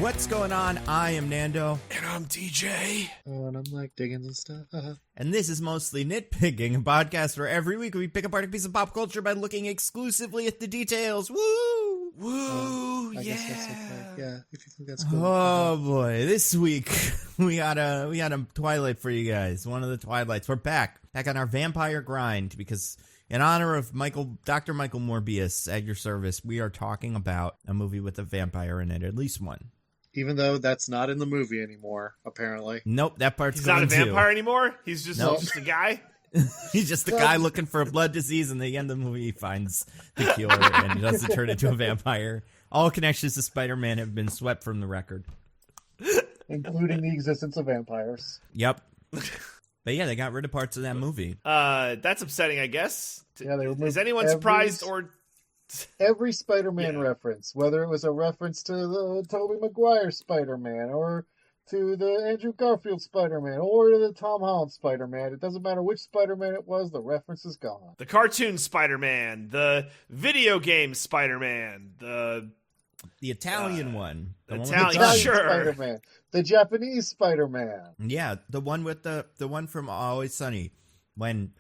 What's going on? I am Nando. And I'm DJ. Oh, and I'm like Diggins and stuff. And this is Mostly Nitpicking, a podcast where every week we pick apart a piece of pop culture by looking exclusively at the details. Woo! Woo! I yeah. guess that's okay. Yeah, if you think that's cool. Oh boy, this week we got a Twilight for you guys. One of the Twilights. We're back on our vampire grind because in honor of Dr. Michael Morbius at your service, we are talking about a movie with a vampire in it, at least one. Even though that's not in the movie anymore, apparently. Nope, that part's He's gone not a vampire too. anymore? He's just, just a guy? He's just the guy looking for a blood disease, and at the end of the movie he finds the cure and he doesn't turn into a vampire. All connections to Spider-Man have been swept from the record. Including the existence of vampires. Yep. But yeah, they got rid of parts of that movie. That's upsetting, I guess. Yeah, they removed Is anyone surprised or... Every Spider-Man reference, whether it was a reference to the Tobey Maguire Spider-Man, or to the Andrew Garfield Spider-Man, or to the Tom Holland Spider-Man. It doesn't matter which Spider-Man it was, the reference is gone. The cartoon Spider-Man, the video game Spider-Man, the Italian one. The one with Italian, gun. sure. Spider-Man. The Japanese Spider-Man. Yeah, the one with the one from Always Sunny, when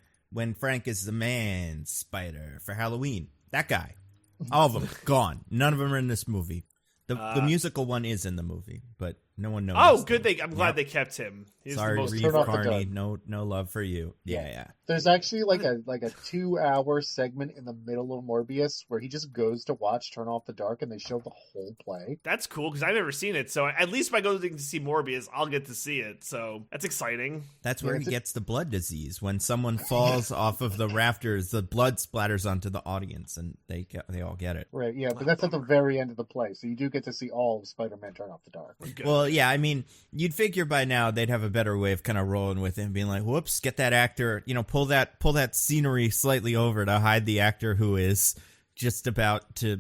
Frank is the man spider for Halloween. That guy. All of them gone. None of them are in this movie. The musical one is in the movie, but no one knows. Oh, good. I'm glad they kept him. He's Sorry, the most Reeve Carney. No love for you. Yeah. There's actually like a 2-hour segment in the middle of Morbius where he just goes to watch Turn Off the Dark, and they show the whole play. That's cool because I've never seen it. So at least if I go to see Morbius, I'll get to see it. So that's exciting. That's where he gets the blood disease. When someone falls off of the rafters, the blood splatters onto the audience, and they all get it. Right, yeah, but that's at the very end of the play, so you do get to see all of Spider-Man Turn Off the Dark. Good. Well, yeah, I mean, you'd figure by now they'd have a better way of kind of rolling with it and being like, whoops, get that actor, pull that scenery slightly over to hide the actor who is just about to,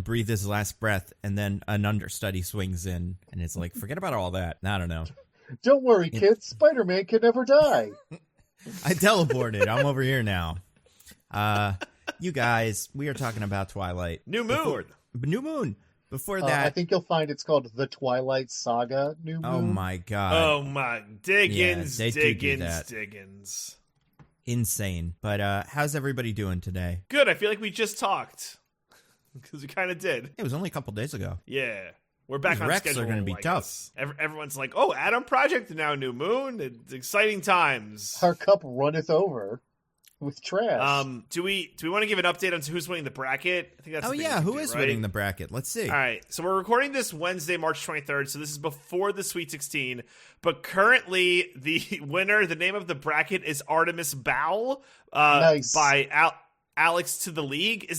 breathe his last breath, and then an understudy swings in, and it's like, forget about all that. I don't know. Don't worry, kids, Spider-Man can never die. I teleported. I'm over here now. You guys, we are talking about Twilight. New Moon. New Moon. Before that, I think you'll find it's called the Twilight Saga. New Moon. Oh my god! Oh my Diggins, yeah, Diggins. Insane. But how's everybody doing today? Good. I feel like we just talked because we kind of did. It was only a couple days ago. Yeah, we're back These on recs schedule. Are going to be tough. Everyone's like, "Oh, Adam Project now, New Moon. It's exciting times." Our cup runneth over with trash. Do we want to give an update on who's winning the bracket? I think that's who is winning the bracket? Let's see. All right, so we're recording this Wednesday, March 23rd, so this is before the Sweet 16, but currently the winner, the name of the bracket is Artemis Bowl nice. by Alex to the League.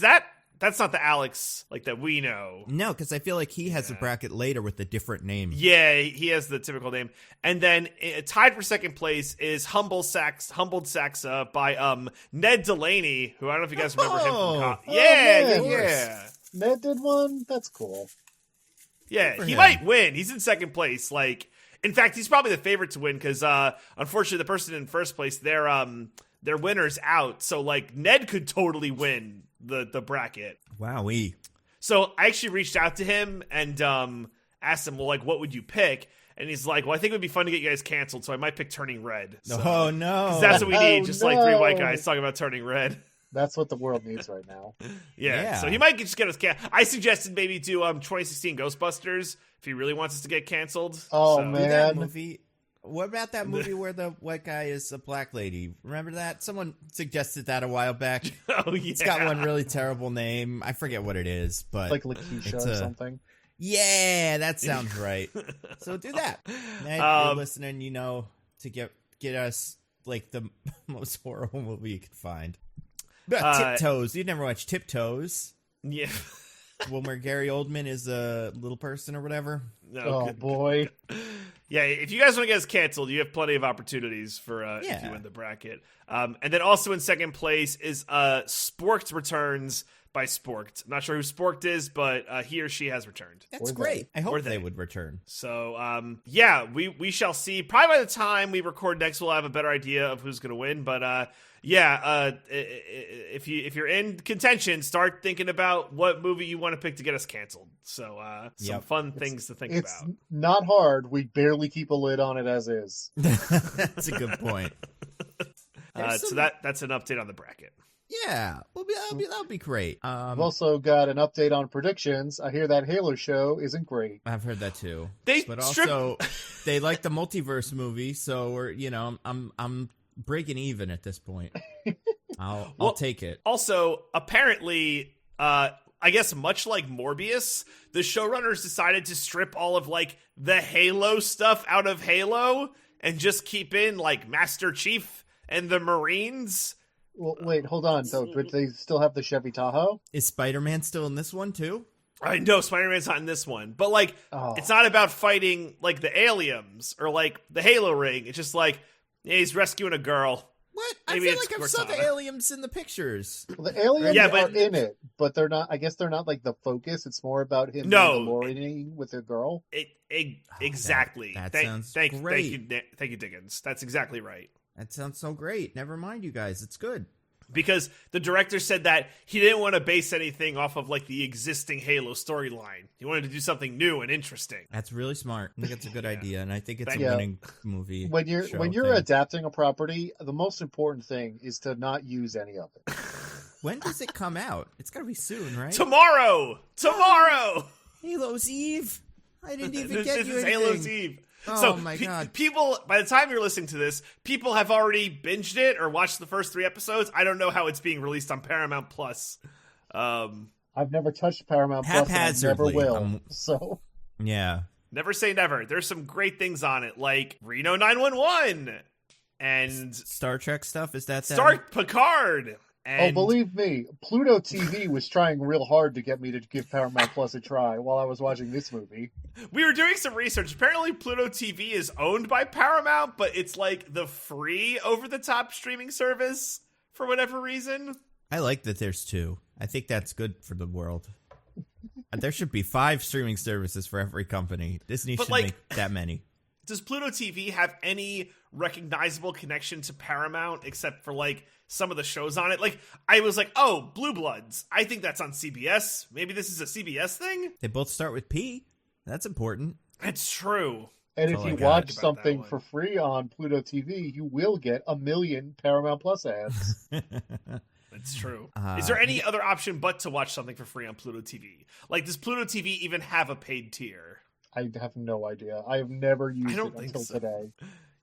That's not the Alex like that we know. No, because I feel like he has a bracket later with a different name. Yeah, he has the typical name. And then tied for second place is Humbled Saxa by Ned Delaney, who I don't know if you guys remember him from Yeah. Ned did one? That's cool. Yeah, he might win. He's in second place. In fact, he's probably the favorite to win because unfortunately the person in first place, their winner's out. So Ned could totally win the bracket. Wowee. So I actually reached out to him and asked him, well, what would you pick? And he's like, well, I think it would be fun to get you guys canceled, so I might pick Turning Red. So, oh, no. Because that's what we need, three white guys talking about Turning Red. That's what the world needs right now. Yeah. So he might just get us canceled. I suggested maybe do 2016 Ghostbusters if he really wants us to get canceled. Oh, man. That movie. What about that movie where the white guy is a black lady? Remember that? Someone suggested that a while back. Oh, yeah. It's got one really terrible name. I forget what it is, but like Lakeisha or something. Yeah, that sounds right. So do that. If you're listening, to get us the most horrible movie you can find. Tiptoes. You'd never watched Tiptoes. Yeah. One where Gary Oldman is a little person or whatever. No, boy. Yeah, if you guys want to get us canceled, you have plenty of opportunities for if you win the bracket. And then also in second place is Sporked Returns by Sporked. I'm not sure who Sporked is, but he or she has returned. That's great. I hope they would return. So, we shall see. Probably by the time we record next, we'll have a better idea of who's going to win. But if you're in contention, start thinking about what movie you want to pick to get us canceled. So some fun things to think about. it's not hard. We barely keep a lid on it as is. That's a good point. So that's an update on the bracket. Yeah, that'll be great. I've also got an update on predictions. I hear that Halo show isn't great. I've heard that too. But also they like the multiverse movie, so I'm breaking even at this point. I'll take it. Also, apparently, I guess much like Morbius, the showrunners decided to strip all of like the Halo stuff out of Halo and just keep in like Master Chief and the Marines. Well, wait, hold on though. But they still have the Chevy Tahoe? Is Spider-Man still in this one too? I know Spider-Man's not in this one, but like it's not about fighting like the aliens or like the Halo ring. It's just like he's rescuing a girl. What? Maybe I feel like I saw the aliens in the pictures. Well, the aliens are in it, but they're not. I guess they're not like the focus. It's more about him exploring with a girl. Exactly. That sounds great. Thank you, Diggins. That's exactly right. That sounds so great. Never mind, you guys. It's good. Because the director said that he didn't want to base anything off of like the existing Halo storyline. He wanted to do something new and interesting. That's really smart. I think it's a good idea, and I think it's a winning movie. When you're adapting a property, the most important thing is to not use any of it. When does it come out? It's got to be soon, right? Tomorrow. Halo's Eve. I didn't even get you anything. This is Halo's Eve. Oh so my God. People, by the time you're listening to this, people have already binged it or watched the first 3 episodes. I don't know how it's being released on Paramount Plus. I've never touched Paramount Plus, and I never will. Yeah. Never say never. There's some great things on it, like Reno 911 and Star Trek stuff. Is that Star Picard? And believe me, Pluto TV was trying real hard to get me to give Paramount Plus a try while I was watching this movie. We were doing some research. Apparently, Pluto TV is owned by Paramount, but it's like the free over-the-top streaming service for whatever reason. I like that there's 2. I think that's good for the world. There should be 5 streaming services for every company. Disney should make that many. Does Pluto TV have any recognizable connection to Paramount except for like some of the shows on it? Like I was like, oh, Blue Bloods. I think that's on CBS. Maybe this is a CBS thing. They both start with P. That's important. That's true. And if you watch something for free on Pluto TV, you will get 1 million Paramount Plus ads. That's true. Is there any other option but to watch something for free on Pluto TV? Like, does Pluto TV even have a paid tier? I have no idea. I have never used it until today.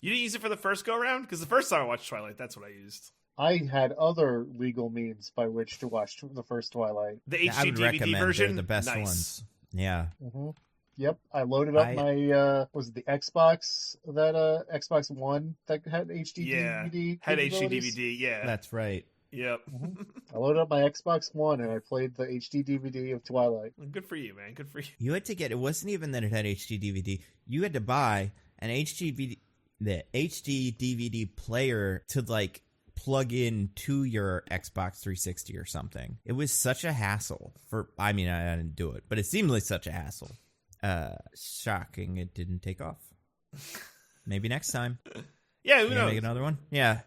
You didn't use it for the first go-around? Because the first time I watched Twilight, that's what I used. I had other legal means by which to watch the first Twilight. The HD DVD version? They're the best ones. Yeah. Mm-hmm. Yep. I loaded up my, was it the Xbox, Xbox One that had HD DVD? Had HD DVD, yeah. That's right. Yep. Mm-hmm. I loaded up my Xbox One and I played the HD DVD of Twilight. Good for you, man. Good for you. You had to get, it wasn't even that it had HD DVD. You had to buy an HD DVD player to like plug in to your Xbox 360 or something. It was such a hassle I didn't do it, but it seemed like such a hassle. Shocking it didn't take off. Maybe next time. Yeah, who knows? Make another one? Yeah.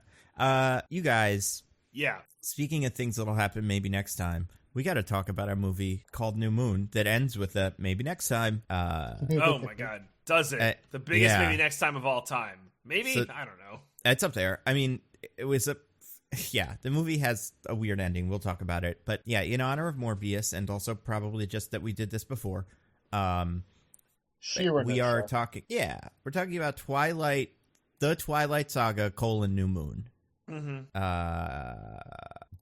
You guys. Yeah. Speaking of things that'll happen maybe next time, we got to talk about a movie called New Moon that ends with a maybe next time. Oh my God. Does it? The biggest maybe next time of all time. Maybe? So, I don't know. It's up there. I mean, it was the movie has a weird ending. We'll talk about it. But yeah, in honor of Morbius and also probably just that we did this before, we are talking, we're talking about the Twilight Saga : New Moon. Mm-hmm.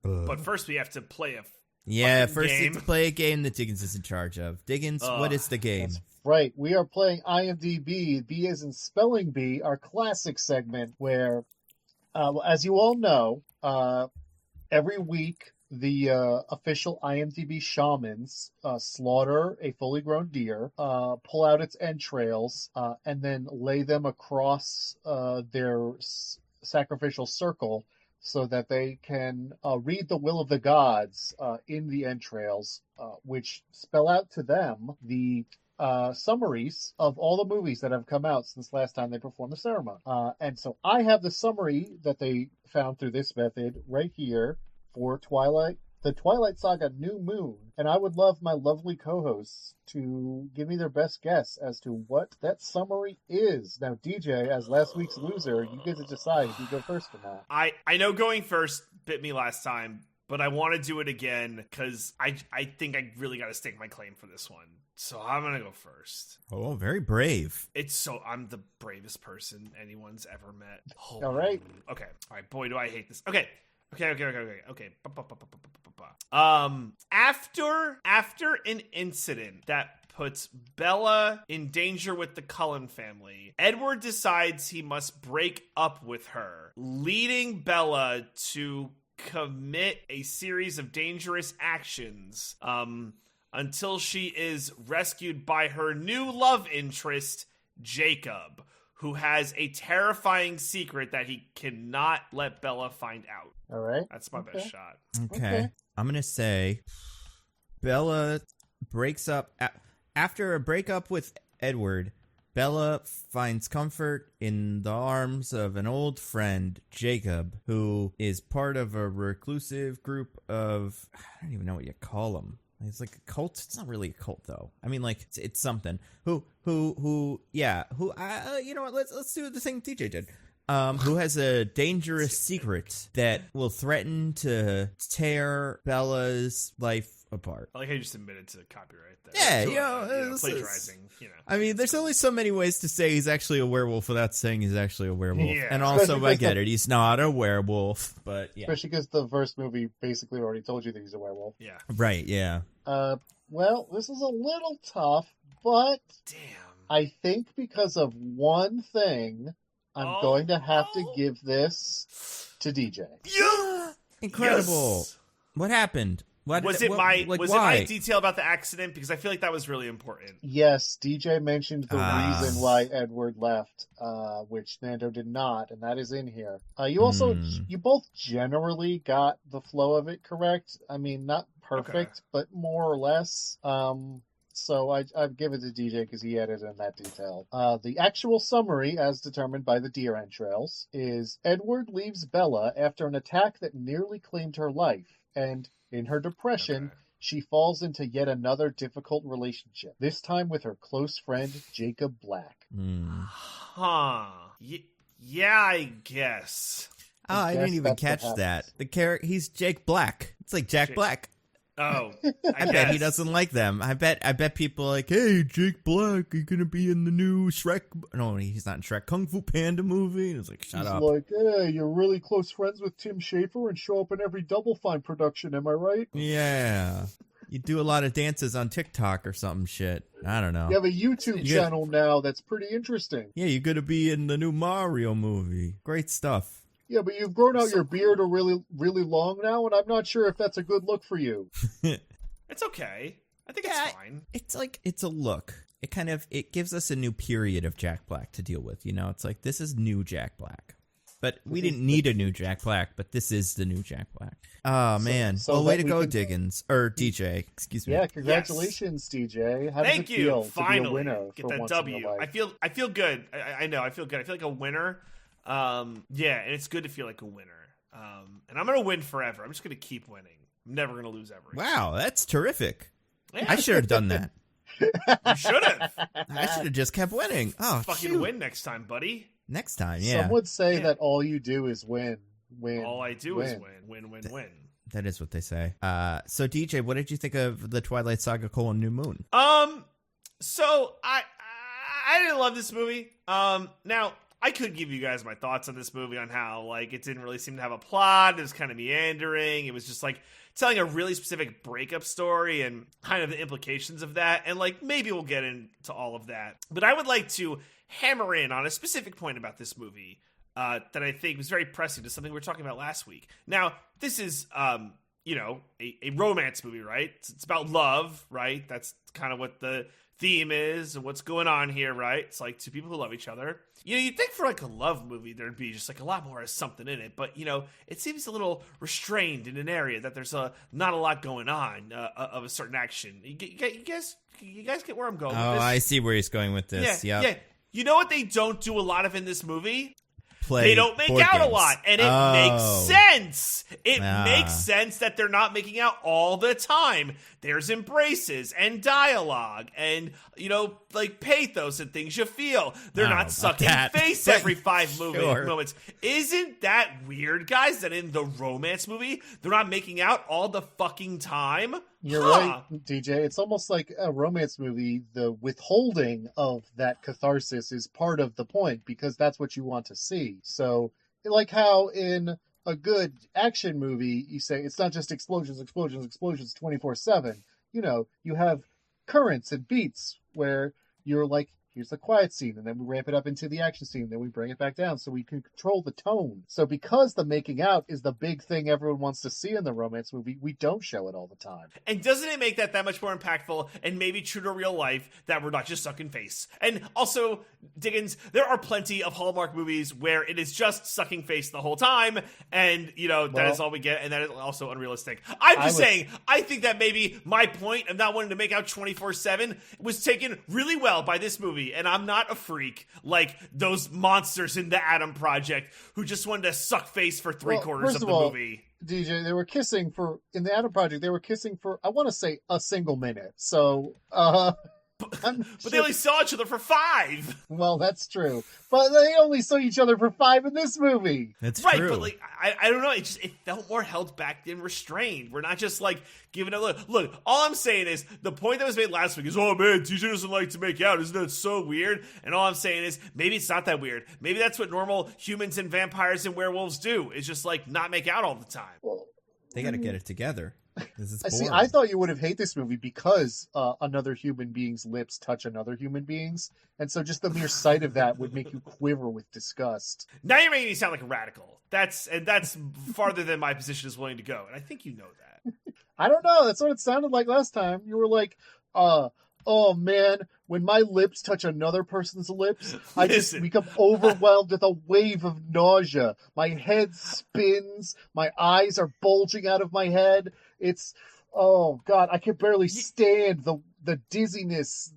But first we have to play a game. To play a game that Diggins is in charge of. Diggins, what is the game? That's right. We are playing IMDb, B as in spelling bee, our classic segment where, as you all know, every week the official IMDb shamans slaughter a fully grown deer, pull out its entrails, and then lay them across their sacrificial circle so that they can read the will of the gods in the entrails, which spell out to them the summaries of all the movies that have come out since last time they performed the ceremony. And so I have the summary that they found through this method right here for Twilight the Twilight Saga New Moon, and I would love my lovely co-hosts to give me their best guess as to what that summary is. Now, DJ, as last week's loser, you get to decide if you go first or not. I know going first bit me last time, but I want to do it again because I think I really got to stake my claim for this one. So I'm going to go first. Oh, very brave. I'm the bravest person anyone's ever met. All right. Okay. All right. Boy, do I hate this. Okay. After an incident that puts Bella in danger with the Cullen family, Edward decides he must break up with her, leading Bella to commit a series of dangerous actions until she is rescued by her new love interest, Jacob, who has a terrifying secret that he cannot let Bella find out. All right. That's my best shot. Okay. I'm going to say Bella breaks up. After a breakup with Edward, Bella finds comfort in the arms of an old friend, Jacob, who is part of a reclusive group of, I don't even know what you call them. It's like a cult. It's not really a cult, though. I mean, like, it's something. You know what? Let's do the thing DJ did. Who has a dangerous secret that will threaten to tear Bella's life apart. I like how you just admitted to copyright that. Yeah, plagiarizing. I mean, there's only so many ways to say he's actually a werewolf without saying he's actually a werewolf. Yeah. And also, I get it. He's not a werewolf, but yeah. Especially because the first movie basically already told you that he's a werewolf. Yeah. Right, yeah. Well, this is a little tough, but damn, I think because of one thing, I'm going to have to give this to DJ. Yeah! Incredible. Yes! What happened? Was it my detail about the accident? Because I feel like that was really important. Yes, DJ mentioned the reason why Edward left, which Nando did not, and that is in here. You both generally got the flow of it correct. I mean, not perfect, but more or less. So I've given it to DJ because he added in that detail. The actual summary, as determined by the deer entrails, is Edward leaves Bella after an attack that nearly claimed her life, and in her depression, she falls into yet another difficult relationship, this time with her close friend, Jacob Black. Yeah, I guess. I didn't even catch that. He's Jake Black. It's like Jack Black. Oh, I bet he doesn't like them. I bet people are like, hey, Jake Black, are you gonna be in the new Shrek? No, he's not in Shrek. Kung Fu Panda movie. And it's like, shut up. He's like, hey, you're really close friends with Tim Schafer and show up in every Double Fine production. Am I right? Yeah. You do a lot of dances on TikTok or something shit. I don't know. You have a YouTube channel now that's pretty interesting. Yeah, you're gonna be in the new Mario movie. Great stuff. Yeah, but you've grown out your beard really, really long now, and I'm not sure if that's a good look for you. It's okay. I think it's fine. It's a look. It gives us a new period of Jack Black to deal with. You know, it's like, this is new Jack Black. But we didn't need a new Jack Black, but this is the new Jack Black. Oh, man. So way to go, Diggins. Or DJ, excuse me. Yeah, congratulations, DJ. How does it feel Finally, to be a winner get for that once W. in your life? I feel good. I know, I feel good. I feel like a winner. And it's good to feel like a winner. And I'm going to win forever. I'm just going to keep winning. I'm never going to lose ever. Wow, that's terrific. Yeah. I should have done that. You should have. I should have just kept winning. Oh, fucking win next time, buddy. Next time, yeah. Some would say that all you do is win. All I do is win. That is what they say. So DJ, what did you think of the Twilight Saga: New Moon? So I didn't love this movie. Now I could give you guys my thoughts on this movie on how, like, it didn't really seem to have a plot. It was kind of meandering. It was just like telling a really specific breakup story and kind of the implications of that. And, like, maybe we'll get into all of that. But I would like to hammer in on a specific point about this movie that I think was very pressing to something we were talking about last week. Now, this is, a romance movie, right? It's about love, right? That's kind of what the theme is and what's going on here, right? It's like two people who love each other. You'd think for like a love movie there'd be just like a lot more of something in it, but it seems a little restrained in an area that there's not a lot going on of a certain action. You guys get where I'm going with this? I see where he's going with this. Yeah. You know what they don't do a lot of in this movie? They don't make out a lot, and it makes sense. It makes sense that they're not making out all the time. There's embraces and dialogue and, like pathos and things you feel. They're not sucking face every 5 moments. Isn't that weird, guys, that in the romance movie, they're not making out all the fucking time? You're right, DJ. It's almost like a romance movie. The withholding of that catharsis is part of the point because that's what you want to see. So, like how in a good action movie, you say it's not just explosions 24/7. You have currents and beats where you're like, here's the quiet scene, and then we ramp it up into the action scene, then we bring it back down so we can control the tone. So because the making out is the big thing everyone wants to see in the romance movie, we don't show it all the time. And doesn't it make that much more impactful and maybe true to real life that we're not just sucking face? And also, Diggins, there are plenty of Hallmark movies where it is just sucking face the whole time, and, that is all we get, and that is also unrealistic. I'm just saying, I think that maybe my point of not wanting to make out 24/7 was taken really well by this movie. And I'm not a freak like those monsters in the Adam Project who just wanted to suck face for 3/4 of the movie. DJ, they were kissing in the Adam Project, they were kissing for, I want to say, a single minute. So, But they only saw each other for 5. Well, that's true. But they only saw each other for 5 in this movie. That's right, true. But I don't know. It felt more held back and restrained. We're not just giving a look. Look, all I'm saying is the point that was made last week is, oh man, TJ doesn't like to make out. Isn't that so weird? And all I'm saying is maybe it's not that weird. Maybe that's what normal humans and vampires and werewolves do. Is just not make out all the time. Well, they got to get it together. See, I thought you would have hated this movie because another human being's lips touch another human being's, and so just the mere sight of that would make you quiver with disgust. Now you're making me sound like a radical. That's farther than my position is willing to go, and I think you know that. I don't know. That's what it sounded like last time. You were like, oh man, when my lips touch another person's lips, I just become overwhelmed with a wave of nausea. My head spins. My eyes are bulging out of my head. It's, oh God, I can barely stand the dizziness.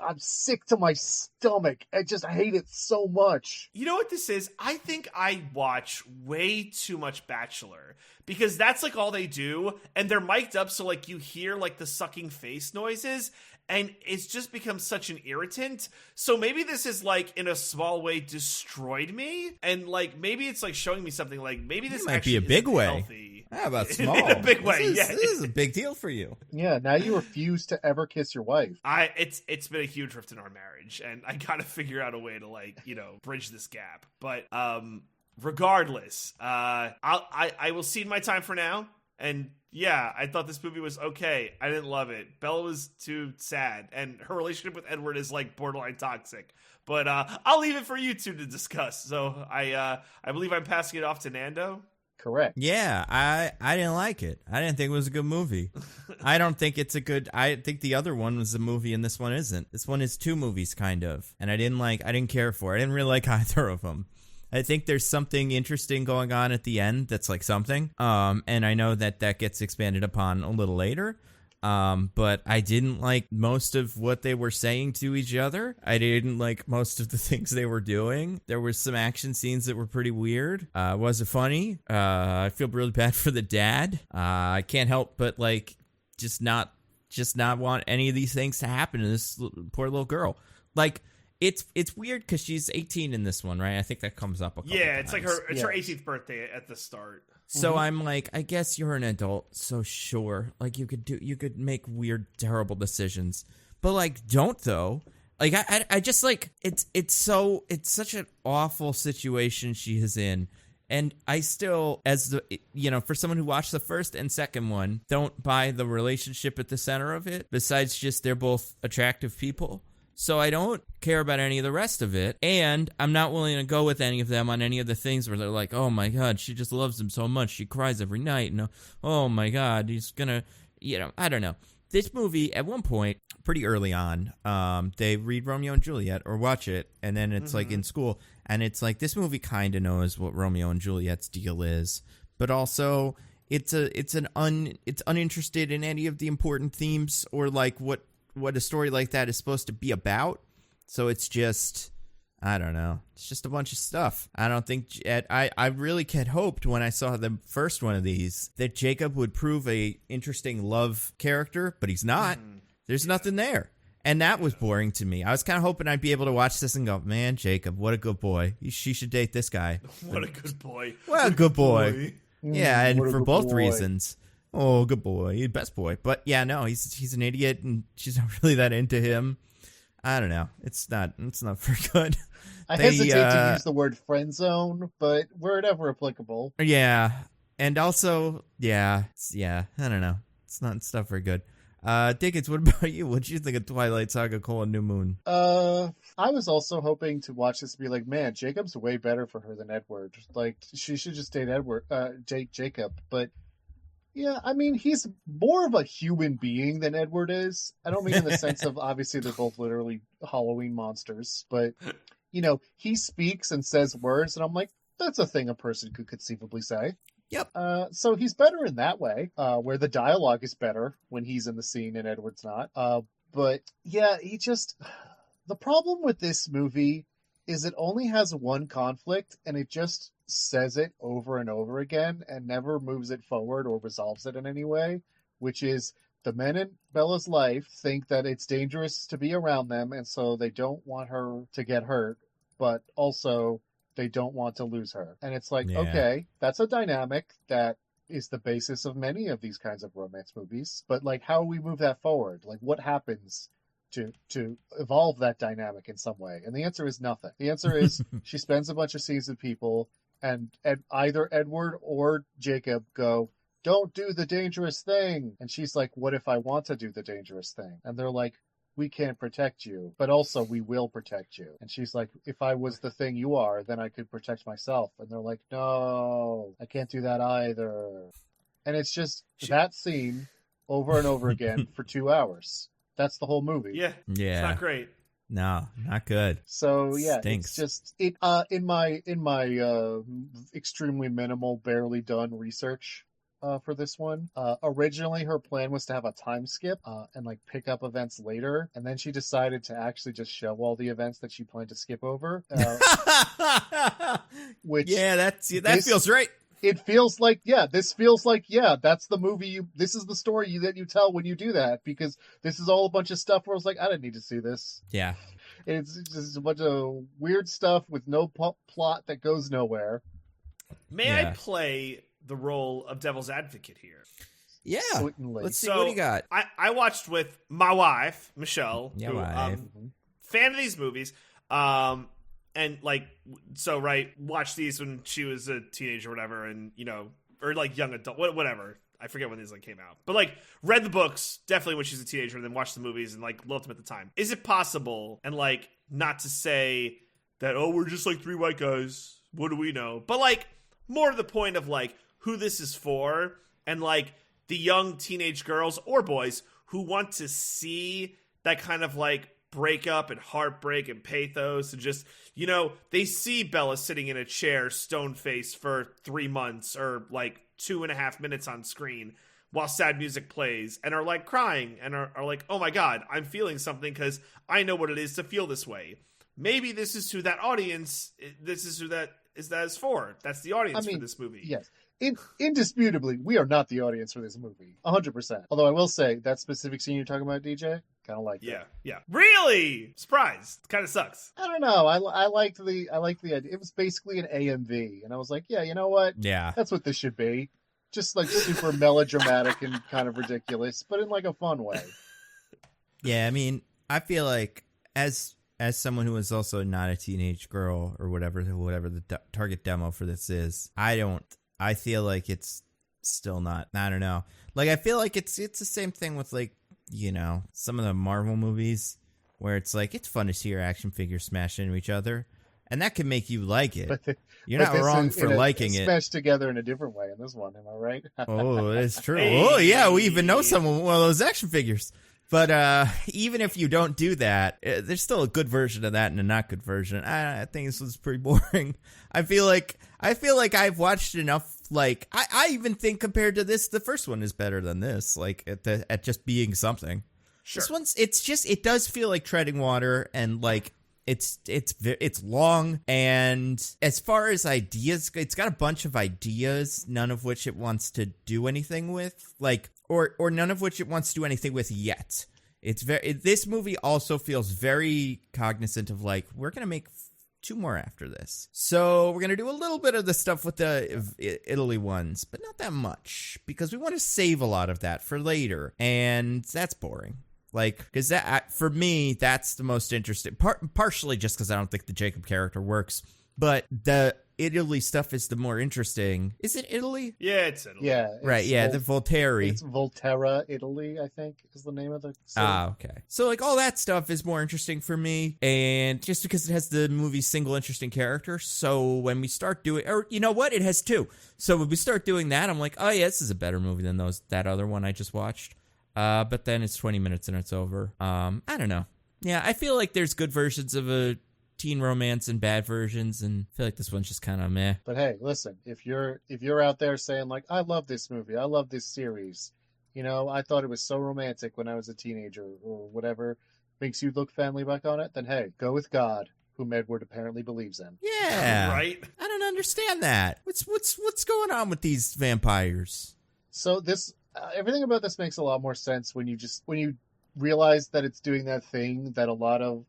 I'm sick to my stomach. I hate it so much. You know what this is? I think I watch way too much Bachelor because that's all they do, and they're mic'd up so you hear the sucking face noises. And it's just become such an irritant. So maybe this is in a small way destroyed me. And maybe it's showing me something maybe this might be a big way. Healthy. How about small? In a big way, this is a big deal for you. Yeah, now you refuse to ever kiss your wife. It's been a huge rift in our marriage, and I gotta figure out a way to bridge this gap. But regardless, I will cede my time for now. And yeah, I thought this movie was okay. I didn't love it. Bella was too sad, and her relationship with Edward is borderline toxic. But I'll leave it for you two to discuss. So I believe I'm passing it off to Nando. Correct. Yeah, I didn't like it. I didn't think it was a good movie. I don't think it's a good. I think the other one was a movie, and this one isn't. This one is 2 movies, kind of, and I didn't care for it. I didn't really like either of them. I think there's something interesting going on at the end that's something. And I know that gets expanded upon a little later. But I didn't like most of what they were saying to each other. I didn't like most of the things they were doing. There were some action scenes that were pretty weird. Was it funny? I feel really bad for the dad. I can't help but just not want any of these things to happen to this poor little girl. It's weird because she's 18 in this one, right? I think that comes up a couple times. It's her 18th birthday at the start. So I'm I guess you're an adult, so sure. You could make weird, terrible decisions. But don't though. I just it's such an awful situation she is in. And I still, for someone who watched the first and second one, don't buy the relationship at the center of it, besides just they're both attractive people. So I don't care about any of the rest of it, and I'm not willing to go with any of them on any of the things where they're like, oh my God, she just loves him so much, she cries every night, and oh my God, he's gonna, I don't know. This movie, at one point, pretty early on, they read Romeo and Juliet, or watch it, and then it's in school, and it's this movie kind of knows what Romeo and Juliet's deal is, but also it's uninterested in any of the important themes, or what a story like that is supposed to be about. So it's just, I don't know. It's just a bunch of stuff. I don't think I really had hoped when I saw the first one of these that Jacob would prove a interesting love character, but he's not. There's nothing there. And that was boring to me. I was kind of hoping I'd be able to watch this and go, man, Jacob, what a good boy. She should date this guy. What a good boy. What a good boy. Yeah, and for both boy. reasons. Oh, good boy. Best boy. But yeah, no, he's an idiot and she's not really that into him. I don't know. It's not very good. I hesitate to use the word friend zone, but wherever applicable. Yeah. And also, I don't know. It's not very good. Dickens, what about you? What did you think of Twilight Saga: New Moon? I was also hoping to watch this and be like, man, Jacob's way better for her than Edward. Like, she should just date Jacob. But yeah, I mean, he's more of a human being than Edward is. I don't mean in the sense of, obviously, they're both literally Halloween monsters. But, he speaks and says words, and I'm like, that's a thing a person could conceivably say. Yep. So he's better in that way, where the dialogue is better when he's in the scene and Edward's not. But yeah, the problem with this movie is it only has one conflict and it just says it over and over again and never moves it forward or resolves it in any way, which is the men in Bella's life think that it's dangerous to be around them, and so they don't want her to get hurt, but also they don't want to lose her. And it's like, okay, that's a dynamic that is the basis of many of these kinds of romance movies. But like, how do we move that forward? Like, what happens to evolve that dynamic in some way? And the answer is nothing. The answer is she spends a bunch of scenes with people and either Edward or Jacob go, don't do the dangerous thing. And she's like, what if I want to do the dangerous thing? And they're like, we can't protect you, but also we will protect you. And she's like, if I was the thing you are, then I could protect myself. And they're like, no, I can't do that either. And it's just that scene over and over again for 2 hours. That's the whole movie. Yeah. It's not great. No, not good. So yeah, Stinks. It's just in my extremely minimal, barely done research for this one. Originally, her plan was to have a time skip and like pick up events later, and then she decided to actually just show all the events that she planned to skip over. Which that feels right. It feels like this feels like that's the movie this is the story that you tell when you do that, because this is all a bunch of stuff where I was like, I didn't need to see this. Yeah, it's just a bunch of weird stuff with no plot that goes nowhere. May I play the role of devil's advocate here? Yeah. Certainly. Let's see what you got. I watched with my wife, Michelle, wife. Fan of these movies. And watched these when she was a teenager or whatever, and or like young adult, whatever. I forget when these came out, but like read the books definitely when she's a teenager, and then watched the movies and like loved them at the time. Is it possible, and like not to say that we're just like three white guys, what do we know? But like more to the point of like who this is for, and like the young teenage girls or boys who want to see that kind of like breakup and heartbreak and pathos, and just they see Bella sitting in a chair stone-faced for 3 months or like 2.5 minutes on screen while sad music plays, and are like crying and are like, oh my god, I'm feeling something because I know what it is to feel this way. Maybe this is who that audience, this is who that is for. That's the audience for this movie. Yes. Indisputably, we are not the audience for this movie. 100%. Although I will say, that specific scene you're talking about, DJ, kind of like that. Yeah. Really? Surprised. Kind of sucks. I don't know. I liked the idea. It was basically an AMV, and I was like, yeah, you know what? Yeah. That's what this should be. Just like super melodramatic and kind of ridiculous, but in like a fun way. Yeah, I mean, I feel like as someone who is also not a teenage girl or whatever the target demo for this is, I feel like it's still not, I don't know. Like, I feel like it's the same thing with like, some of the Marvel movies where it's like, it's fun to see your action figures smash into each other. And that can make you like it. You're not wrong for liking it. Smashed together in a different way in this one, am I right? Oh, that's true. Oh, yeah, we even know someone with one of those action figures. But even if you don't do that, there's still a good version of that and a not good version. I think this was pretty boring. I feel like I've watched enough. Like I even think compared to this, the first one is better than this. Like at just being something. Sure. This one's it does feel like treading water, and like It's long, and as far as ideas, it's got a bunch of ideas, none of which it wants to do anything with, like, or none of which it wants to do anything with yet. This movie also feels very cognizant of, like, we're gonna make 2 more after this. So we're going to do a little bit of the stuff with the Italy ones, but not that much, because we want to save a lot of that for later. And that's boring. Like, because that, for me, that's the most interesting. Partially just because I don't think the Jacob character works, but the Italy stuff is the more interesting. Is it Italy? Yeah, it's Italy. Yeah. Right, yeah, the Volterra. It's Volterra, Italy, I think, is the name of the city. Okay. So, like, all that stuff is more interesting for me, and just because it has the movie's single interesting character, so when we start doing, or, you know what, it has 2. So when we start doing that, I'm like, oh yeah, this is a better movie than that other one I just watched. But then it's 20 minutes and it's over. I don't know. Yeah, I feel like there's good versions of a teen romance and bad versions, and I feel like this one's just kind of meh. But hey, listen, if you're out there saying, like, I love this movie, I love this series, you know, I thought it was so romantic when I was a teenager, or whatever makes you look fondly back on it, then hey, go with God, whom Edward apparently believes in. Yeah. Right? I don't understand that. What's going on with these vampires? So this, everything about this makes a lot more sense when you realize that it's doing that thing that a lot of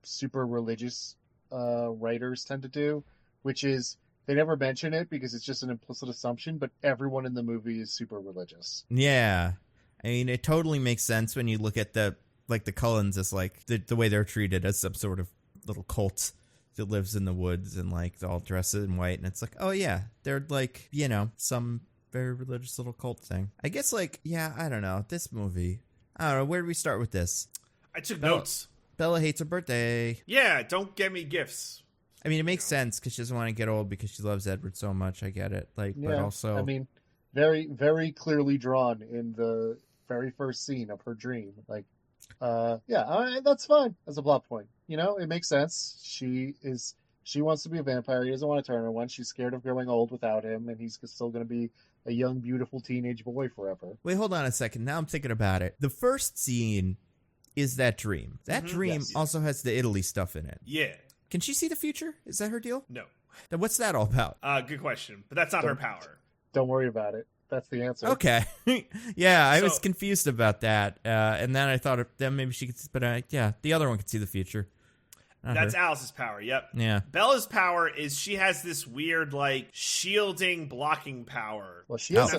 super religious writers tend to do, which is they never mention it because it's just an implicit assumption, but everyone in the movie is super religious. Yeah. I mean, it totally makes sense when you look at the Cullens as, like, the way they're treated as some sort of little cult that lives in the woods and, like, they're all dressed in white, and it's like, oh yeah, they're, like, you know, some very religious little cult thing. I guess, like, yeah, I don't know, this movie, I don't know, where do we start with this? I took notes. Bella hates her birthday. Yeah, don't get me gifts. I mean, it makes sense because she doesn't want to get old because she loves Edward so much. I get it. Like, yeah, but also, I mean, very, very clearly drawn in the very first scene of her dream. Like, that's fine as a plot point. You know, it makes sense. She wants to be a vampire. He doesn't want to turn her one. She's scared of growing old without him, and he's still going to be a young, beautiful teenage boy forever. Wait, hold on a second. Now I'm thinking about it. The first scene is that dream. That dream also has the Italy stuff in it. Yeah. Can she see the future? Is that her deal? No. Then what's that all about? Good question. But that's not her power. Don't worry about it. That's the answer. Okay. Yeah, I was confused about that. And then I thought then maybe she could, but the other one could see the future. That's Alice's power, yep. Yeah. Bella's power is she has this weird, like, shielding, blocking power. Well, she has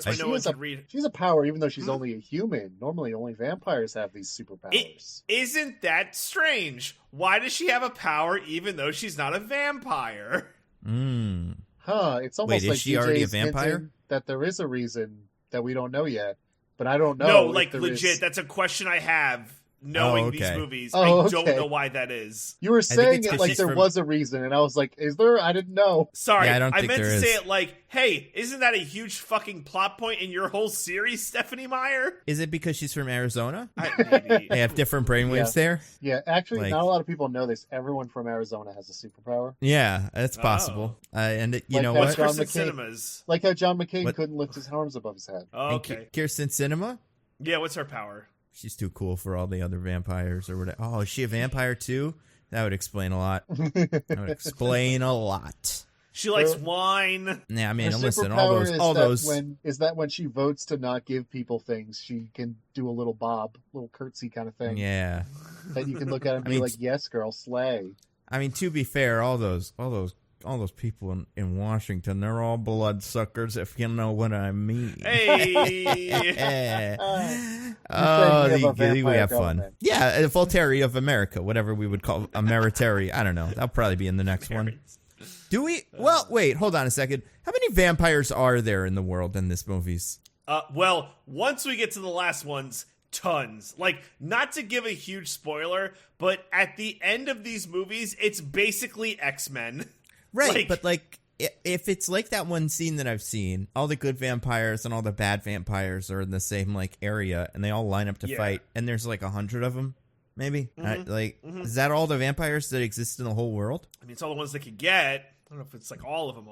she's a power even though she's only a human. Normally, only vampires have these superpowers. Isn't that strange? Why does she have a power even though she's not a vampire? It's almost Wait, like is she already a vampire? That there is a reason that we don't know yet, but I don't know. No, like, legit, that's a question I have. Knowing these movies, I don't know why that is. You were saying it like there was a reason, and I was like, is there? I didn't know. Sorry, I meant to say it like, hey, isn't that a huge fucking plot point in your whole series, Stephanie Meyer? Is it because she's from Arizona? Maybe. They have different brainwaves there? Yeah, actually, not a lot of people know this. Everyone from Arizona has a superpower. Yeah, that's possible. And you know what? Kirsten Cinema's. Like how John McCain couldn't lift his arms above his head. Oh, okay. Kirsten Cinema? Yeah, what's her power? She's too cool for all the other vampires or whatever. Oh, is she a vampire too? That would explain a lot. She likes wine. Yeah, I mean, listen, all those. Is that when she votes to not give people things, she can do a little curtsy kind of thing. Yeah. That you can look at and be like, yes, girl, slay. I mean, to be fair, all those people in Washington, they're all bloodsuckers, if you know what I mean. Hey! We have fun. Yeah, Voltaire of America, whatever we would call Ameritary. I don't know. That'll probably be in the next one. Do we? Well, wait, hold on a second. How many vampires are there in the world in this movies? Well, once we get to the last ones, tons. Like, not to give a huge spoiler, but at the end of these movies, it's basically X-Men. Right, but like, if it's like that one scene that I've seen, all the good vampires and all the bad vampires are in the same, like, area, and they all line up to fight, and there's like 100 of them, maybe? Is that all the vampires that exist in the whole world? I mean, it's all the ones they could get. don't know if it's like all of them.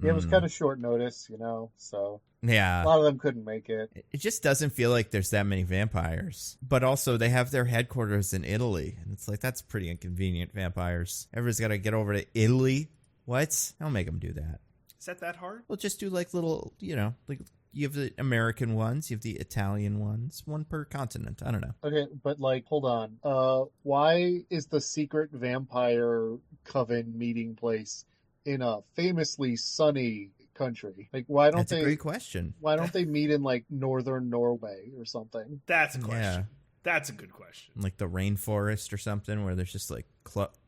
Yeah, it was kind of short notice, so Yeah. a lot of them couldn't make it. It just doesn't feel like there's that many vampires. But also, they have their headquarters in Italy. And it's like, that's pretty inconvenient, vampires. Everybody's got to get over to Italy. What? Don't make them do that. Is that hard? Well, just do like little, like you have the American ones, you have the Italian ones, one per continent. I don't know. Okay, but hold on. Why is the secret vampire coven meeting place in a famously sunny country? Why don't That's a great question. Why don't they meet in northern Norway or something? That's a question. Yeah. That's a good question. Like the rainforest or something where there's just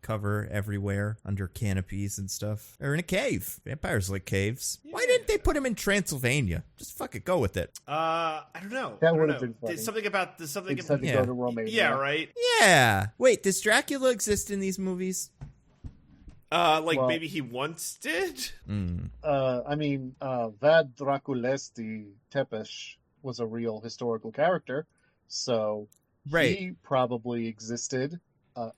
cover everywhere under canopies and stuff. Or in a cave. Vampires like caves. Yeah. Why didn't they put him in Transylvania? Just fuck it, go with it. I don't know. That would have been funny. There's something about go to Romania. Yeah, right? Yeah. Wait, does Dracula exist in these movies? Maybe he once did? Vad Draculesti Tepesh was a real historical character, so he probably existed. I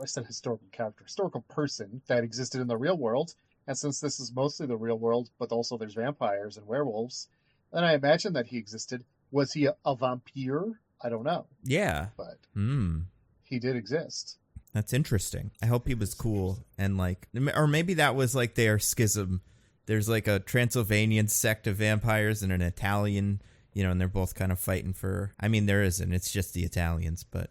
said historical person that existed in the real world, and since this is mostly the real world, but also there's vampires and werewolves, then I imagine that he existed. Was he a vampire? I don't know. Yeah. But he did exist. That's interesting. I hope he was cool and or maybe that was their schism. There's a Transylvanian sect of vampires and an Italian, and they're both kind of fighting for. I mean, there isn't. It's just the Italians, but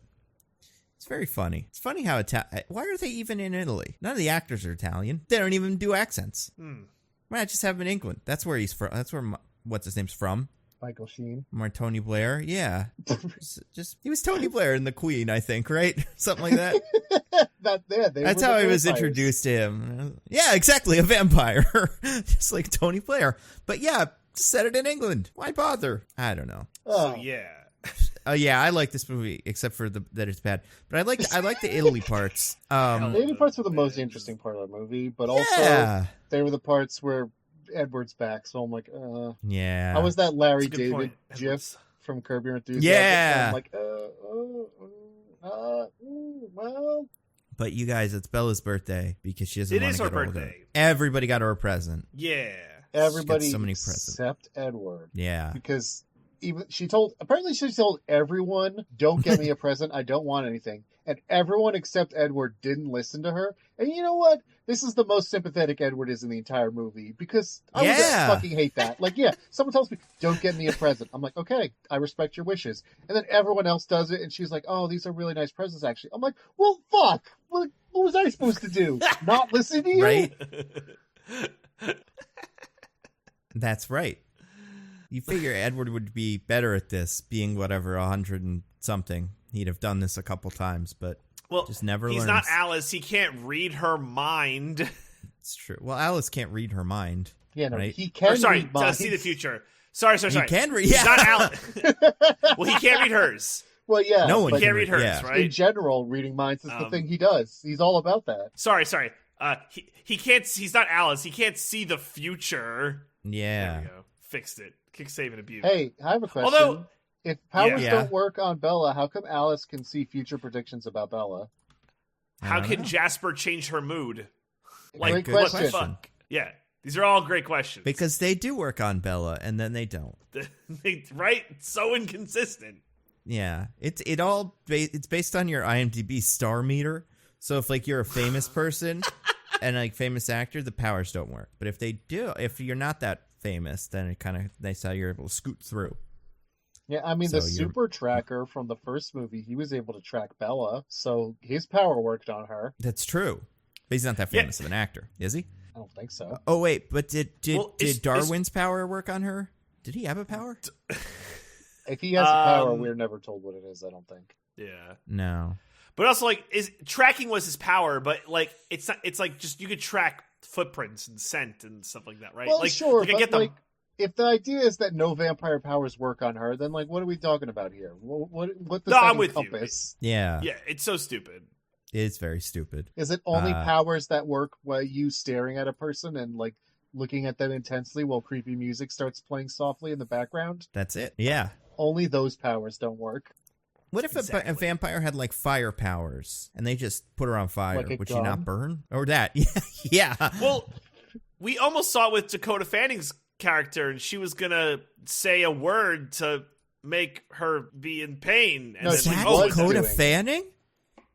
it's very funny. It's funny how why are they even in Italy? None of the actors are Italian. They don't even do accents. Why not just have him in England? That's where he's from. That's where what's his name's from. Michael Sheen. Tony Blair, yeah. just he was Tony Blair in The Queen, I think, right? Something like that. That's how I was introduced to him. Yeah, exactly, a vampire, just like Tony Blair. But yeah, just set it in England. Why bother? I don't know. So yeah. Yeah, I like this movie, except for that it's bad. But I like the Italy parts. The Italy parts were the most interesting part of the movie, but also they were the parts where Edward's back, so I'm like, yeah. How was that Larry David gif from Curb Your Enthusiasm? Yeah. I'm like, well. But you guys, it's Bella's birthday because she doesn't want to get older. It is her birthday. Everybody got her a present. Yeah. Everybody so many presents. Except Edward. Yeah. Because she told everyone, don't get me a present, I don't want anything. And everyone except Edward didn't listen to her. And you know what? This is the most sympathetic Edward is in the entire movie, because I would fucking hate that. Someone tells me, don't get me a present. I'm like, okay, I respect your wishes. And then everyone else does it, and she's like, oh, these are really nice presents, actually. I'm like, well, fuck. What was I supposed to do? Not listen to you? Right? That's right. You figure Edward would be better at this, being 100 and something. He'd have done this a couple times, but just never learns. He's not Alice. He can't read her mind. It's true. Well, Alice can't read her mind. Yeah, no, right? he can read minds. See the future. Sorry. He can read. He's not Alice. Well, he can't read hers. Well, yeah. No one can't read hers, right? In general, reading minds is the thing he does. He's all about that. Sorry. He can't. He's not Alice. He can't see the future. Yeah. There we go. Fixed it. Kick, save, and abuse. Hey, I have a question. Although, if powers don't work on Bella, how come Alice can see future predictions about Bella? How can Jasper change her mood? Great question. What the fuck? Yeah, these are all great questions. Because they do work on Bella, and then they don't. Right? So inconsistent. Yeah, it's based on your IMDb star meter. So if you're a famous person and famous actor, the powers don't work. But if you're not that famous, then it kind of nice how you're able to scoot through. Yeah, I mean, the super tracker from the first movie, he was able to track Bella, so his power worked on her. That's true. But he's not that famous of an actor, is he? I don't think so. Oh, wait, but did Darwin's power work on her? Did he have a power? If he has a power, we're never told what it is, I don't think. Yeah. No. But also, tracking was his power, but, it's not, it's just, you could track footprints and scent and stuff like that, right? Well, sure, I get them. If the idea is that no vampire powers work on her, then what are we talking about here? What does I'm that with encompass? you. Yeah. Yeah, it's so stupid. It's very stupid. Is it only powers that work while you staring at a person and looking at them intensely while creepy music starts playing softly in the background? That's it. Yeah. Only those powers don't work. What if a vampire had fire powers and they just put her on fire? Would she not burn? Or that? Yeah. Well, We almost saw it with Dakota Fanning's character, and she was gonna say a word to make her be in pain. And No, Is she that was Dakota doing- Fanning?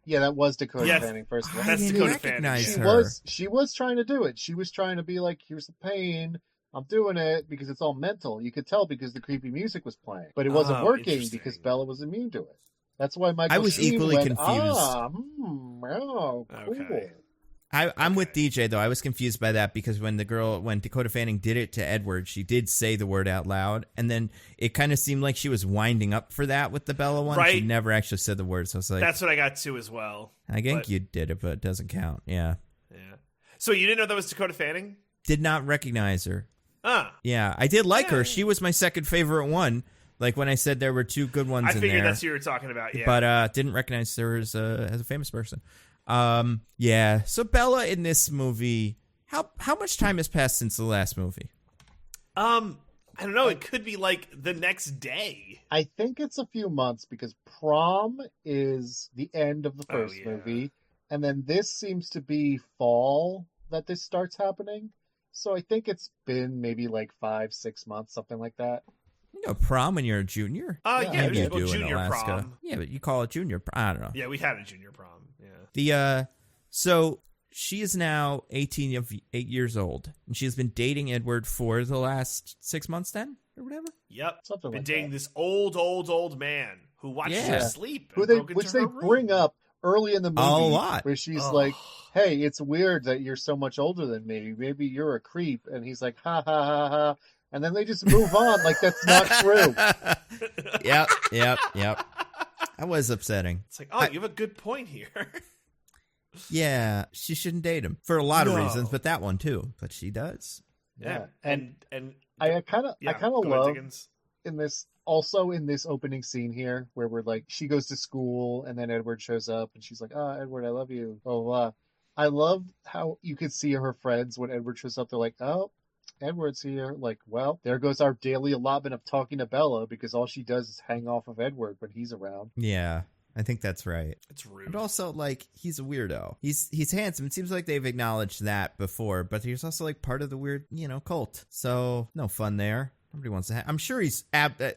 Yeah, that was Dakota Yes. Fanning, first of all. I That's didn't Dakota Fanning, recognize yeah. her. She was trying to do it. She was trying to be like, here's the pain. I'm doing it because it's all mental. You could tell because the creepy music was playing. But it wasn't Oh, working interesting. because Bella was immune to it. That's why Michael I was Sheen equally went, confused. Oh, cool. Okay. I'm with DJ, though. I was confused by that because when Dakota Fanning did it to Edward, she did say the word out loud, and then it kind of seemed like she was winding up for that with the Bella one. Right. She never actually said the word, so I was like, That's what I got too as well. I think but- you did it, but it doesn't count. Yeah. Yeah. So you didn't know that was Dakota Fanning? Did not recognize her. Ah. Yeah, I did like Yeah. her. She was my second favorite one. Like when I said there were two good ones I in figured there. that's who you were talking about, yeah. But didn't recognize her as a famous person. Yeah. So Bella in this movie, how much time has passed since the last movie? I don't know. It could be like the next day. I think it's a few months because Prom is the end of the Oh, first yeah. movie. And then this seems to be fall that this starts happening. So I think it's been maybe like 5-6 months, something like that. You know, prom when you're a junior. Yeah, Yeah, there's Maybe you well, do in junior Alaska. prom. Yeah, but you call it junior. I don't know. Yeah, we had a junior prom. Yeah. So she is now 8 years old, and she's been dating Edward for the last 6 months, then or whatever. Yep. Something Been like dating that. this old man who watches Yeah. her sleep. Who and they, broke into which they her room. bring up early in the movie. A lot. Where she's Oh. like, hey, it's weird that you're so much older than me. Maybe you're a creep. And he's like, ha, ha, ha, ha. And then they just move on like that's not true. Yep. That was upsetting. It's like, oh, you have a good point here. Yeah, she shouldn't date him for a lot of No. reasons, but that one too. But she does. yeah. Yeah. And I kind of yeah, I kind go of ahead, love Diggins. in this opening scene here where we're like, she goes to school and then Edward shows up and she's like, oh, Edward, I love you. Oh, I love how you could see her friends when Edward shows up. They're like, oh, Edward's here. Like, well, there goes our daily allotment of talking to Bella because all she does is hang off of Edward when he's around. Yeah, I think that's right. It's rude. But also, like, he's a weirdo. He's handsome. It seems like they've acknowledged that before, but he's also like part of the weird, cult. So no fun there. Nobody wants to. I'm sure he's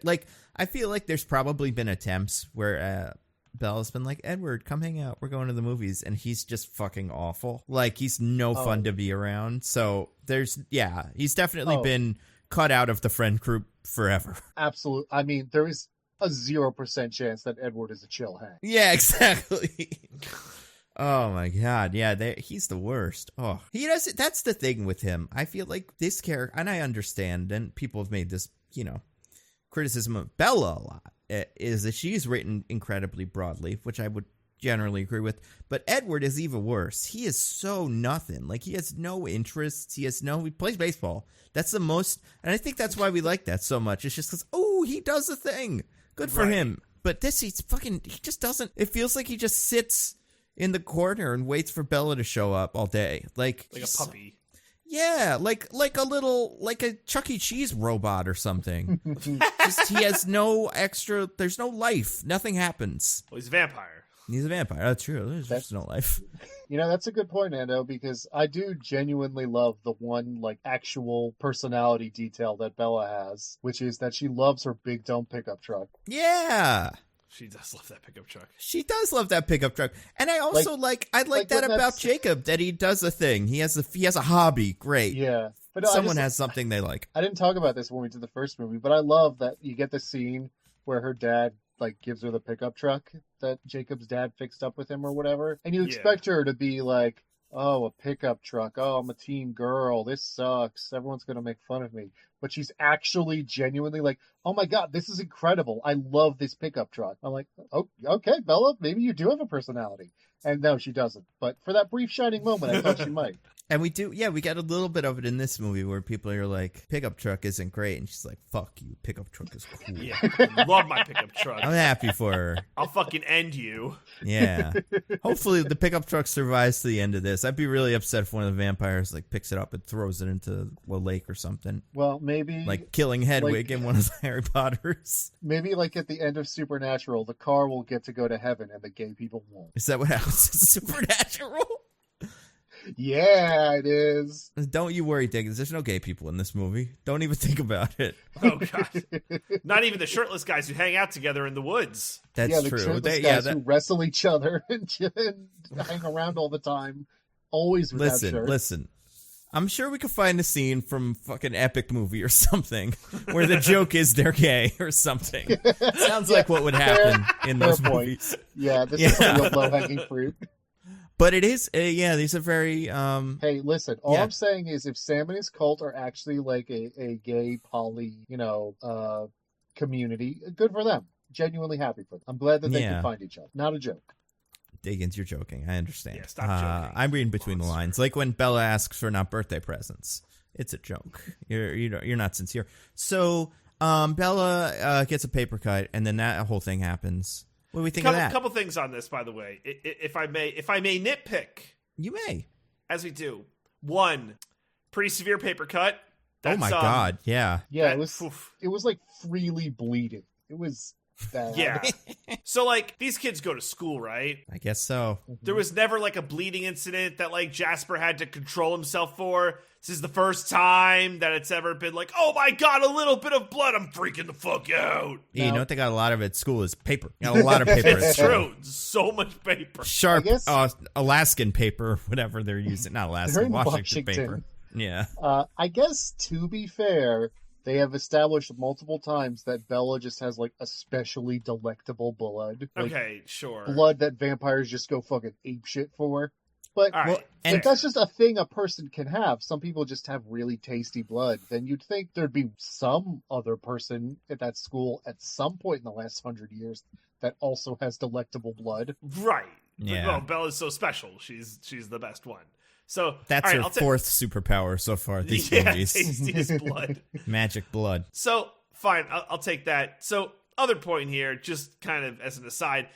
like. I feel like there's probably been attempts where Bella's been like, Edward, come hang out. We're going to the movies, and he's just fucking awful. Like he's no fun to be around. So he's definitely been cut out of the friend group forever. Absolutely. I mean, there is a 0% chance that Edward is a chill hang. Yeah, exactly. Oh my god, yeah, he's the worst. Oh, he does. That's the thing with him. I feel like this character, and I understand, and people have made this, criticism of Bella a lot, is that she's written incredibly broadly, which I would generally agree with. But Edward is even worse. He is so nothing. Like he has no interests. He plays baseball. That's the most, and I think that's why we like that so much. It's just because he does the thing. Good for him. But this, he just doesn't. It feels like he just sits in the corner and waits for Bella to show up all day, like a puppy. Yeah, like a Chuck E. Cheese robot or something. Just he has no extra. There's no life. Nothing happens. Well, he's a vampire. He's a vampire. That's true. There's just no life. That's a good point, Nando, because I do genuinely love the one, like, actual personality detail that Bella has, which is that she loves her big dome pickup truck. Yeah. She does love that pickup truck. She does love that pickup truck. And I also I like that about Jacob, that he does a thing. He has a hobby. Great. Yeah. But no, someone has something they like. I didn't talk about this when we did the first movie, but I love that you get the scene where her dad gives her the pickup truck that Jacob's dad fixed up with him or whatever. And you expect her to be like, oh, a pickup truck. Oh, I'm a teen girl. This sucks. Everyone's going to make fun of me. But she's actually genuinely like, oh my God, this is incredible. I love this pickup truck. I'm like, oh, okay, Bella, maybe you do have a personality. And no, she doesn't. But for that brief shining moment, I thought she might. And we do, we got a little bit of it in this movie where people are like, pickup truck isn't great. And she's like, fuck you, pickup truck is cool. Yeah, love my pickup truck. I'm happy for her. I'll fucking end you. Yeah. Hopefully the pickup truck survives to the end of this. I'd be really upset if one of the vampires picks it up and throws it into a lake or something. Well, maybe like killing Hedwig in one of the Harry Potters. Maybe at the end of Supernatural, the car will get to go to heaven and the gay people won't. Is that what happens in Supernatural? Yeah, it is. Don't you worry, Diggins. There's no gay people in this movie. Don't even think about it. Oh, God. Not even the shirtless guys who hang out together in the woods. That's the true. shirtless guys who wrestle each other and hang around all the time. Always without shirts. Listen. I'm sure we could find a scene from fucking Epic Movie or something where the joke is they're gay or something. Sounds like what would happen in those movies. Yeah, this is a real low-hanging fruit. But it is, these are very... Hey, listen, all I'm saying is if Sam and his cult are actually like a gay poly, community, good for them. Genuinely happy for them. I'm glad that they can find each other. Not a joke. Diggins, you're joking. I understand. Yeah, stop joking. I'm reading between the lines. Like when Bella asks for not birthday presents. It's a joke. You're not sincere. So Bella gets a paper cut, and then that whole thing happens. What do we think of that? A couple things on this, by the way. If I may nitpick. You may. As we do. One, pretty severe paper cut. Oh my God, yeah. Yeah, it was like freely bleeding. It was bad. Yeah. So, like, these kids go to school, right? I guess so. There was never, like, a bleeding incident that, like, Jasper had to control himself for. This is the first time that it's ever been like, oh my God, a little bit of blood. I'm freaking the fuck out. Yeah, you know what they got a lot of at school is paper. You know, a lot of paper. It's true. So much paper. Sharp Alaskan paper, whatever they're using. Not Alaskan, Washington paper. Yeah. I guess, to be fair, they have established multiple times that Bella just has, like, especially delectable blood. Like, okay, sure. Blood that vampires just go fucking apeshit for. But if that's just a thing a person can have. Some people just have really tasty blood. Then you'd think there'd be some other person at that school at some point in the last 100 years that also has delectable blood. Right. Yeah. Well, Bella's so special. She's the best one. So that's her fourth superpower so far. These movies, tastiest blood, magic blood. So fine, I'll take that. So other point here, just kind of as an aside,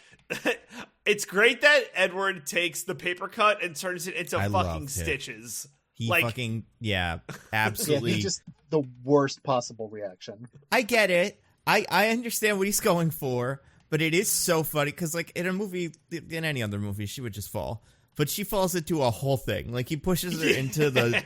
it's great that Edward takes the paper cut and turns it into fucking stitches. He fucking absolutely. Yeah, he's just the worst possible reaction. I get it. I understand what he's going for, but it is so funny because, like, in a movie, in any other movie, she would just fall. But she falls into a whole thing. Like, he pushes her into the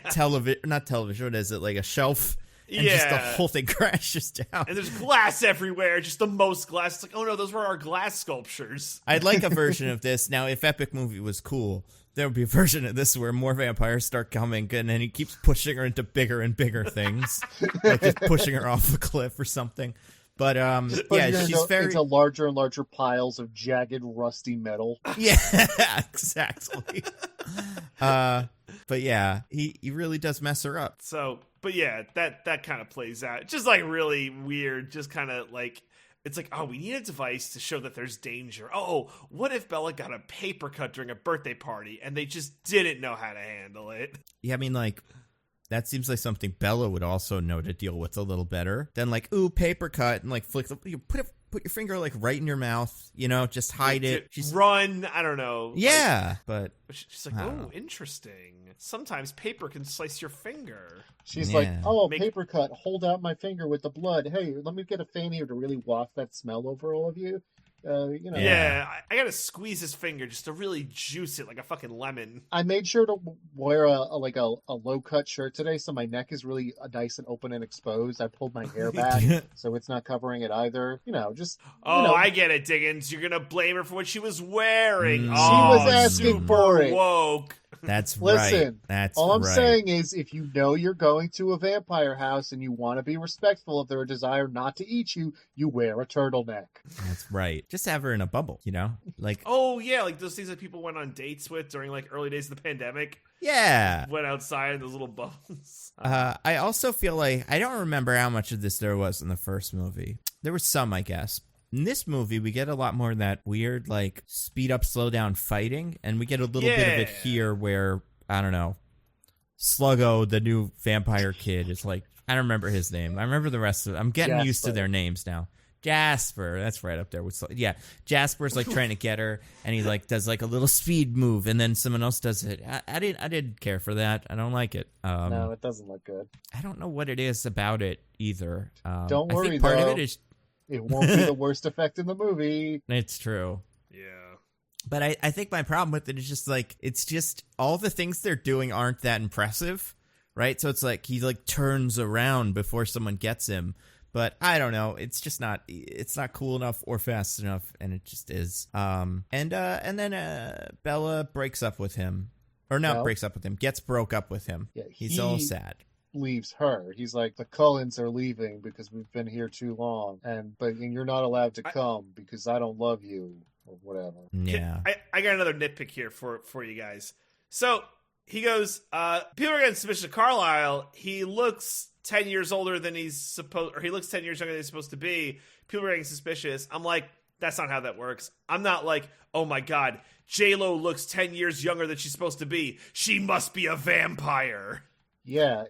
not television, what is it, like a shelf? And just the whole thing crashes down. And there's glass everywhere, just the most glass. It's like, oh no, those were our glass sculptures. I'd like a version of this. Now, if Epic Movie was cool, there would be a version of this where more vampires start coming, and then he keeps pushing her into bigger and bigger things. Like just pushing her off a cliff or something. But she's very into larger and larger piles of jagged, rusty metal. Yeah, exactly. But yeah, he really does mess her up. So, but yeah, that kind of plays out. Just like really weird. Just kind of like it's like, oh, we need a device to show that there's danger. Oh, what if Bella got a paper cut during a birthday party and they just didn't know how to handle it? Yeah, I mean, like, that seems like something Bella would also know to deal with a little better than like, ooh, paper cut, and like flick you put your finger like right in your mouth, just hide it. She's run, I don't know. Yeah, but she's like, oh, interesting. Sometimes paper can slice your finger. She's like, oh, paper cut. Hold out my finger with the blood. Hey, let me get a fan here to really waft that smell over all of you. Yeah, I gotta squeeze his finger just to really juice it like a fucking lemon. I made sure to wear a low cut shirt today, so my neck is really nice and open and exposed. I pulled my hair back, so it's not covering it either. I get it, Diggins. You're gonna blame her for what she was wearing. She was asking for it. Woke. That's Listen, right. All I'm saying is, if you know you're going to a vampire house and you want to be respectful of their desire not to eat you, you wear a turtleneck. That's right. Just have her in a bubble, like. Oh yeah, like those things that people went on dates with during like early days of the pandemic. Yeah. Went outside in those little bubbles. I also feel like I don't remember how much of this there was in the first movie. There was some, I guess. In this movie, we get a lot more of that weird, like, speed up, slow down fighting, and we get a little bit of it here where, I don't know, Sluggo, the new vampire kid, is like, I don't remember his name. I remember the rest of it. I'm getting used to their names now. Jasper, that's right up there with Jasper's like trying to get her, and he like does like a little speed move, and then someone else does it. I didn't care for that. I don't like it. No, it doesn't look good. I don't know what it is about it either. Don't worry, I think part of it is. It won't be the worst effect in the movie. It's true. Yeah. But I think my problem with it is just like, it's just all the things they're doing aren't that impressive, right? So it's like he like turns around before someone gets him. But I don't know. It's just not. It's not cool enough or fast enough, and it just is. And then Bella breaks up with him, or not breaks up with him. Gets broke up with him. Yeah, he's all sad. Leaves her. He's like, the Cullens are leaving because we've been here too long, and you're not allowed to come because I don't love you or whatever. Yeah. I got another nitpick here for you guys. So he goes, people are getting suspicious of Carlisle. He looks 10 years older than he's supposed, or he looks 10 years younger than he's supposed to be. People are getting suspicious. I'm like, that's not how that works. I'm not like, oh my God, J-Lo looks 10 years younger than she's supposed to be. She must be a vampire. Yeah,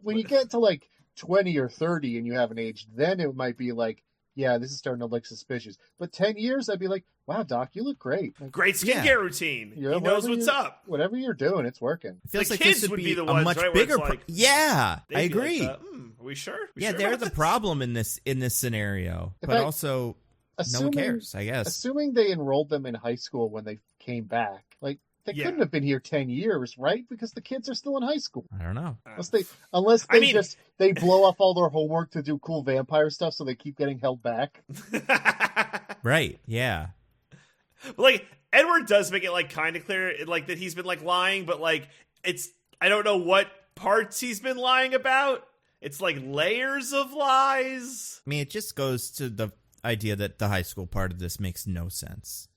when you get to like 20 or 30 and you haven't aged, then it might be like, yeah, this is starting to look suspicious. But 10 years, I'd be like, wow, Doc, you look great. Like, great skincare routine. He knows what's up. Whatever you're doing, it's working. It feels the like kids this would would be the ones, much right, bigger. Like, I agree. Like, are we sure? They're the problem in this scenario. But also, no one cares, I guess. Assuming they enrolled them in high school when they came back, like, they couldn't have been here 10 years, right? Because the kids are still in high school. I don't know. Unless they blow off all their homework to do cool vampire stuff, so they keep getting held back. Right, yeah. Like, Edward does make it, like, kind of clear, like, that he's been, like, lying, but, like, I don't know what parts he's been lying about. It's, like, layers of lies. I mean, it just goes to the idea that the high school part of this makes no sense.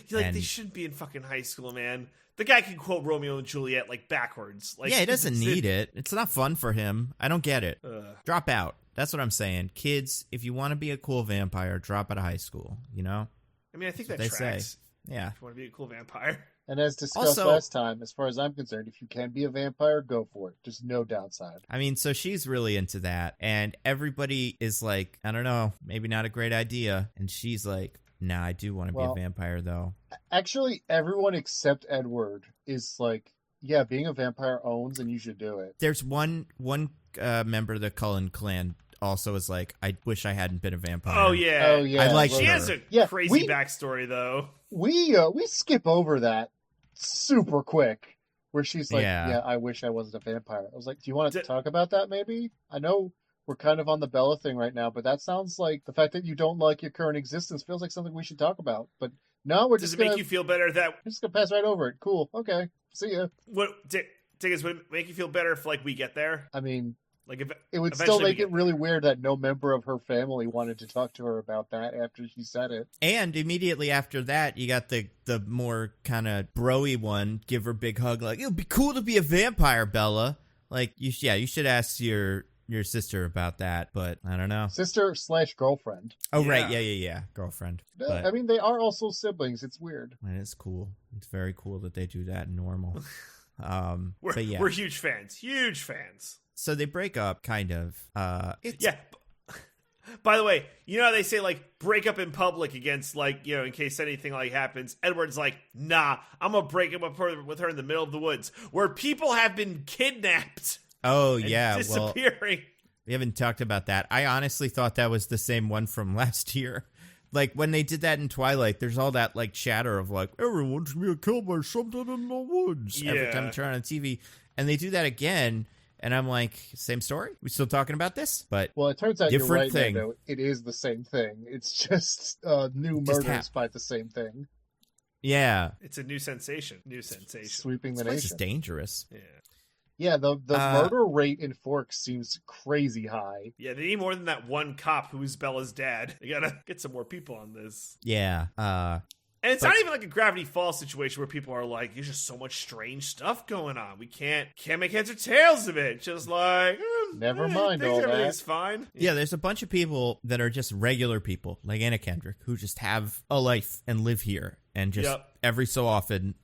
They shouldn't be in fucking high school, man. The guy can quote Romeo and Juliet, like, backwards. Like, yeah, he doesn't need it. It's not fun for him. I don't get it. Drop out. That's what I'm saying. Kids, if you want to be a cool vampire, drop out of high school, you know? I mean, I think that's that what tracks. Say. Yeah. If you want to be a cool vampire. And as discussed last time, as far as I'm concerned, if you can be a vampire, go for it. Just no downside. I mean, so she's really into that. And everybody is like, I don't know, maybe not a great idea. And she's like, nah, I do want to be a vampire, though. Actually, everyone except Edward is like, yeah, being a vampire owns, and you should do it. There's one member of the Cullen clan also is like, I wish I hadn't been a vampire. Oh yeah. I like she her. has a crazy backstory, though. We skip over that super quick, where she's like, yeah, I wish I wasn't a vampire. I was like, do you want to talk about that maybe? I know we're kind of on the Bella thing right now, but that sounds like the fact that you don't like your current existence feels like something we should talk about. But no, Does it make you feel better that... We're just going to pass right over it. Cool. Okay. See ya. Diggins, would it make you feel better if, like, we get there? I mean... Like, it would still make it really weird that no member of her family wanted to talk to her about that after she said it. And immediately after that, you got the more kind of bro-y one, give her a big hug, like, it would be cool to be a vampire, Bella. Like, you should ask your sister about that, but I don't know. Sister/girlfriend. Oh, right. Yeah. Girlfriend. But, I mean, they are also siblings. It's weird. It is cool. It's very cool that they do that in normal. We're huge fans. Huge fans. So they break up, kind of. Yeah. By the way, you know how they say, like, break up in public against, like, you know, in case anything, like, happens? Edward's like, nah, I'm gonna break up with her in the middle of the woods, where people have been kidnapped. Oh, yeah. Disappearing. Well, we haven't talked about that. I honestly thought that was the same one from last year. Like, when they did that in Twilight, there's all that, like, chatter of, like, everyone's being killed by something in the woods. Yeah. Every time you turn on TV. And they do that again. And I'm like, same story? We still talking about this? But well, it turns out different you're right, thing. Nando. It is the same thing. It's just new murders by the same thing. Yeah. It's a new sensation. Sweeping the nation. It's dangerous. Yeah. Yeah, the murder rate in Forks seems crazy high. Yeah, they need more than that one cop who's Bella's dad. They gotta get some more people on this. Yeah. And it's not even like a Gravity Falls situation where people are like, there's just so much strange stuff going on. We can't make heads or tails of it. Just like, never mind all that. Everything's fine. Yeah, there's a bunch of people that are just regular people, like Anna Kendrick, who just have a life and live here. And just every so often,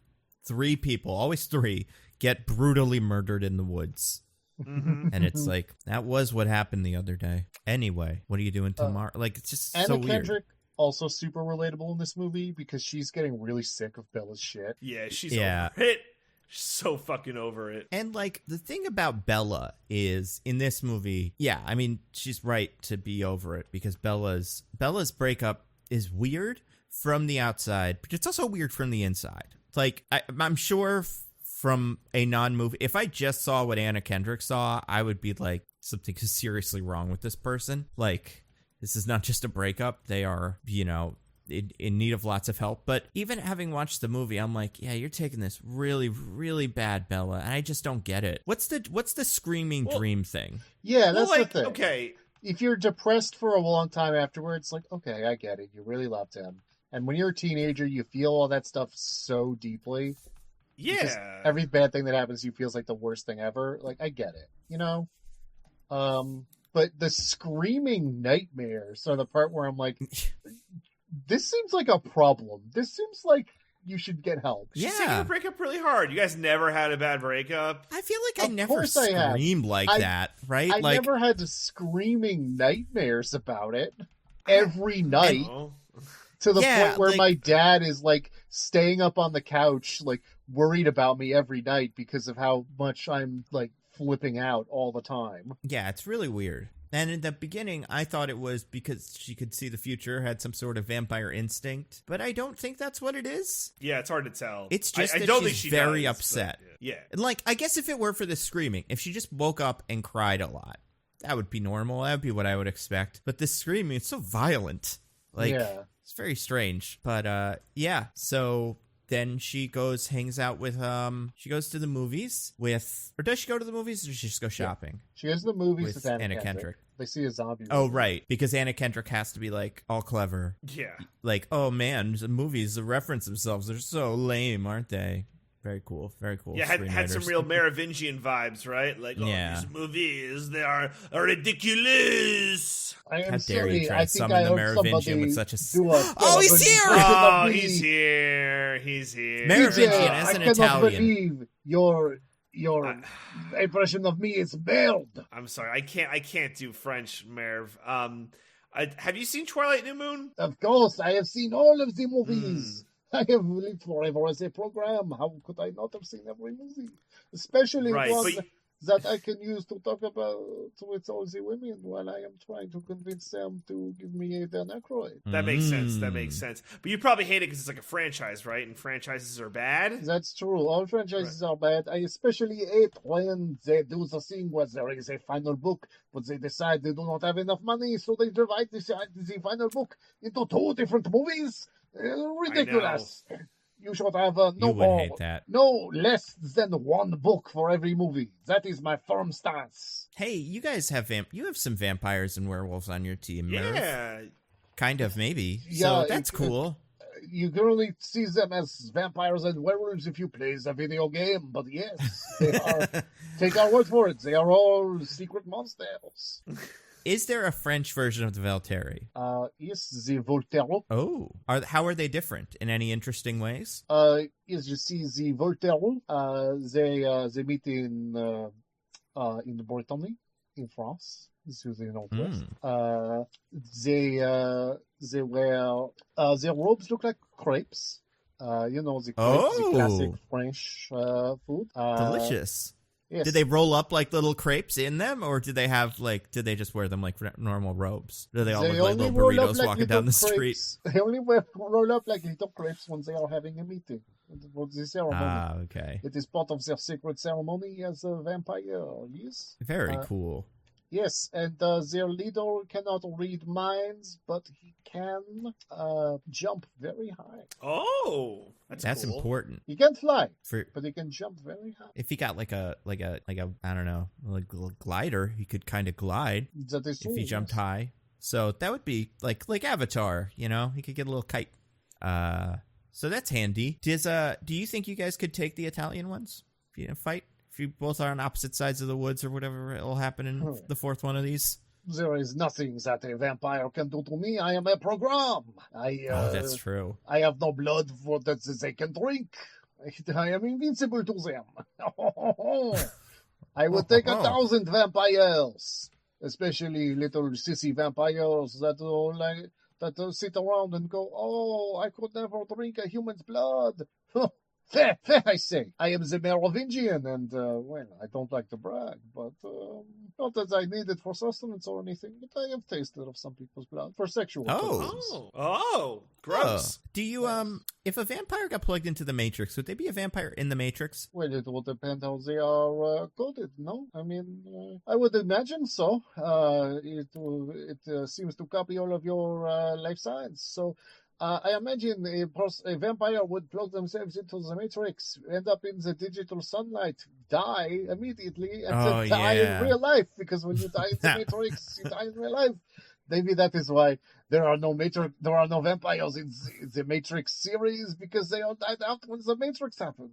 3 people, always 3, get brutally murdered in the woods. Mm-hmm. And it's like, that was what happened the other day. Anyway, what are you doing tomorrow? Like, it's just so weird. Anna Kendrick, also super relatable in this movie because she's getting really sick of Bella's shit. Yeah, she's over it. She's so fucking over it. And, like, the thing about Bella is, in this movie, I mean, she's right to be over it because Bella's breakup is weird from the outside, but it's also weird from the inside. Like, I'm sure from a non-movie, if I just saw what Anna Kendrick saw, I would be like, something is seriously wrong with this person. Like, this is not just a breakup. They are, in need of lots of help. But even having watched the movie, I'm like, yeah, you're taking this really, really bad, Bella, and I just don't get it. What's the screaming dream thing? Yeah, that's the thing. Okay. If you're depressed for a long time afterwards, like, okay, I get it. You really loved him. And when you're a teenager, you feel all that stuff so deeply. Yeah. Every bad thing that happens to you feels like the worst thing ever. Like, I get it, But the screaming nightmares are the part where I'm like, this seems like a problem. This seems like you should get help. She's taking a breakup really hard. You guys never had a bad breakup? I feel like I never screamed like that, right? I never had the screaming nightmares about it every night. To the point where my dad is like staying up on the couch, like worried about me every night because of how much I'm like flipping out all the time. Yeah, it's really weird. And in the beginning, I thought it was because she could see the future, had some sort of vampire instinct. But I don't think that's what it is. Yeah, it's hard to tell. It's just that she's very upset. Yeah. And like, I guess if it were for the screaming, if she just woke up and cried a lot, that would be normal. That would be what I would expect. But this screaming, it's so violent. Like, it's very strange. But so then she hangs out with, she goes to the movies or does she go to the movies or does she just go shopping? She goes to the movies with Anna Kendrick. They see a zombie movie. Oh, right. Because Anna Kendrick has to be like all clever. Yeah. Like, oh man, the movies reference themselves. They're so lame, aren't they? Very cool. Very cool. Yeah, had some real Merovingian vibes, right? Like, these movies, they are ridiculous. I am How dare you try I to summon the Merovingian with such a... Oh, he's here! Oh, he's here. He's here. Merovingian as an Italian. I cannot believe your impression of me is veiled. I'm sorry. I can't do French, Merv. Have you seen Twilight New Moon? Of course. I have seen all of the movies. I have lived forever as a program. How could I not have seen every movie? Especially one that I can use to talk about with all the women while I am trying to convince them to give me a Dan Aykroyd. That makes sense. That makes sense. But you probably hate it because it's like a franchise, right? And franchises are bad? That's true. All franchises are bad. I especially hate when they do the thing where there is a final book, but they decide they do not have enough money, so they divide the final book into 2 different movies. Ridiculous. You should have no less than 1 book for every movie. That is my firm stance. Hey, you guys have some vampires and werewolves on your team, Merv. Yeah. Kind of, maybe. So that's cool. You can only see them as vampires and werewolves if you play the video game, but yes, they are. Take our word for it. They are all secret monsters. Is there a French version of the Valteri? Yes, the Voltero. Oh, how are they different in any interesting ways? Yes, you see the Voltero. They meet in Brittany, in France. This is the Northwest. They wear their robes look like crepes. The crepes, the classic French food. Delicious. Yes. Did they roll up like little crepes in them, or did they just wear them like normal robes? Do they all look like little burritos walking down the street? They only roll up like little crepes when they are having a meeting. For the ceremony. Okay. It is part of their secret ceremony as a vampire, yes? Very cool. Yes, and their leader cannot read minds, but he can jump very high. Oh, that's cool. Important. He can't fly, but he can jump very high. If he got like a I don't know, like a glider, he could kind of glide. That is true, if he jumped high. So that would be like Avatar, he could get a little kite. So that's handy. Do you think you guys could take the Italian ones if you didn't fight? If you both are on opposite sides of the woods or whatever will happen in the 4th one of these? There is nothing that a vampire can do to me. I am a program. That's true. I have no blood for that they can drink. I am invincible to them. I would take 1,000 vampires, especially little sissy vampires that sit around and go, "Oh, I could never drink a human's blood." Fair, I say. I am the Merovingian, and, well, I don't like to brag, but, not that I need it for sustenance or anything, but I have tasted of some people's blood for sexual purposes. Oh, gross. Do you, if a vampire got plugged into the Matrix, would they be a vampire in the Matrix? Well, it will depend how they are coded, no? I mean, I would imagine so. It seems to copy all of your life science, so... I imagine a vampire would plug themselves into the Matrix, end up in the digital sunlight, die immediately, and then die in real life. Because when you die in the Matrix, you die in real life. Maybe that is why there are no vampires in the Matrix series, because they all died out when the Matrix happened.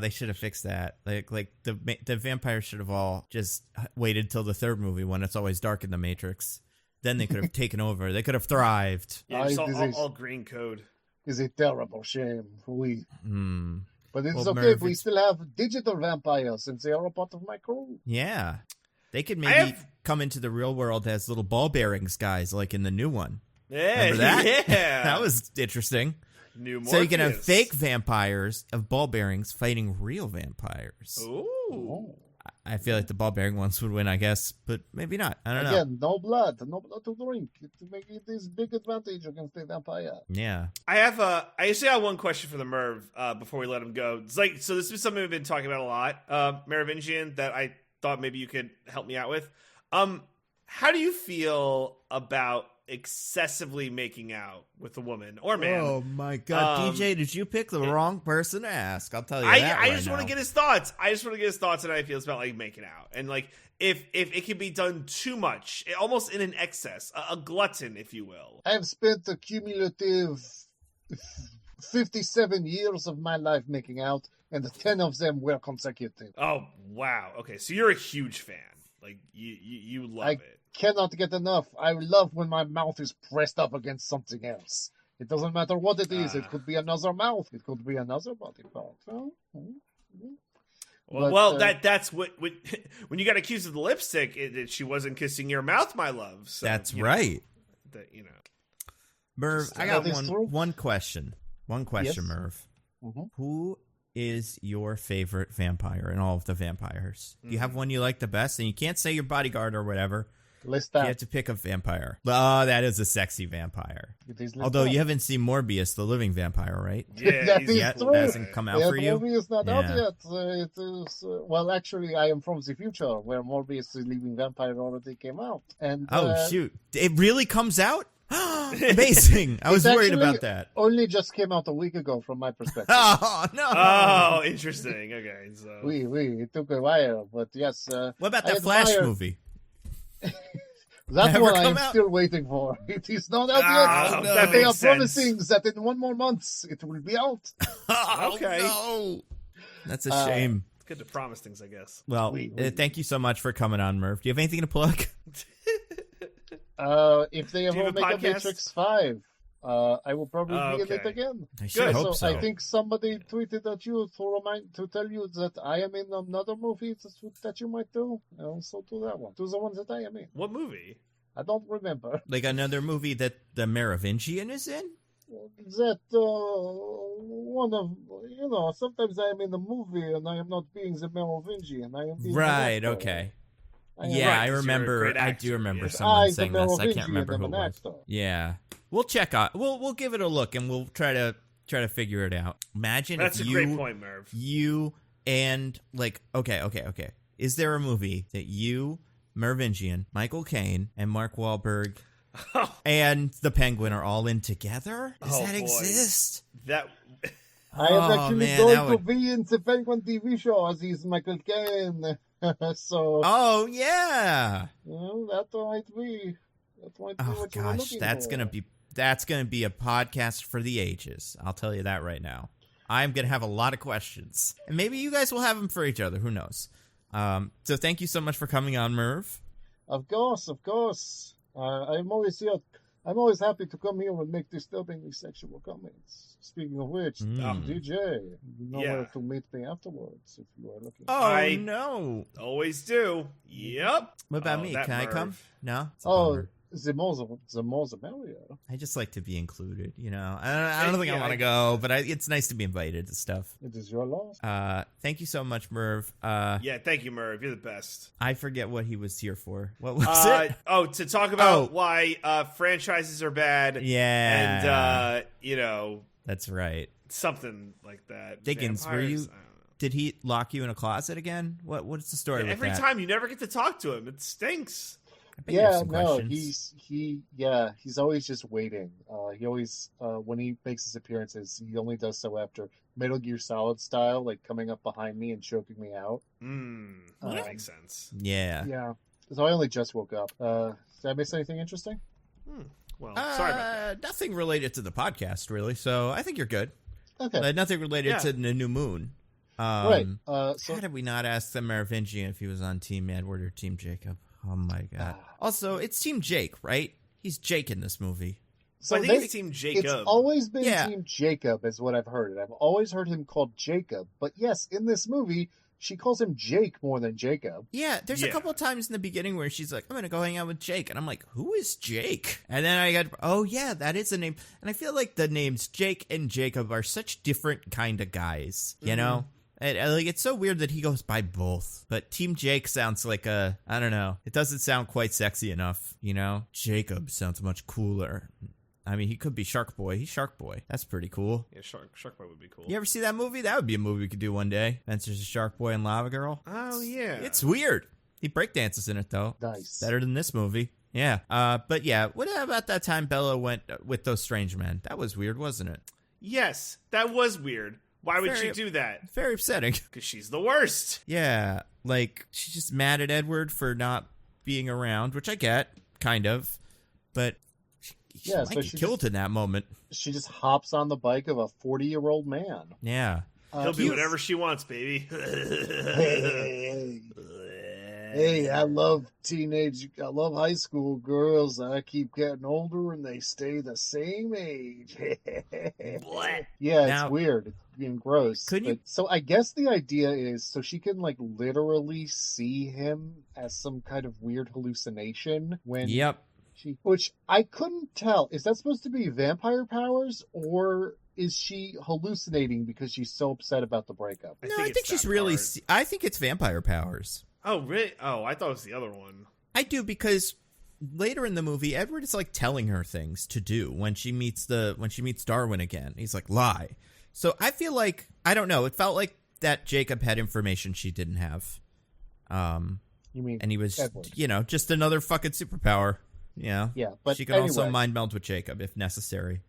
They should have fixed that. Like the vampires should have all just waited till the third movie when it's always dark in the Matrix. Then they could have taken over. They could have thrived. Yeah, just all green code. Is a terrible shame. But it's okay Merv, we still have digital vampires, since they are a part of my crew. Yeah. They could maybe come into the real world as little ball bearings guys, like in the new one. Yeah, remember that? Yeah. That was interesting. New Morpheus. So you can have fake vampires of ball bearings fighting real vampires. Ooh. I feel like the ball bearing ones would win, I guess, but maybe not. I don't know. Again, no blood to drink. To make it this big advantage against the vampire. Yeah. I actually have one question for the Merv before we let him go. It's like, so this is something we've been talking about a lot, Merovingian, that I thought maybe you could help me out with. How do you feel about excessively making out with a woman or man? Oh my god, DJ, did you pick the wrong person to ask? I'll tell you that I just want to get his thoughts. I just want to get his thoughts on how he feels about like making out, and like if it can be done too much, almost in an excess, a glutton, if you will. I have spent a cumulative 57 years of my life making out, and 10 of them were consecutive. Oh wow, okay, so you're a huge fan. Like you love it. Cannot get enough. I love when my mouth is pressed up against something else. It doesn't matter what it is. It could be another mouth. It could be another body part. That's what when you got accused of the lipstick, she wasn't kissing your mouth, my love. So, that's right. Merv, I got one question. Yes. Merv. Mm-hmm. Who is your favorite vampire in all of the vampires? Do you have one you like the best? And you can't say your bodyguard or whatever. List that. You have to pick a vampire. Oh, that is a sexy vampire. Although you haven't seen Morbius, the living vampire, right? Yeah, that is true. It hasn't come out for you? Morbius is not out yet. It is, well, actually, I am from the future, where Morbius, the living vampire, already came out. And shoot. It really comes out? Amazing. I was worried about that. Only just came out a week ago from my perspective. Oh, no. Oh, interesting. Okay. So it took a while, but yes. What about the Flash movie? That one I am still waiting for. It is not out yet. No, they are promising that in 1 more month it will be out. Okay. No. That's a shame. It's good to promise things, I guess. Well, thank you so much for coming on, Merv. Do you have anything to plug? If they ever make a Matrix 5, I will probably be in it again. I sure hope so. I think somebody tweeted at you to tell you that I am in another movie that you might do. And also do that one. Do the one that I am in. What movie? I don't remember. Like another movie that the Merovingian is in? That one of, sometimes I am in a movie and I am not being the Merovingian. I am being okay. I remember. I do remember someone saying this. I can't remember who it was. Yeah, we'll check out. We'll give it a look and we'll try to figure it out. Imagine that's if a great point, Merv. You and okay. Is there a movie that you, Merovingian, Michael Caine, and Mark Wahlberg and the Penguin are all in together? Does that exist? I am actually going to be in the Penguin TV show as he's Michael Caine. So. Oh yeah. Well, that might be. Oh gosh, that's gonna be a podcast for the ages. I'll tell you that right now. I'm gonna have a lot of questions, and maybe you guys will have them for each other. Who knows? So thank you so much for coming on, Merv. Of course. I'm always here. I'm always happy to come here and make disturbingly sexual comments. Speaking of which, DJ, you know where to meet me afterwards if you are looking. No. Always do. Yep. What about me? Can I come? No? the mausoleum. I just like to be included, you know. I don't think I want to go, but it's nice to be invited to stuff. It is your loss. Thank you so much, Merv. Yeah, thank you, Merv. You're the best. I forget what he was here for. What was it? Oh, to talk about why franchises are bad. Yeah. And, you know. That's right. Something like that. Diggins, Vampires, did he lock you in a closet again? What's the story with every that? time you never get to talk to him. It stinks. Yeah, no, he's always just waiting. He always when he makes his appearances, he only does so after Metal Gear Solid style, like coming up behind me and choking me out. That makes sense. Yeah. Yeah. So I only just woke up. Did I miss anything interesting? Well, sorry about that. Nothing related to the podcast, really. So I think you're good. Okay. Nothing related to the new moon. Right. How did we not ask the Merovingian if he was on Team Edward or Team Jacob? Oh my god. Also, it's Team Jake, right? He's Jake in this movie. So I think it's Team Jacob. It's always been Team Jacob, is what I've heard. I've always heard him called Jacob. But yes, in this movie, she calls him Jake more than Jacob. Yeah, there's a couple of times in the beginning where she's like, I'm going to go hang out with Jake. And I'm like, who is Jake? And then I got, oh yeah, that is a name. And I feel like the names Jake and Jacob are such different kind of guys, you know? Like, it's so weird that he goes by both. But Team Jake sounds like I don't know. It doesn't sound quite sexy enough, you know? Jacob sounds much cooler. I mean, he could be Shark Boy. He's Shark Boy. That's pretty cool. Yeah, Shark Boy would be cool. You ever see that movie? That would be a movie we could do one day. Adventures of Shark Boy and Lava Girl. Oh, yeah. It's weird. He breakdances in it, though. Nice. Better than this movie. Yeah. But yeah, what about that time Bella went with those strange men? That was weird, wasn't it? Yes, that was weird. Why would she do that? Very upsetting. Because she's the worst. Yeah. Like, she's just mad at Edward for not being around, which I get, kind of. But she might get killed in that moment. She just hops on the bike of a 40-year-old man. Yeah. He'll do whatever she wants, baby. Hey, I love high school girls. I keep getting older and they stay the same age. What? Yeah, it's weird. It's being gross. So I guess the idea is so she can like literally see him as some kind of weird hallucination when which I couldn't tell. Is that supposed to be vampire powers or is she hallucinating because she's so upset about the breakup? I think she's really I think it's vampire powers. Oh, really? Oh, I thought it was the other one. I do, because later in the movie, Edward is like telling her things to do when she meets Darwin again. He's like, lie. So I feel like, I don't know, it felt like that Jacob had information she didn't have. You mean, and he was, Edward. Just another fucking superpower. Yeah. Yeah, but she can also mind meld with Jacob if necessary.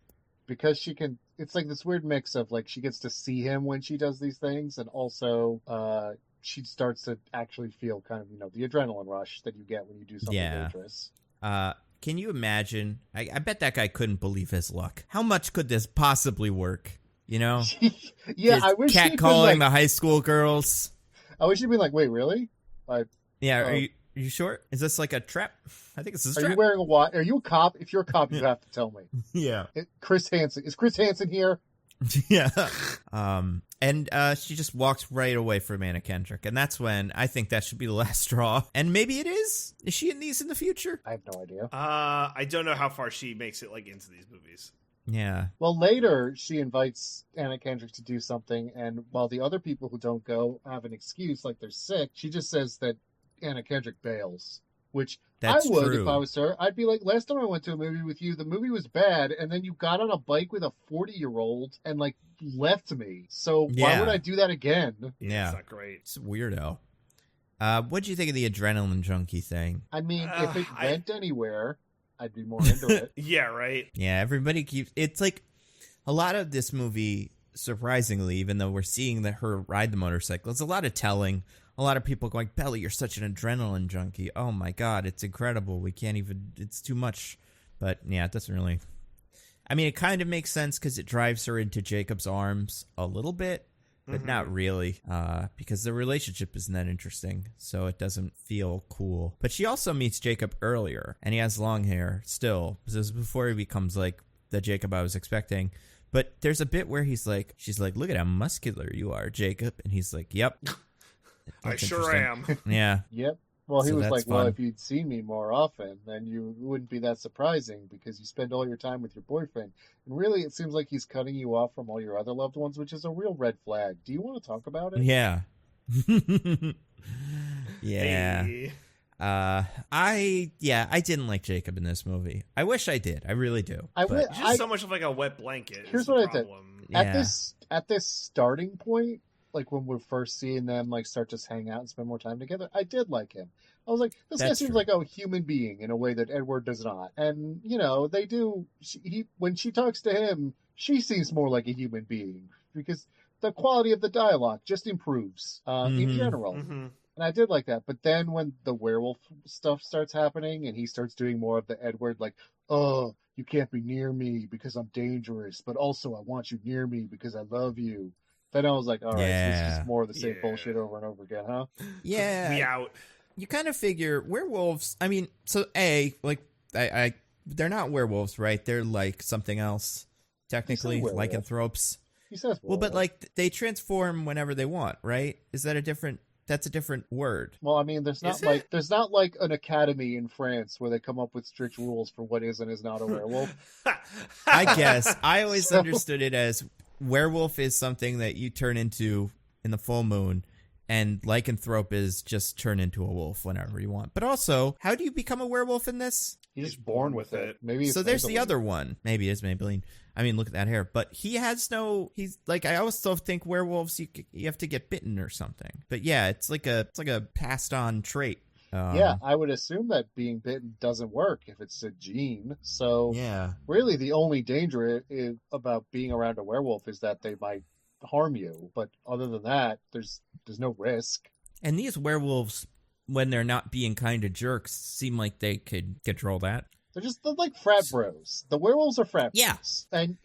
Because she can, it's like this weird mix of like she gets to see him when she does these things, and also she starts to actually feel kind of, the adrenaline rush that you get when you do something dangerous. Can you imagine? I bet that guy couldn't believe his luck. How much could this possibly work? Yeah, his I wish catcalling the high school girls. I wish he'd be like, wait, really? Yeah, are you sure? Is this like a trap? I think it's a trap. Are you wearing a watch? Are you a cop? If you're a cop, you have to tell me. Yeah. Chris Hansen. Is Chris Hansen here? Yeah. And she just walks right away from Anna Kendrick. And that's when I think that should be the last straw. And maybe it is. Is she in these in the future? I have no idea. I don't know how far she makes it like into these movies. Yeah. Well, later she invites Anna Kendrick to do something. And while the other people who don't go have an excuse, like they're sick, she just says that Anna Kendrick bails. Which that's I would true. If I was her. I'd be like, last time I went to a movie with you, the movie was bad, and then you got on a bike with a 40-year-old and like left me. So why would I do that again? Yeah, it's not great. It's a weirdo. What do you think of the adrenaline junkie thing? I mean, if it went anywhere, I'd be more into it. Yeah, right. Yeah, everybody keeps. It's like a lot of this movie. Surprisingly, even though we're seeing her ride the motorcycle, it's a lot of telling. A lot of people going, Belly, you're such an adrenaline junkie. Oh my God, it's incredible. We can't even, it's too much. But yeah, it doesn't really. I mean, it kind of makes sense because it drives her into Jacob's arms a little bit, but not really, because the relationship isn't that interesting. So it doesn't feel cool. But she also meets Jacob earlier, and he has long hair still. This is before he becomes like the Jacob I was expecting. But there's a bit where she's like, look at how muscular you are, Jacob. And he's like, yep. I sure am. Yeah. Yep. Well, he So was that's like, fun. well, if you'd seen me more often, then you wouldn't be that surprising because you spend all your time with your boyfriend. And really, it seems like he's cutting you off from all your other loved ones, which is a real red flag. Do you want to talk about it? Yeah. Yeah. Hey. I didn't like Jacob in this movie. I wish I did. I really do. But He's just so much of like a wet blanket. Here's is the what I did. problem. Yeah. At this starting point, like when we're first seeing them like start to hang out and spend more time together, I did like him. I was like, this guy That's seems true. like a human being in a way that Edward does not. And you know, they do. When she talks to him, she seems more like a human being because the quality of the dialogue just improves in general. Mm-hmm. And I did like that. But then when the werewolf stuff starts happening and he starts doing more of the Edward, like, oh, you can't be near me because I'm dangerous, but also I want you near me because I love you. Then I was like, all right, so it's just more of the same bullshit over and over again, huh? Yeah. Me out. You kind of figure werewolves, I mean, so like, they're not werewolves, right? They're like something else, technically, werewolf. lycanthropes. He says, Well, but like, they transform whenever they want, right? Is that that's a different word. well, I mean, there's not like an academy in France where they come up with strict rules for what is and is not a werewolf. I guess. I always understood it as werewolf is something that you turn into in the full moon, and lycanthrope is just turn into a wolf whenever you want. But also, how do you become a werewolf in this? He's just born with it. Maybe it's So there's the Maybelline. other one. Maybe it's Maybelline. I mean, look at that hair. But he's like, I always still think werewolves, you have to get bitten or something. But yeah, it's like a passed on trait. Yeah, I would assume that being bitten doesn't work if it's a gene. So Yeah. really the only danger about being around a werewolf is that they might harm you. But other than that, there's no risk. And these werewolves, when they're not being kind of jerks, seem like they could control that. They're like frat bros. The werewolves are frat bros. Yeah. And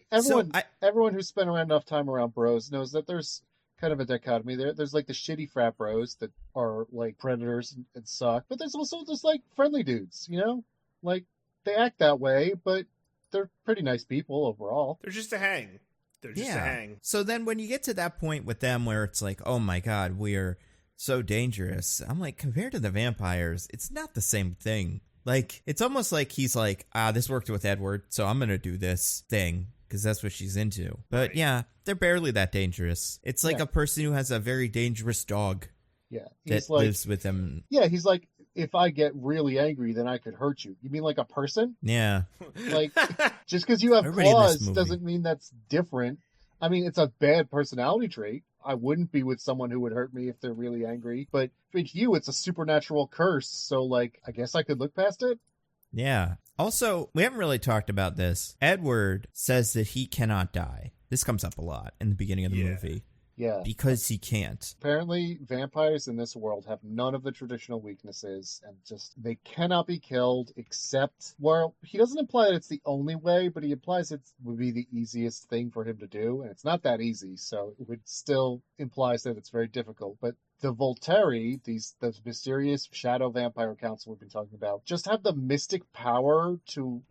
everyone who's spent enough time around bros knows that there's kind of a dichotomy there. There's like the shitty frat bros that are like predators and suck, but there's also just like friendly dudes, you know? Like they act that way, but they're pretty nice people overall. They're just a hang. They're just a hang. So then when you get to that point with them where it's like, oh my God, we're so dangerous. I'm like, compared to the vampires, it's not the same thing. Like, it's almost like he's like, this worked with Edward, so I'm going to do this thing because that's what she's into. But Right. yeah, they're barely that dangerous. It's like a person who has a very dangerous dog Yeah. that lives with them. Yeah, he's like, if I get really angry, then I could hurt you. You mean like a person? Yeah. Like, just because you have Everybody in this claws movie. doesn't mean that's different. I mean, it's a bad personality trait. I wouldn't be with someone who would hurt me if they're really angry. But for you, it's a supernatural curse. So, like, I guess I could look past it. Yeah. Also, we haven't really talked about this. Edward says that he cannot die. This comes up a lot in the beginning of the movie. Yeah. Because he can't. Apparently, vampires in this world have none of the traditional weaknesses and just, they cannot be killed except, well, he doesn't imply that it's the only way, but he implies it would be the easiest thing for him to do. And it's not that easy. So it would still implies that it's very difficult. But the Volturi, the mysterious shadow vampire council we've been talking about, just have the mystic power to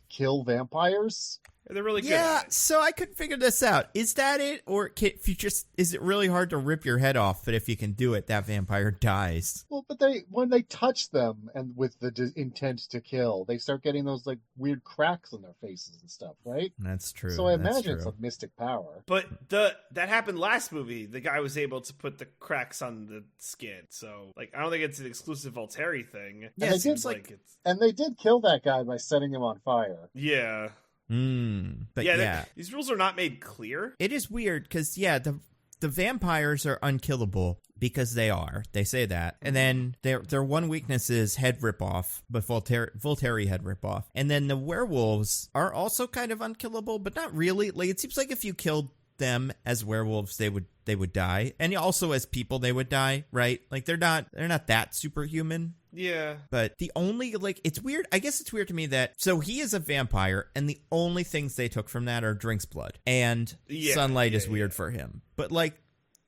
kill vampires. They're really good. Yeah, At it. so I couldn't figure this out. Is that it? Or if you is it really hard to rip your head off, but if you can do it, that vampire dies? Well, but when they touch them and with the intent to kill, they start getting those like weird cracks in their faces and stuff, right? That's true. So I That's imagine it's true. a mystic power. But that happened last movie. The guy was able to put the cracks on the skin. So, like, I don't think it's an exclusive Volturi thing. Yeah, it it seems like it's... And they did kill that guy by setting him on fire. Yeah. But yeah, yeah. These rules are not made clear. It is weird because, yeah, the vampires are unkillable because they are. They say that. And then their one weakness is head rip-off, but Volturi head rip-off. And then the werewolves are also kind of unkillable, but not really. Like, it seems like if you killed them as werewolves, they would die. And also as people, they would die, right? Like, they're not that superhuman. Yeah. But the only, like, it's weird. I guess it's weird to me that, so he is a vampire, and the only things they took from that are Drink's blood. And sunlight is weird for him. But, like,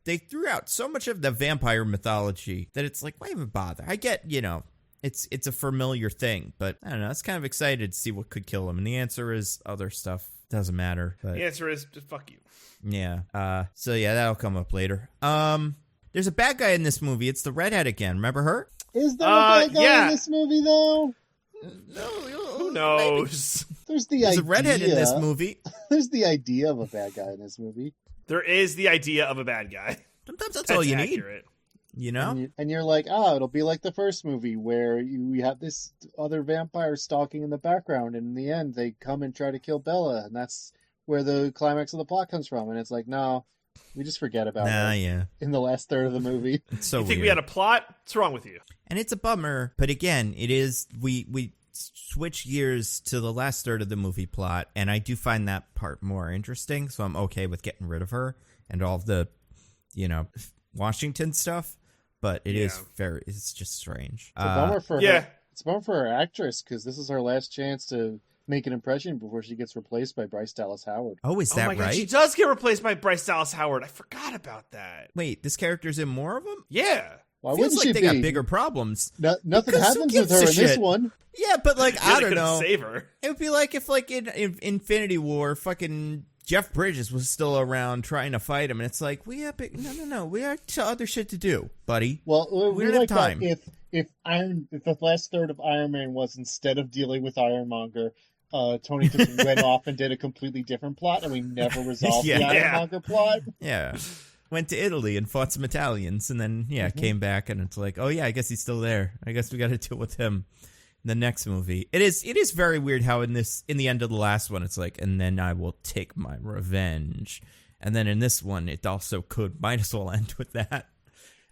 they threw out so much of the vampire mythology that it's like, why even bother? I get, it's a familiar thing, but I don't know. I was kind of excited to see what could kill him. And the answer is other stuff. Doesn't matter. But, the answer is just fuck you. Yeah. So, yeah, that'll come up later. There's a bad guy in this movie. It's the redhead again. Remember her? Is there a bad guy in this movie, though? No, who knows? There's a redhead in this movie. There's the idea of a bad guy in this movie. There is the idea of a bad guy. Sometimes that's all you accurate. need. You know? And you're like, it'll be like the first movie where you have this other vampire stalking in the background, and in the end, they come and try to kill Bella, and that's where the climax of the plot comes from. And it's like, no, we just forget about it in the last third of the movie. It's so You think weird. we had a plot? What's wrong with you? And it's a bummer, but again, it is, we switch gears to the last third of the movie plot, and I do find that part more interesting, so I'm okay with getting rid of her and all of the, Washington stuff, but it's just strange. It's a bummer for her. It's a bummer for her actress, because this is her last chance to make an impression before she gets replaced by Bryce Dallas Howard. Oh, is that my God, right? she does get replaced by Bryce Dallas Howard. I forgot about that. Wait, this character's in more of them? Yeah. Why Feels wouldn't like she they be? got bigger problems. Nothing Because who happens with gives her a in this shit? one. Yeah, but I don't know. Save her. It would be like if, in Infinity War, fucking Jeff Bridges was still around trying to fight him, and it's like, we have no, we have other shit to do, buddy. Well, we don't have time. If the last third of Iron Man was, instead of dealing with Ironmonger, Tony just went off and did a completely different plot, and we never resolved the Ironmonger plot. Yeah. Went to Italy and fought some Italians, and then came back, and it's like, oh yeah, I guess he's still there. I guess we got to deal with him in the next movie. It is very weird how in the end of the last one, it's like, and then I will take my revenge, and then in this one, it also might as well end with that.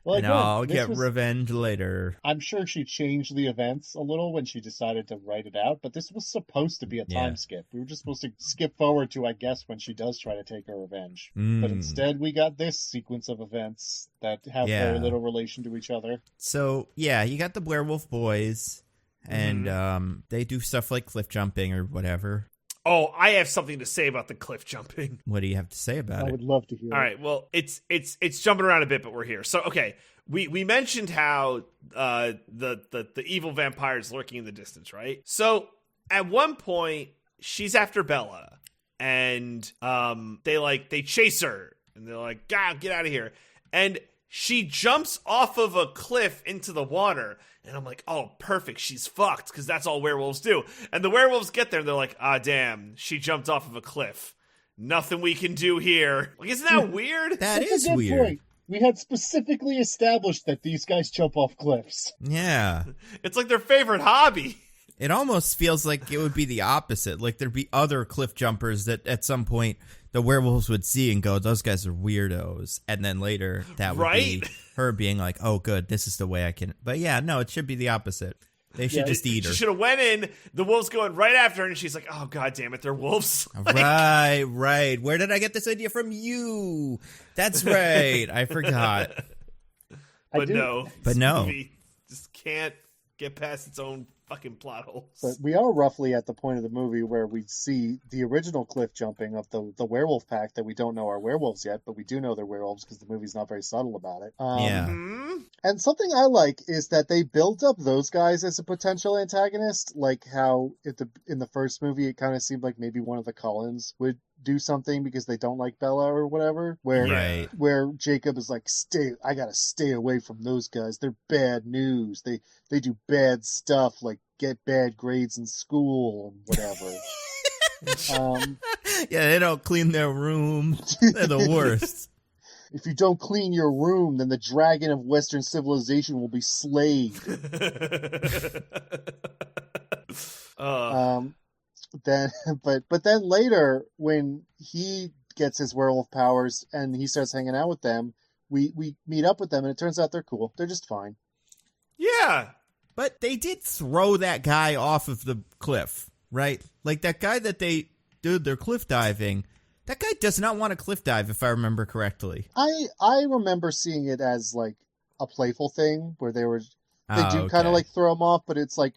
Well, and I'll get revenge later. I'm sure she changed the events a little when she decided to write it out, but this was supposed to be a time skip. We were just supposed to skip forward to, I guess, when she does try to take her revenge. But instead, we got this sequence of events that have very little relation to each other. So, you got the werewolf boys, and they do stuff like cliff jumping or whatever. Oh, I have something to say about the cliff jumping. What do you have to say about it? I would love to hear. All right, well, it's jumping around a bit, but we're here. So, okay, we mentioned how the evil vampire is lurking in the distance, right? So, at one point, she's after Bella, and they chase her, and they're like, "God, get out of here!" And she jumps off of a cliff into the water. And I'm like, oh, perfect. She's fucked, because that's all werewolves do. And the werewolves get there, and they're like, damn, she jumped off of a cliff. Nothing we can do here. Like, isn't that weird? That is a good weird. Point. We had specifically established that these guys jump off cliffs. Yeah. It's like their favorite hobby. It almost feels like it would be the opposite. Like, there'd be other cliff jumpers that at some point the werewolves would see and go, those guys are weirdos. And then later that would be her being like, oh, good, this is the way I can. But yeah, no, it should be the opposite. They should just eat her. She should have went in, the wolves going right after her, and she's like, oh, God damn it, they're wolves. Like, right. Where did I get this idea from? You. That's right. I forgot. But no. Movie just can't get past its own fucking plot holes. But we are roughly at the point of the movie where we see the original cliff jumping of the werewolf pack that we don't know are werewolves yet, but we do know they're werewolves because the movie's not very subtle about it. And something I like is that they built up those guys as a potential antagonist, like how in the first movie it kind of seemed like maybe one of the Cullens would do something because they don't like Bella or whatever, where Jacob is like, I gotta stay away from those guys. They're bad news. They do bad stuff, like get bad grades in school and whatever. They don't clean their room. They're the worst. If you don't clean your room, then the dragon of Western civilization will be slayed. But then later, when he gets his werewolf powers and he starts hanging out with them, we meet up with them, and it turns out they're cool. They're just fine. Yeah. But they did throw that guy off of the cliff, right? Like that guy that they're cliff diving. That guy does not want to cliff dive, if I remember correctly. I remember seeing it as like a playful thing where they do kind of like throw him off, but it's like,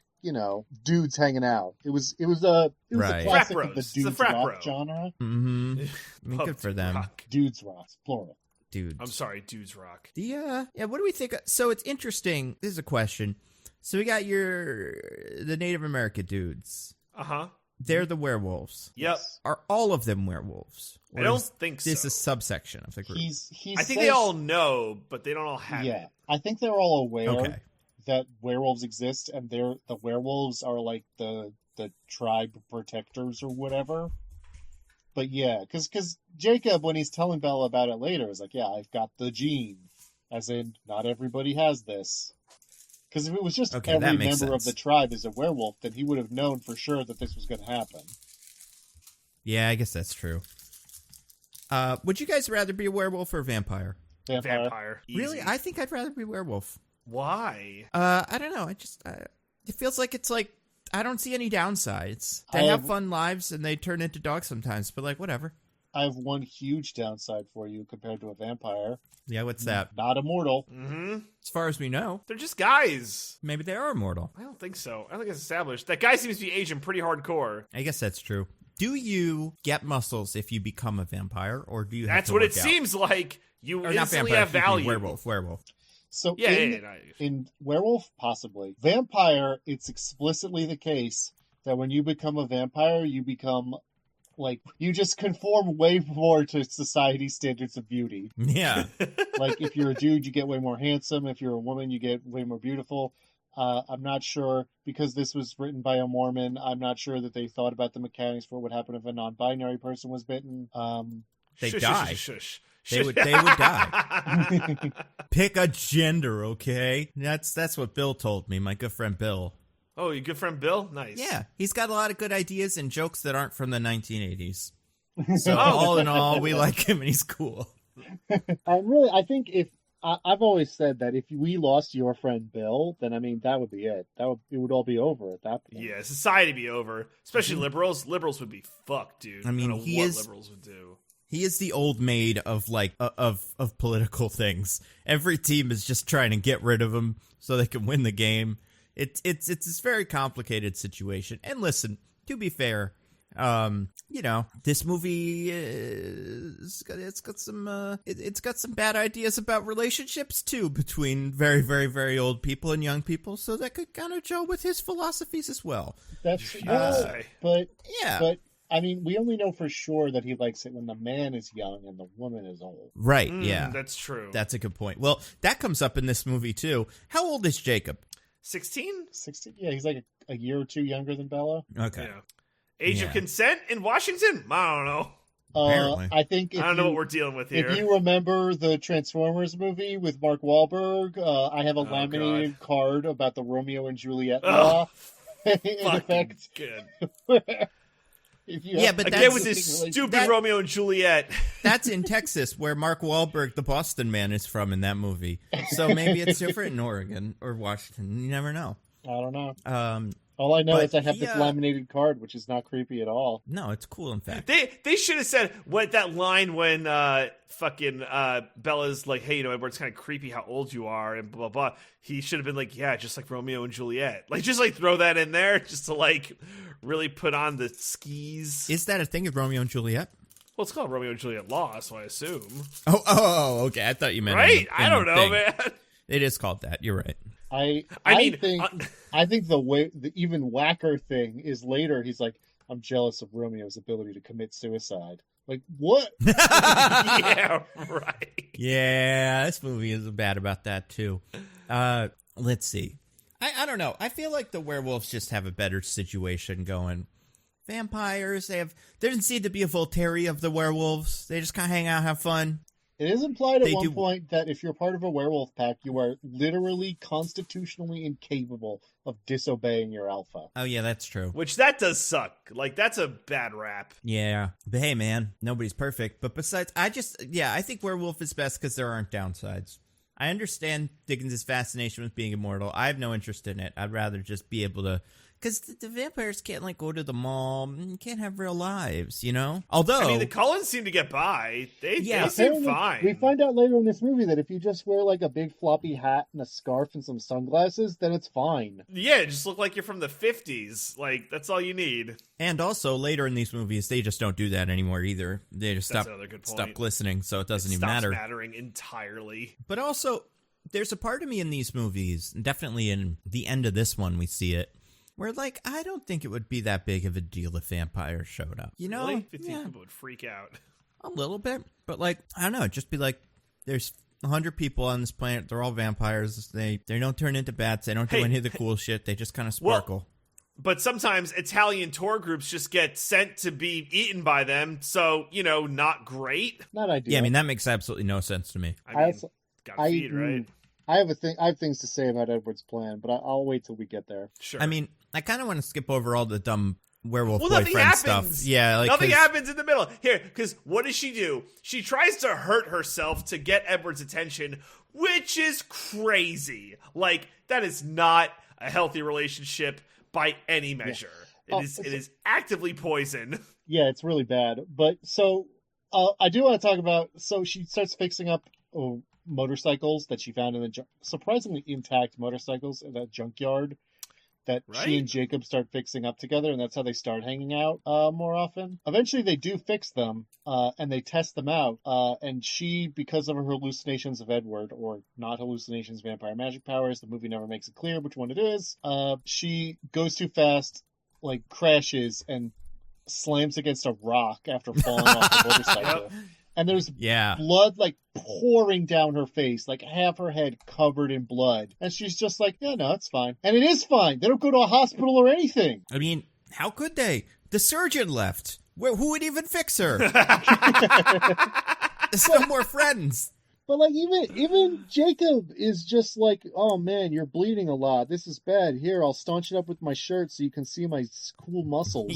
dudes hanging out. It was a classic of the dudes rock genre. Mm-hmm. I mean, good for them. Rock. Dudes rock, plural. Dudes. I'm sorry, dudes rock. Yeah. What do we think? So it's interesting. This is a question. So we got the Native American dudes. Uh-huh. They're the werewolves. Yep. Are all of them werewolves? I don't think so. This is a subsection of the group. I think they all know, but they don't all have it. I think they're all aware that werewolves exist, and the werewolves are like the tribe protectors or whatever. But yeah, because Jacob, when he's telling Bella about it later, is like, yeah, I've got the gene. As in, not everybody has this. Because if it was just every member of the tribe is a werewolf, then he would have known for sure that this was going to happen. Yeah, I guess that's true. Would you guys rather be a werewolf or a vampire? Vampire. Easy. Really? I think I'd rather be a werewolf. Why? I don't know. It feels like it's like, I don't see any downsides. They have fun lives and they turn into dogs sometimes, but like, whatever. I have one huge downside for you compared to a vampire. Yeah, what's that? Not immortal. Mm-hmm. As far as we know. They're just guys. Maybe they are immortal. I don't think so. I don't think it's established. That guy seems to be aging pretty hardcore. I guess that's true. Do you get muscles if you become a vampire, or do you have That's to what work it out? seems like. You Or instantly not vampire, have value. Werewolf. So Yeah, in Werewolf, possibly. Vampire, it's explicitly the case that when you become a vampire, you become, like, you just conform way more to society's standards of beauty. Yeah. Like, if you're a dude, you get way more handsome. If you're a woman, you get way more beautiful. I'm not sure, because this was written by a Mormon, I'm not sure that they thought about the mechanics for what would happen if a non-binary person was bitten. They shush, die. Shush, shush. They would die. Pick a gender, okay? That's what Bill told me, my good friend Bill. Oh, your good friend Bill? Nice. Yeah, he's got a lot of good ideas and jokes that aren't from the 1980s. So all in all, we like him and he's cool. I think I've always said that if we lost your friend Bill, then I mean that would be it. It would all be over at that point. Yeah, society be over. Especially liberals. Liberals would be fucked, dude. I mean, don't know what liberals would do. He is the old maid of like of political things. Every team is just trying to get rid of him so they can win the game. It's this very complicated situation. And listen, to be fair, this movie it's got some bad ideas about relationships too between very, very, very old people and young people. So that could kind of gel with his philosophies as well. That's but I mean, we only know for sure that he likes it when the man is young and the woman is old. Right, yeah. That's true. That's a good point. Well, that comes up in this movie, too. How old is Jacob? 16? 16? Yeah, he's like a year or two younger than Bella. Okay. Yeah. Age of consent in Washington? I don't know. Apparently. I think I don't know what we're dealing with here. If you remember the Transformers movie with Mark Wahlberg, I have a laminated card about the Romeo and Juliet law. In effect. Good. But again with this stupid Romeo and Juliet. That's in Texas, where Mark Wahlberg, the Boston man, is from in that movie. So maybe it's different in Oregon or Washington. You never know. I don't know. All I know is I have this laminated card, which is not creepy at all. No, it's cool, in fact. They should have said that line when Bella's like, hey, it's kind of creepy how old you are and blah, blah, blah. He should have been like, yeah, just like Romeo and Juliet. Like, just like throw that in there just to like really put on the skis. Is that a thing of Romeo and Juliet? Well, it's called Romeo and Juliet Law, so I assume. Oh, okay. I thought you meant right. I don't know, man. It is called that. You're right. I think the even whacker thing is later. He's like, I'm jealous of Romeo's ability to commit suicide. Like, what? Yeah, right. Yeah, this movie is bad about that too. Let's see. I don't know. I feel like the werewolves just have a better situation going. Vampires, there doesn't seem to be a Voltaire of the werewolves. They just kind of hang out, have fun. It is implied at one point that if you're part of a werewolf pack, you are literally constitutionally incapable of disobeying your alpha. Oh, yeah, that's true. Which that does suck. Like, that's a bad rap. Yeah. But hey, man, nobody's perfect. But besides, I think werewolf is best because there aren't downsides. I understand Diggins' fascination with being immortal. I have no interest in it. I'd rather just be able to... Because the vampires can't, like, go to the mall. Can't have real lives, you know? Although... I mean, the Cullens seem to get by. They seem fine. We find out later in this movie that if you just wear, like, a big floppy hat and a scarf and some sunglasses, then it's fine. Yeah, just look like you're from the 50s. Like, that's all you need. And also, later in these movies, they just don't do that anymore either. They just stop glistening, so it doesn't even matter. It stops mattering entirely. But also, there's a part of me in these movies, definitely in the end of this one we see it, where, like, I don't think it would be that big of a deal if vampires showed up. You know? Really? You think people would freak out? A little bit. But, like, I don't know. It'd just be like, there's 100 people on this planet. They're all vampires. They don't turn into bats. They don't do any of the cool shit. They just kind of sparkle. Well, but sometimes Italian tour groups just get sent to be eaten by them. So, not great. Not ideal. Yeah, I mean, that makes absolutely no sense to me. I mean, gotta feed, right? I have things to say about Edward's plan, but I'll wait till we get there. Sure. I mean, I kind of want to skip over all the dumb werewolf nothing boyfriend happens. stuff. Yeah, nothing happens in the middle. Here, because what does she do? She tries to hurt herself to get Edward's attention, which is crazy. Like, that is not a healthy relationship by any measure. Yeah. It is actively poison. Yeah, it's really bad. But so I do want to talk about. So she starts fixing up motorcycles that she found in the surprisingly intact motorcycles in that junkyard that she and Jacob start fixing up together, and that's how they start hanging out more often. Eventually, they do fix them, and they test them out. And she, because of her hallucinations of Edward, or not hallucinations, vampire magic powers, the movie never makes it clear which one it is, she goes too fast, like crashes, and slams against a rock after falling off the motorcycle. And there's blood, like, pouring down her face, like half her head covered in blood. And she's just like, yeah, no, it's fine. And it is fine. They don't go to a hospital or anything. I mean, how could they? The surgeon left. Who would even fix her? There's no more friends. But, like, even Jacob is just like, oh, man, you're bleeding a lot. This is bad. Here, I'll staunch it up with my shirt so you can see my cool muscles.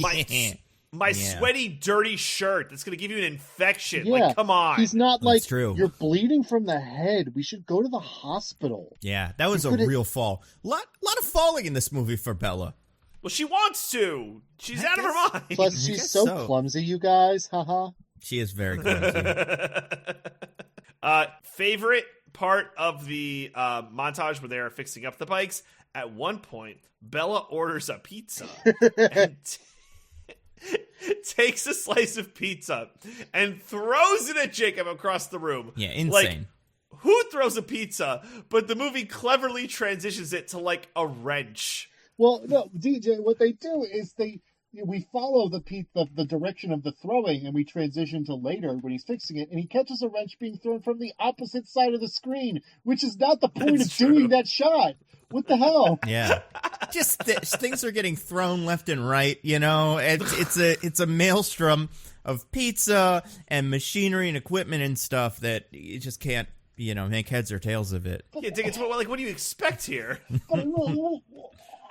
My sweaty, dirty shirt that's going to give you an infection. Yeah, like, come on. He's not That's like, true. You're bleeding from the head. We should go to the hospital. Yeah, that was a real fall. Lot of falling in this movie for Bella. Well, she wants to. She's out of her mind. Plus, she's so clumsy, you guys. Haha. She is very clumsy. Favorite part of the montage where they are fixing up the bikes? At one point, Bella orders a pizza and takes a slice of pizza and throws it at Jacob across the room. Yeah, insane. Like, who throws a pizza? But the movie cleverly transitions it to, like, a wrench. Well, no, DJ, what they do is we follow the direction of the throwing, and we transition to later when he's fixing it, and he catches a wrench being thrown from the opposite side of the screen, which is not the point of doing that shot. What the hell? Yeah. Just things are getting thrown left and right, you know? It's a maelstrom of pizza and machinery and equipment and stuff that you just can't, make heads or tails of it. Yeah, Diggins, what do you expect here?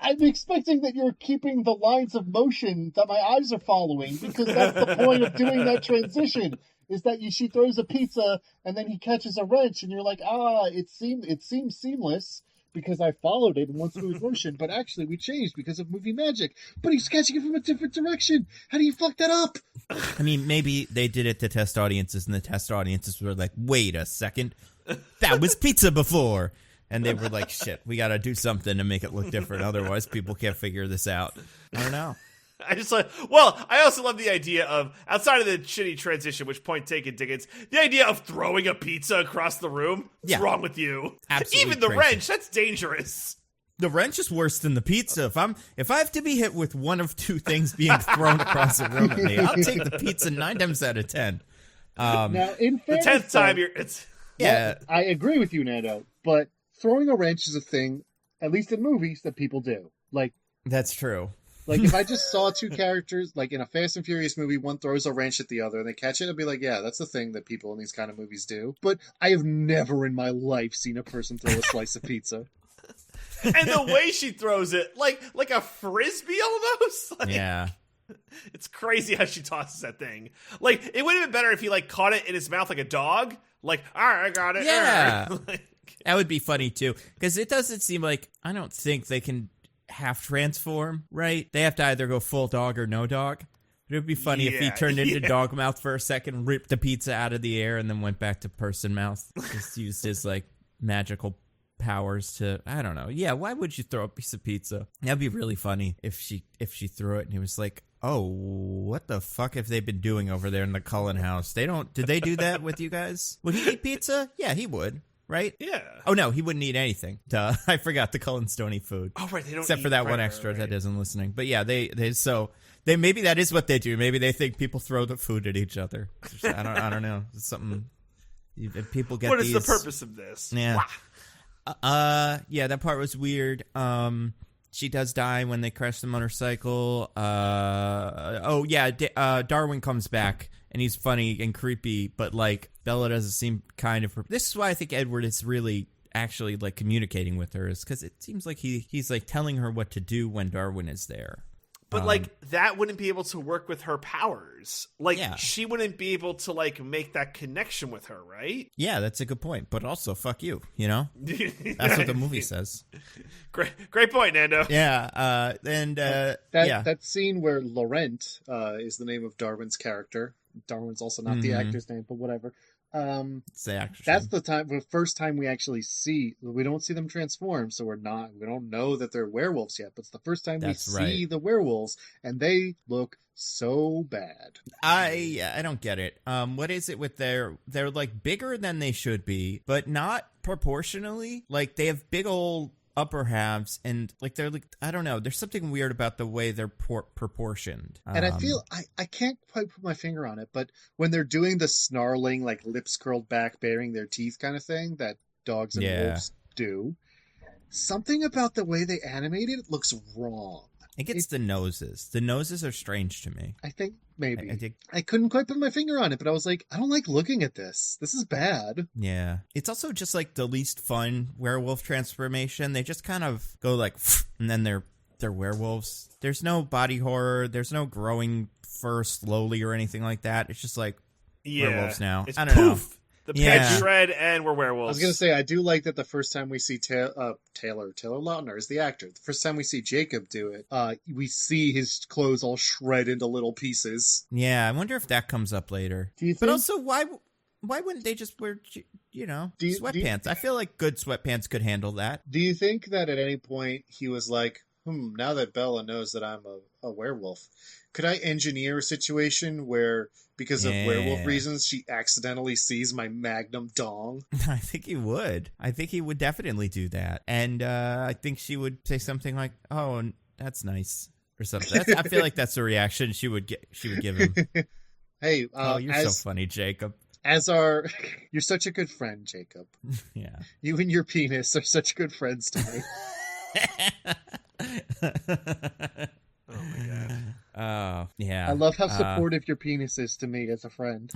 I'm expecting that you're keeping the lines of motion that my eyes are following, because that's the point of doing that transition, is that she throws a pizza and then he catches a wrench and you're like, it seems seamless, because I followed it in one smooth motion, but actually we changed because of movie magic. But he's catching it from a different direction. How do you fuck that up? I mean, maybe they did it to test audiences, and the test audiences were like, wait a second, that was pizza before. And they were like, shit, we got to do something to make it look different. Otherwise, people can't figure this out. I don't know. I also love the idea of, outside of the shitty transition, which point taken, Diggins, the idea of throwing a pizza across the room. What's wrong with you? Absolutely. Even the crazy. wrench, that's dangerous. The wrench is worse than the pizza. If I have to be hit with one of two things being thrown across the room at me, I'll take the pizza 9 times out of 10. Now, in fairness, the 10th time, I agree with you, Nando, but throwing a wrench is a thing, at least in movies, that people do. Like, that's true. Like, if I just saw two characters, like in a Fast and Furious movie, one throws a wrench at the other and they catch it, I'd be like, yeah, that's the thing that people in these kind of movies do. But I have never in my life seen a person throw a slice of pizza. And the way she throws it, like a frisbee almost. Like, yeah. It's crazy how she tosses that thing. Like, it would have been better if he, like, caught it in his mouth like a dog. Like, all right, I got it. Yeah. Like, that would be funny, too. Because it doesn't seem like, I don't think they can half transform, right? They have to either go full dog or no dog. But it would be funny if he turned into dog mouth for a second, ripped the pizza out of the air, and then went back to person mouth. Just used his, like, magical powers to, I don't know. Yeah, why would you throw a piece of pizza? That'd be really funny if she threw it and he was like, oh, what the fuck have they been doing over there in the Cullen house? Did they do that with you guys? Would he eat pizza? Yeah, he would. Right? Yeah. Oh, no, he wouldn't eat anything. Duh. I forgot the Cullen Stoney food. Oh, right. They don't Except for that one extra that isn't listening. But yeah, they maybe that is what they do. Maybe they think people throw the food at each other. I don't know. It's something If people get what is the these, purpose of this? Yeah. Wow. Yeah, that part was weird. She does die when they crash the motorcycle. Darwin comes back, and he's funny and creepy, but, like, Bella doesn't seem kind of... This is why I think Edward is really actually, like, communicating with her, is because it seems like he's, like, telling her what to do when Darwin is there. But, like, that wouldn't be able to work with her powers. Like, she wouldn't be able to, like, make that connection with her, right? Yeah, that's a good point. But also, fuck you, you know? That's what the movie says. Great point, Nando. Yeah, that scene where Laurent is the name of Darwin's character. Darwin's also not the actor's name, but whatever. It's the actor's that's name. the first time we actually see. We don't see them transform, so we don't know that they're werewolves yet. But it's the first time we see the werewolves, and they look so bad. I don't get it. What is it with they're like bigger than they should be, but not proportionally. Like they have big old upper halves, and like they're like, I don't know, there's something weird about the way they're proportioned. And I feel I can't quite put my finger on it, but when they're doing the snarling, like lips curled back, baring their teeth kind of thing that dogs and wolves do, something about the way they animated it looks wrong. I think it's the noses. The noses are strange to me. I think maybe. I couldn't quite put my finger on it, but I was like, I don't like looking at this. This is bad. Yeah. It's also just like the least fun werewolf transformation. They just kind of go like, and then they're werewolves. There's no body horror. There's no growing fur slowly or anything like that. It's just like werewolves now. It's I don't know. The pants shred and we're werewolves. I was going to say, I do like that the first time we see Taylor Lautner is the actor. The first time we see Jacob do it, we see his clothes all shred into little pieces. Yeah, I wonder if that comes up later. Do you think? But also, why wouldn't they just wear, sweatpants? I feel like good sweatpants could handle that. Do you think that at any point he was like, now that Bella knows that I'm a werewolf, could I engineer a situation where, because of werewolf reasons, she accidentally sees my magnum dong? I think he would. I think he would definitely do that. And I think she would say something like, oh, that's nice, or something. I feel like that's the reaction she would give him. Hey, you're so funny, Jacob. You're such a good friend, Jacob. Yeah. You and your penis are such good friends to me. Oh my god. Oh, yeah. I love how supportive your penis is to me as a friend.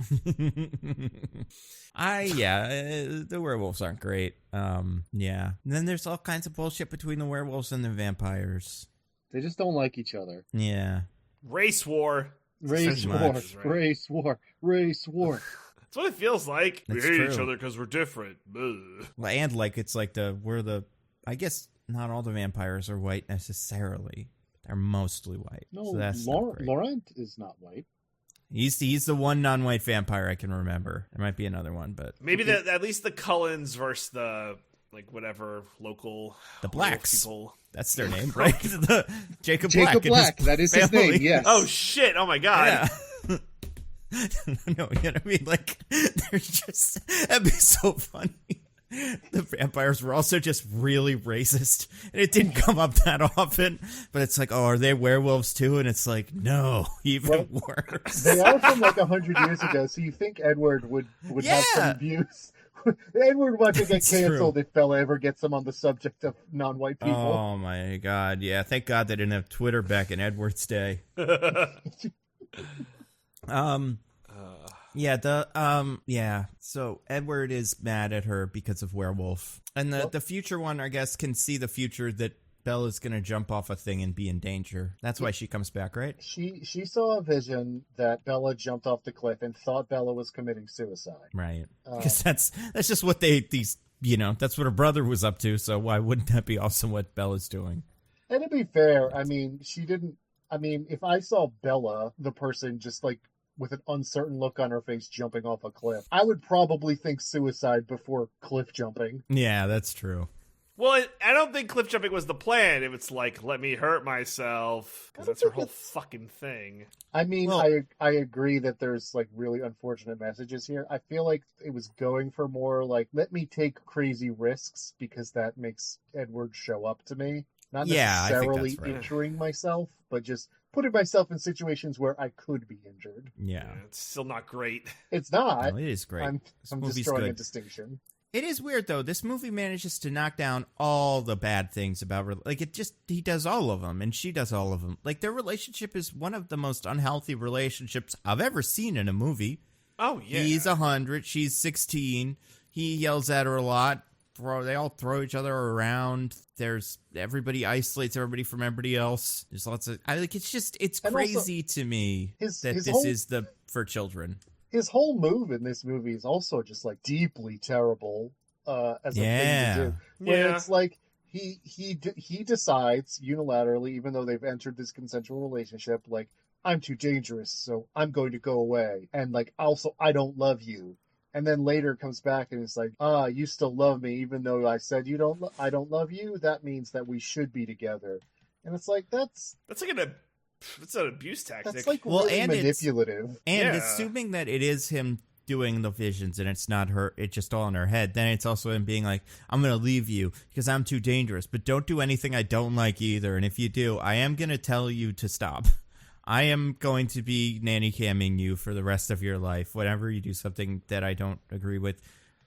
The werewolves aren't great. Yeah. And then there's all kinds of bullshit between the werewolves and the vampires. They just don't like each other. Yeah. Race war. Race war. Race war. Race war. That's what it feels like. That's we hate true. each other because we're different. Ugh. And like it's like I guess not all the vampires are white necessarily. They're mostly white. No, so that's Laurent is not white. He's the one non-white vampire I can remember. There might be another one, but maybe at least the Cullens versus the whatever local blacks. People. That's their name, right? Jacob Black. That is his name. Yes. Oh shit! Oh my god. Yeah. No, you know what I mean? Like, that'd be so funny. The vampires were also just really racist, and it didn't come up that often. But it's like, oh, are they werewolves too? And it's like, no, even worse. They are from like 100 years ago, so you think Edward would have some views. Edward wants to get canceled if Bella ever gets him on the subject of non-white people. Oh my god, yeah. Thank God they didn't have Twitter back in Edward's day. So Edward is mad at her because of Werewolf. And the future one, I guess, can see the future that Bella's going to jump off a thing and be in danger. That's why she comes back, right? She saw a vision that Bella jumped off the cliff and thought Bella was committing suicide. Right. Because that's just what that's what her brother was up to, so why wouldn't that be also what Bella's doing? And to be fair, I mean, if I saw Bella, the person, just like with an uncertain look on her face jumping off a cliff, I would probably think suicide before cliff jumping. Yeah, that's true. Well, I don't think cliff jumping was the plan. If it's like, let me hurt myself, because that's her whole fucking thing. I mean, I agree that there's like really unfortunate messages here. I feel like it was going for more like, let me take crazy risks because that makes Edward show up to me. Not necessarily injuring myself, but just putting myself in situations where I could be injured. Yeah. It's still not great. It's not. No, it is great. I'm just drawing a distinction. It is weird, though. This movie manages to knock down all the bad things about... Like, he does all of them, and she does all of them. Like, their relationship is one of the most unhealthy relationships I've ever seen in a movie. Oh, yeah. He's 100, she's 16. He yells at her a lot. They all throw each other around. Everybody isolates everybody from everybody else. There's lots of... it's crazy to me that this is for children. His whole move in this movie is also just like deeply terrible as a thing to do. Where it's like he decides unilaterally, even though they've entered this consensual relationship, like, I'm too dangerous, so I'm going to go away. And like, also, I don't love you. And then later comes back and it's like, you still love me, even though I said I don't love you. That means that we should be together. And it's like, that's an abuse tactic. That's like really manipulative. Assuming that it is him doing the visions and it's not her, it's just all in her head, then it's also him being like, I'm going to leave you because I'm too dangerous, but don't do anything I don't like either. And if you do, I am going to tell you to stop. I am going to be nanny camming you for the rest of your life. Whenever you do something that I don't agree with,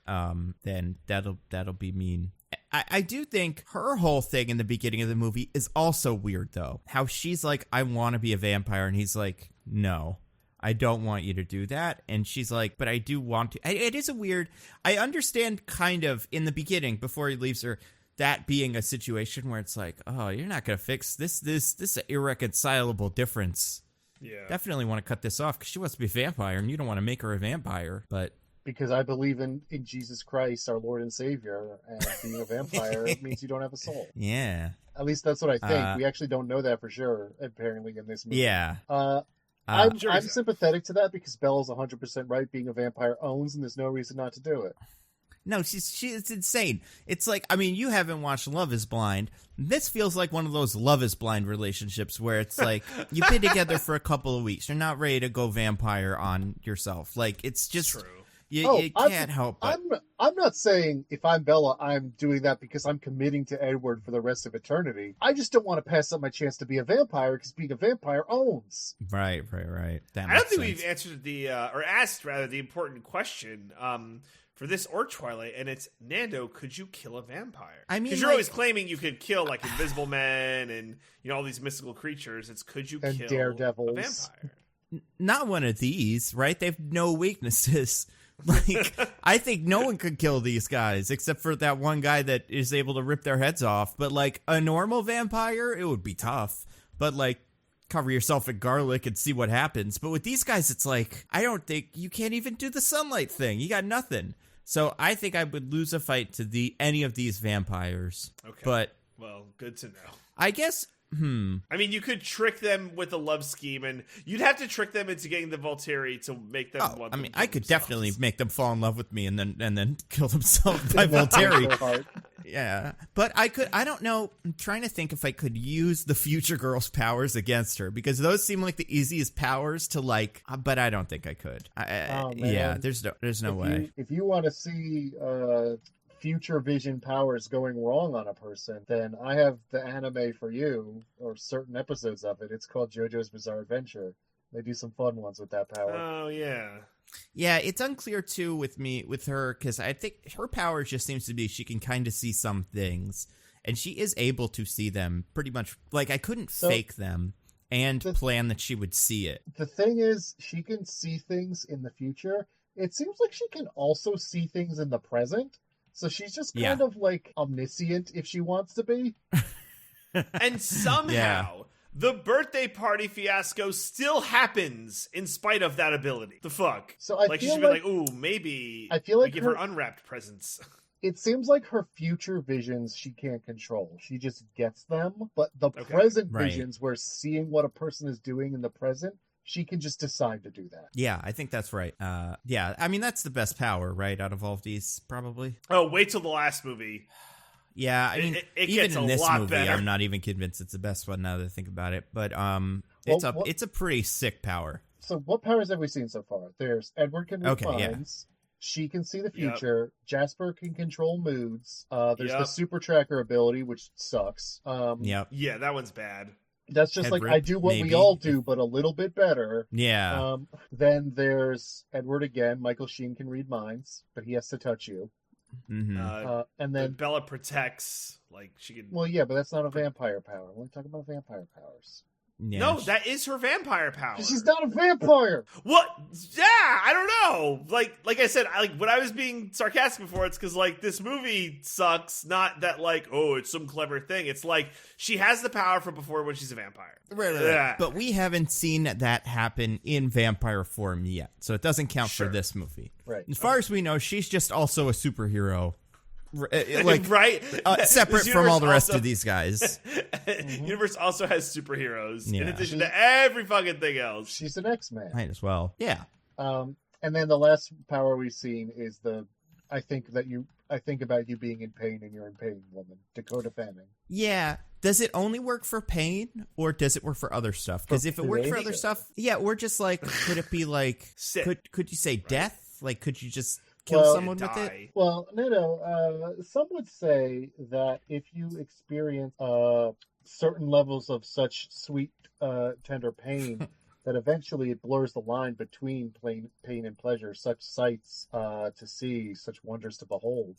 then that'll be mean. I do think her whole thing in the beginning of the movie is also weird, though. How she's like, I want to be a vampire, and he's like, no, I don't want you to do that. And she's like, but I do want to. It is a weird... I understand kind of in the beginning, before he leaves her, that being a situation where it's like, oh, you're not going to fix this irreconcilable difference. Yeah. Definitely want to cut this off because she wants to be a vampire, and you don't want to make her a vampire, but... Because I believe in Jesus Christ, our Lord and Savior, and being a vampire means you don't have a soul. Yeah. At least that's what I think. We actually don't know that for sure, apparently, in this movie. Yeah. I'm sympathetic to that because Bella's 100% right. Being a vampire owns, and there's no reason not to do it. No, it's insane. It's like, I mean, you haven't watched Love is Blind. This feels like one of those Love is Blind relationships where it's like, you've been together for a couple of weeks. You're not ready to go vampire on yourself. Like, it's just... True. You can't help but... I'm not saying if I'm Bella, I'm doing that because I'm committing to Edward for the rest of eternity. I just don't want to pass up my chance to be a vampire because being a vampire owns. Right. I don't think we've answered or asked the important question for this or Twilight, and it's, Nando, could you kill a vampire? I mean, because you're always claiming you could kill like invisible men and all these mystical creatures. It's could you kill daredevils. A vampire? Not one of these, right? They have no weaknesses. Like, I think no one could kill these guys except for that one guy that is able to rip their heads off. But like a normal vampire, it would be tough. But like, cover yourself in garlic and see what happens. But with these guys, it's like, I don't think you can't even do the sunlight thing. You got nothing. So I think I would lose a fight to any of these vampires. Okay. But well, good to know. I guess. I mean, you could trick them with a love scheme, and you'd have to trick them into getting the Volturi to make them want them. I could definitely make them fall in love with me and then kill themselves by Volturi. Yeah, but I don't know. I'm trying to think if I could use the future girl's powers against her because those seem like the easiest powers to like. But I don't think I could. Yeah, there's no way. If you want to see future vision powers going wrong on a person, then I have the anime for you, or certain episodes of it. It's called JoJo's Bizarre Adventure. They do some fun ones with that power. Oh, yeah. Yeah, it's unclear, too, with her, because I think her power just seems to be she can kind of see some things, and she is able to see them pretty much. Like, I couldn't fake them and plan that she would see it. The thing is, she can see things in the future. It seems like she can also see things in the present. So she's just kind of like omniscient if she wants to be. And somehow the birthday party fiasco still happens in spite of that ability. The fuck? So I she feel should be like, ooh, maybe I feel like we give her unwrapped presents. It seems like her future visions she can't control. She just gets them. But the present visions, where seeing what a person is doing in the present, she can just decide to do that. Yeah, I think that's right. Yeah, I mean, that's the best power, right, out of all of these, probably. Oh, wait till the last movie. Yeah, I mean, it even gets in this movie, better. I'm not even convinced it's the best one now that I think about it. But it's a pretty sick power. So what powers have we seen so far? There's Edward can read minds. She can see the future. Yep. Jasper can control moods. There's the super tracker ability, which sucks. Yeah, that one's bad. That's just like, Edward, I do what maybe. we all do, but a little bit better. Yeah. Then there's Edward again. Michael Sheen can read minds, but he has to touch you. Mm-hmm. And then Bella protects, like she can. Well, yeah, but that's not a vampire power. We're talking about vampire powers. Yeah, No, that is her vampire power. She's not a vampire. What? Yeah, I don't know. Like I said, when I was being sarcastic before, it's because like this movie sucks. Not that like, oh, it's some clever thing. It's like she has the power from before when she's a vampire. Right. Yeah. But we haven't seen that happen in vampire form yet, so it doesn't count for this movie. Right. As far as we know, she's just also a superhero. Like right, separate from all the rest of these guys. Universe also has superheroes in Yeah. addition to every fucking thing else. She's an X-Man. Might as well. Yeah. And then the last power we've seen is I think about you being in pain and you're in pain, woman. Dakota Fanning. Yeah. Does it only work for pain, or does it work for other stuff? Because if it worked for other stuff, yeah, we're just like, could it be like, could you say death? Like, could you just kill someone with it? Well, no. Some would say that if you experience certain levels of such sweet, tender pain, that eventually it blurs the line between pain and pleasure. Such sights to see, such wonders to behold.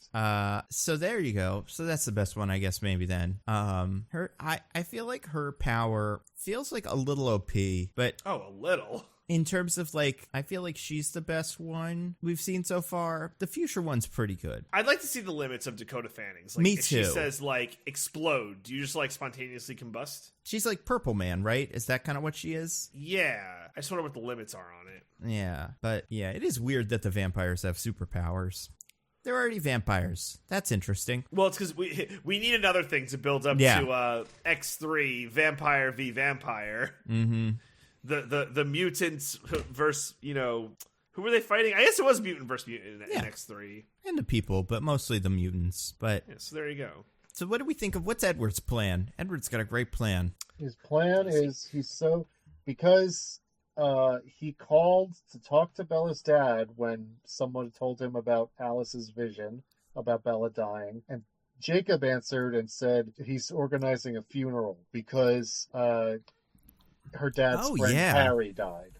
So there you go. So that's the best one, I guess. Maybe then. I feel like her power feels like a little OP, but a little. In terms of, like, I feel like she's the best one we've seen so far. The future one's pretty good. I'd like to see the limits of Dakota Fanning's. Like, Me if too. She says, like, explode. Do you just, like, spontaneously combust? She's like Purple Man, right? Is that kind of what she is? Yeah. I just wonder what the limits are on it. Yeah. But, yeah, it is weird that the vampires have superpowers. They're already vampires. That's interesting. Well, it's because we need another thing to build up to X3, Vampire v. Vampire. Mm-hmm. The mutants versus, who were they fighting? I guess it was mutant versus mutant in X3. And the people, but mostly the mutants. But yeah, so there you go. So what do we think of, what's Edward's plan? Edward's got a great plan. His plan is because he called to talk to Bella's dad when someone told him about Alice's vision about Bella dying, and Jacob answered and said he's organizing a funeral because her dad's friend Harry died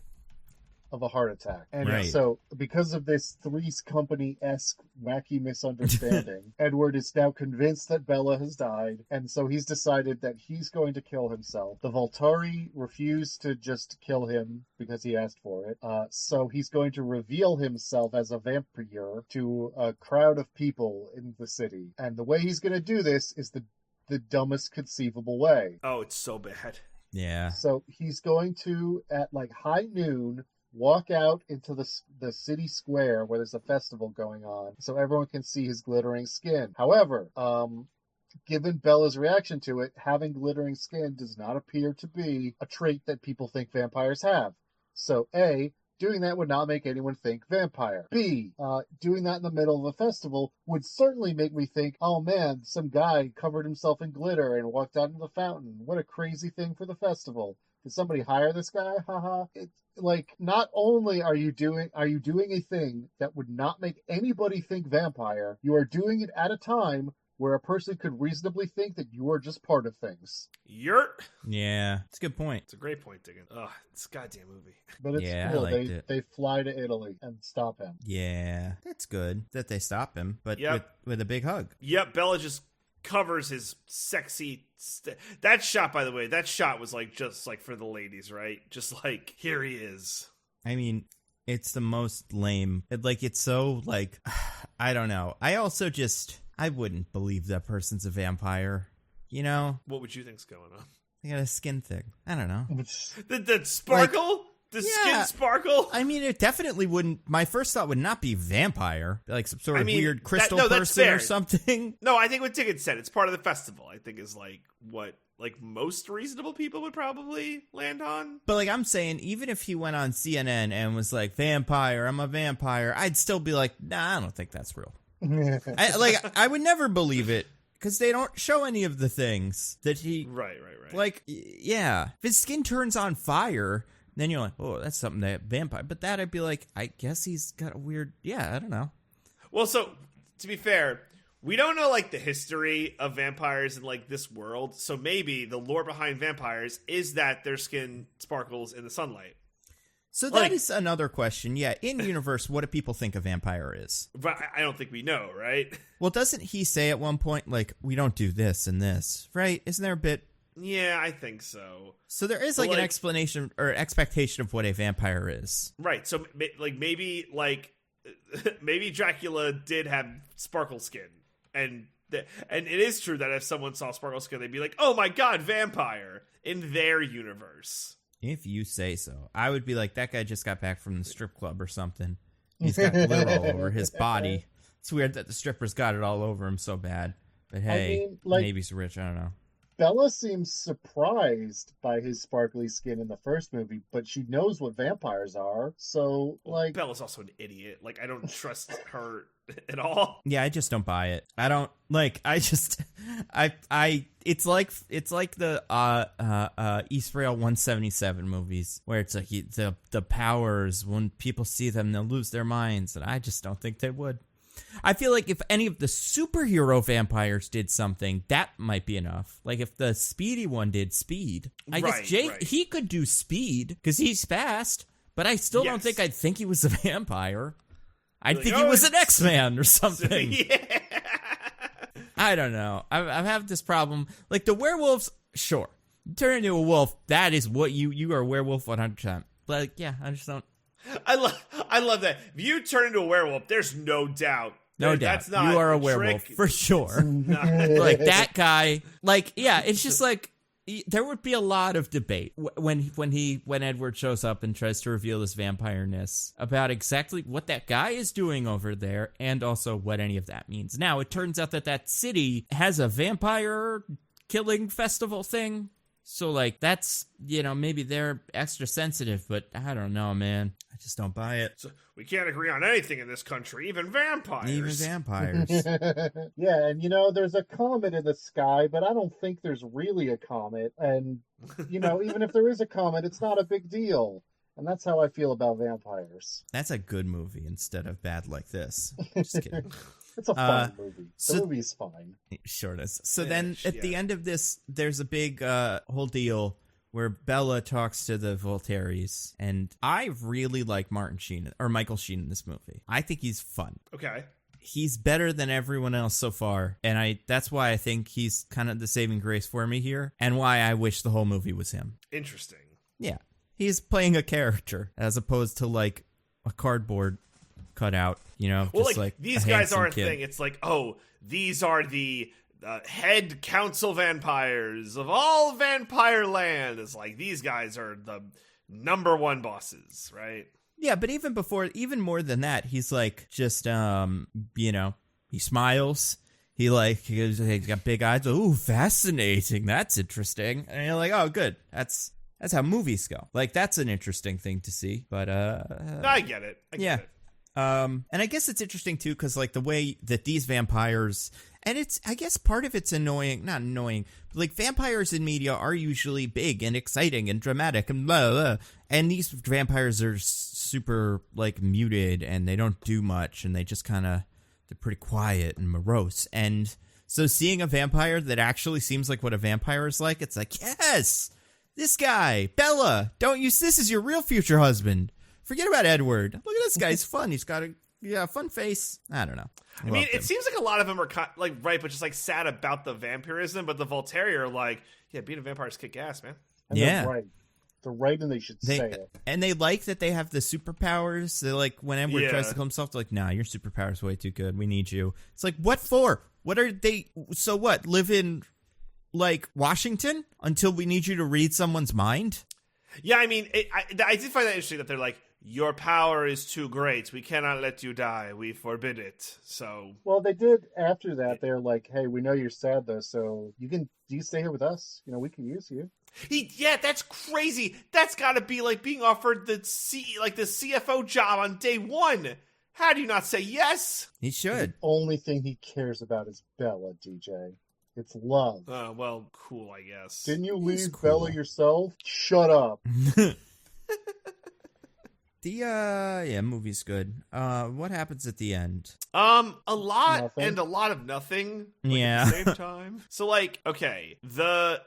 of a heart attack. And so because of this Three's Company-esque wacky misunderstanding, Edward is now convinced that Bella has died, and so he's decided that he's going to kill himself. The Volturi refused to just kill him because he asked for it, so he's going to reveal himself as a vampire to a crowd of people in the city. And the way he's going to do this is the dumbest conceivable way. Oh, it's so bad. Yeah. So he's going to, at like high noon, walk out into the city square where there's a festival going on so everyone can see his glittering skin. However, given Bella's reaction to it, having glittering skin does not appear to be a trait that people think vampires have. So A, doing that would not make anyone think vampire. B, doing that in the middle of a festival would certainly make me think, oh man, some guy covered himself in glitter and walked out into the fountain. What a crazy thing for the festival. Did somebody hire this guy? Haha. It's like, not only are you doing a thing that would not make anybody think vampire, you are doing it at a time where a person could reasonably think that you are just part of things. Yeah, it's a good point. It's a great point, Diggins. Ugh, it's a goddamn movie. But it's cool. They fly to Italy and stop him. Yeah, it's good that they stop him, but with a big hug. Yep, Bella just covers his sexy that shot, by the way, was like just like for the ladies, right? Just like, here he is. I mean, it's the most lame. It's so like, I don't know. I wouldn't believe that person's a vampire. You know? What would you think's going on? They got a skin thing. I don't know. The sparkle? The skin sparkle? I mean, it definitely wouldn't. My first thought would not be vampire. Like some sort of weird crystal person or something. No, I think what Diggins said, it's part of the festival, I think is like what most reasonable people would probably land on. But like I'm saying, even if he went on CNN and was like, vampire, I'm a vampire, I'd still be like, nah, I don't think that's real. I would never believe it. Because they don't show any of the things that he... Right. Like, yeah. If his skin turns on fire, then you're like, oh, that's something that vampire... But that I'd be like, I guess he's got a weird... Yeah, I don't know. Well, so, to be fair, We don't know, like, the history of vampires in, like, this world, so maybe the lore behind vampires is that their skin sparkles in the sunlight. So that is another question. Yeah, in universe, what do people think a vampire is? But I don't think we know, right? Well, doesn't he say at one point, like, we don't do this and this, right? Isn't there a bit? Yeah, I think so. So there is, like, an explanation or expectation of what a vampire is. Right, so, like, maybe Dracula did have sparkle skin. And it is true that if someone saw sparkle skin, they'd be like, oh my god, vampire, in their universe. If you say so. I would be like, that guy just got back from the strip club or something. He's got glitter all over his body. It's weird that the strippers got it all over him so bad. But hey, maybe he's rich, I don't know. Bella seems surprised by his sparkly skin in the first movie, but she knows what vampires are, so, like... Bella's also an idiot. Like, I don't trust her at all. Yeah, I just don't buy it. I don't, like, it's like the Israel 177 movies, where it's like, the powers, when people see them, they'll lose their minds, and I just don't think they would. I feel like if any of the superhero vampires did something, that might be enough. Like if the speedy one did speed. I guess he could do speed because he's fast, but I still don't think I'd think he was a vampire. I'd think he was an X-Man or something. Yeah. I don't know. I have this problem. Like the werewolves, sure. You turn into a wolf, that is what you are a werewolf 100%. But like, yeah, I just don't. I love that. If you turn into a werewolf, there's no doubt. No doubt. That's not you are a werewolf, for sure. Like, that guy, like, yeah, it's just like, there would be a lot of debate when Edward shows up and tries to reveal his vampire-ness about exactly what that guy is doing over there and also what any of that means. Now, it turns out that city has a vampire killing festival thing. So, like, that's, maybe they're extra sensitive, but I don't know, man. I just don't buy it. So we can't agree on anything in this country, even vampires. Yeah, and, there's a comet in the sky, but I don't think there's really a comet. And, even if there is a comet, it's not a big deal. And that's how I feel about vampires. That's a good movie instead of bad like this. Just kidding. It's a fun movie. The movie's fine. Sure it is. So then at the end of this, there's a big whole deal where Bella talks to the Voltairies. And I really like Michael Sheen in this movie. I think he's fun. Okay. He's better than everyone else so far. And that's why I think he's kind of the saving grace for me here. And why I wish the whole movie was him. Interesting. Yeah. He's playing a character as opposed to like a cardboard cutout, Well, just like these guys are a thing. It's like, oh, these are the head council vampires of all vampire land. It's like these guys are the number one bosses, right? Yeah, but even more than that, he's like just he smiles. He's got big eyes. Ooh, fascinating. That's interesting. And you're like, oh, good. That's how movies go. Like, that's an interesting thing to see. But I get it. I get it. And I guess it's interesting too, because like the way that these vampires, and I guess part of it's not annoying, but like vampires in media are usually big and exciting and dramatic and blah, blah, and these vampires are super like muted and they don't do much and they just they're pretty quiet and morose. And so seeing a vampire that actually seems like what a vampire is like, it's like, yes, this guy, Bella, this is your real future husband. Forget about Edward. Look at this guy. He's fun. He's got a fun face. I don't know. I mean, it seems like a lot of them are right, but just like sad about the vampirism. But the Voltaire are like, yeah, being a vampire is kick ass, man. And yeah. They're right, and they should say it. And they like that they have the superpowers. They're like, when Edward tries to kill himself, they're like, nah, your superpower's way too good. We need you. It's like, what for? What are they? So what? Live in, like, Washington until we need you to read someone's mind? Yeah, I mean, I did find that interesting that they're like, your power is too great. We cannot let you die. We forbid it. So. Well, they did after that. They're like, hey, we know you're sad though, so you stay here with us. We can use you. Yeah, that's crazy. That's got to be like being offered the CFO job on day one. How do you not say yes? He should. The only thing he cares about is Bella, DJ. It's love. Well, cool, I guess. Didn't you leave Bella yourself? Shut up. The movie's good. What happens at the end? A lot Nothing. and a lot of nothing. Yeah. At the same time. So like, okay, the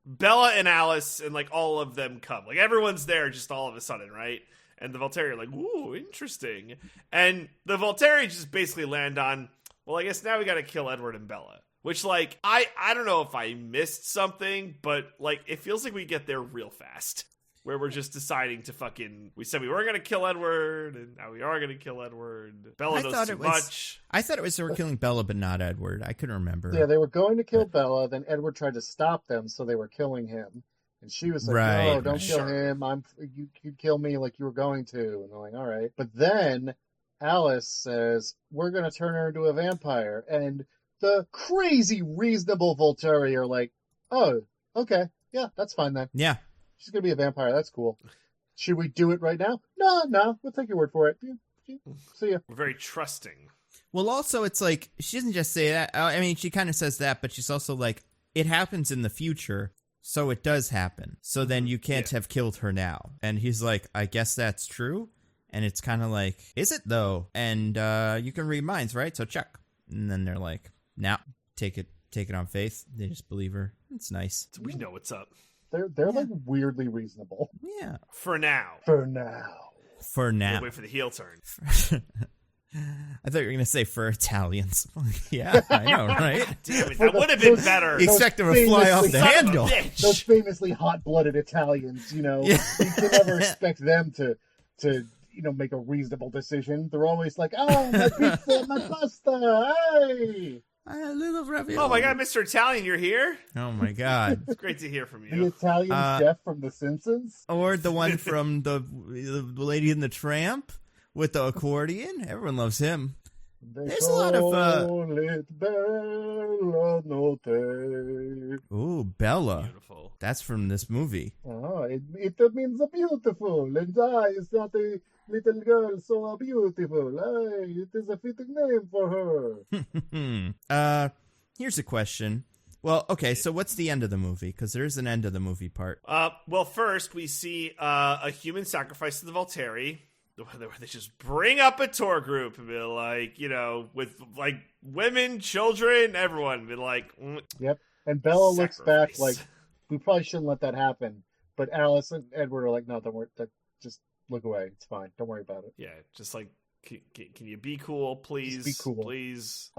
Bella and Alice and like all of them come. Like everyone's there just all of a sudden, right? And the Volturi are like, ooh, interesting. And the Volturi just basically land on, well, I guess now we gotta kill Edward and Bella. Which, like, I don't know if I missed something, but, like, it feels like we get there real fast. Where we're just deciding to fucking... We said we weren't going to kill Edward, and now we are going to kill Edward. Bella knows too much. I thought it was they were killing Bella, but not Edward. I couldn't remember. Yeah, they were going to kill Bella, then Edward tried to stop them, so they were killing him. And she was like, Right, no, don't right. kill him. You'd kill me like you were going to. And they're like, all right. But then Alice says, we're going to turn her into a vampire. And the crazy reasonable Volturi are like, oh, okay. Yeah, that's fine then. Yeah. She's going to be a vampire. That's cool. Should we do it right now? No. We'll take your word for it. See ya. We're very trusting. Well, also, it's like, she doesn't just say that. I mean, she kind of says that, but she's also like, it happens in the future, so it does happen. So then you can't have killed her now. And he's like, I guess that's true. And it's kind of like, is it though? And you can read minds, right? So check. And then they're like, nah, take it on faith. They just believe her. It's nice. We know what's up. They're like weirdly reasonable. Yeah. For now. For now. We'll wait for the heel turn. I thought you were going to say for Italians. Yeah, I know, right? Damn it, that would have been better. You expect them to fly off the Son of a handle. bitch. Those famously hot-blooded Italians, you know, Yeah. you can never expect them to make a reasonable decision. They're always like, oh, my pizza, my pasta, hey! A little ravioli. Oh my god, Mr. Italian, you're here? Oh my god. It's great to hear from The you. Italian chef from The Simpsons? Or the one from the Lady and the Tramp with the accordion. Everyone loves him. There's a lot of Bella Notte. Ooh, Bella. Beautiful. That's from this movie. Oh, it means beautiful, and I is not a little girl so beautiful. Hey, it is a fitting name for her. Here's a question. Well, okay, so what's the end of the movie? Because there's an end of the movie part. Well, first we see a human sacrifice to the Volturi. Where they just bring up a tour group and be like, with like women, children, everyone. Be like, Yep. And Bella looks back sacrifice. like, we probably shouldn't let that happen. But Alice and Edward are like, no, don't worry. Just look away. It's fine. Don't worry about it. Yeah, just like, can you be cool, please? Just be cool. Please.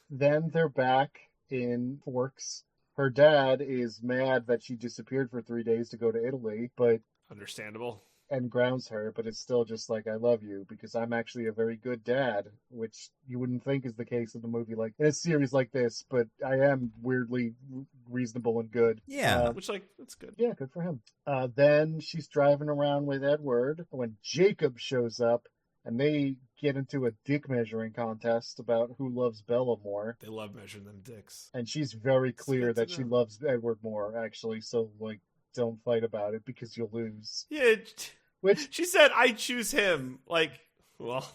Then they're back in Forks. Her dad is mad that she disappeared for 3 days to go to Italy, but Understandable. and grounds her, but it's still just like, I love you because I'm actually a very good dad, which you wouldn't think is the case in a movie like in a series like this, but I am weirdly reasonable and good. Yeah. Which, like, that's good. Yeah, good for him. Then she's driving around with Edward when Jacob shows up, and they get into a dick measuring contest about who loves Bella more. They love measuring them dicks. And she's very clear good to that she know. loves Edward more, actually, so, like, don't fight about it because you'll lose. Yeah, Which, she said, I choose him. Like, well,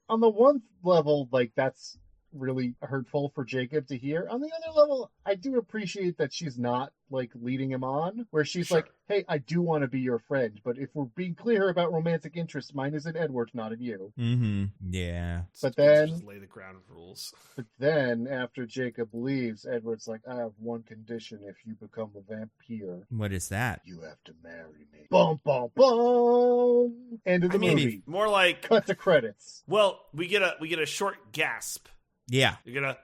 on the one level, like, that's really hurtful for Jacob to hear. On the other level, I do appreciate that she's not, like, leading him on, where she's Sure. like, hey, I do want to be your friend, but if we're being clear about romantic interests, mine is in Edward, not in you. Mm-hmm. Yeah. But it's good to then- just lay the ground rules. But then, after Jacob leaves, Edward's like, I have one condition if you become a vampire. What is that? You have to marry me. Boom, boom, boom! End of the movie. More like, Cut to credits. well, we get a short gasp. Yeah. You get a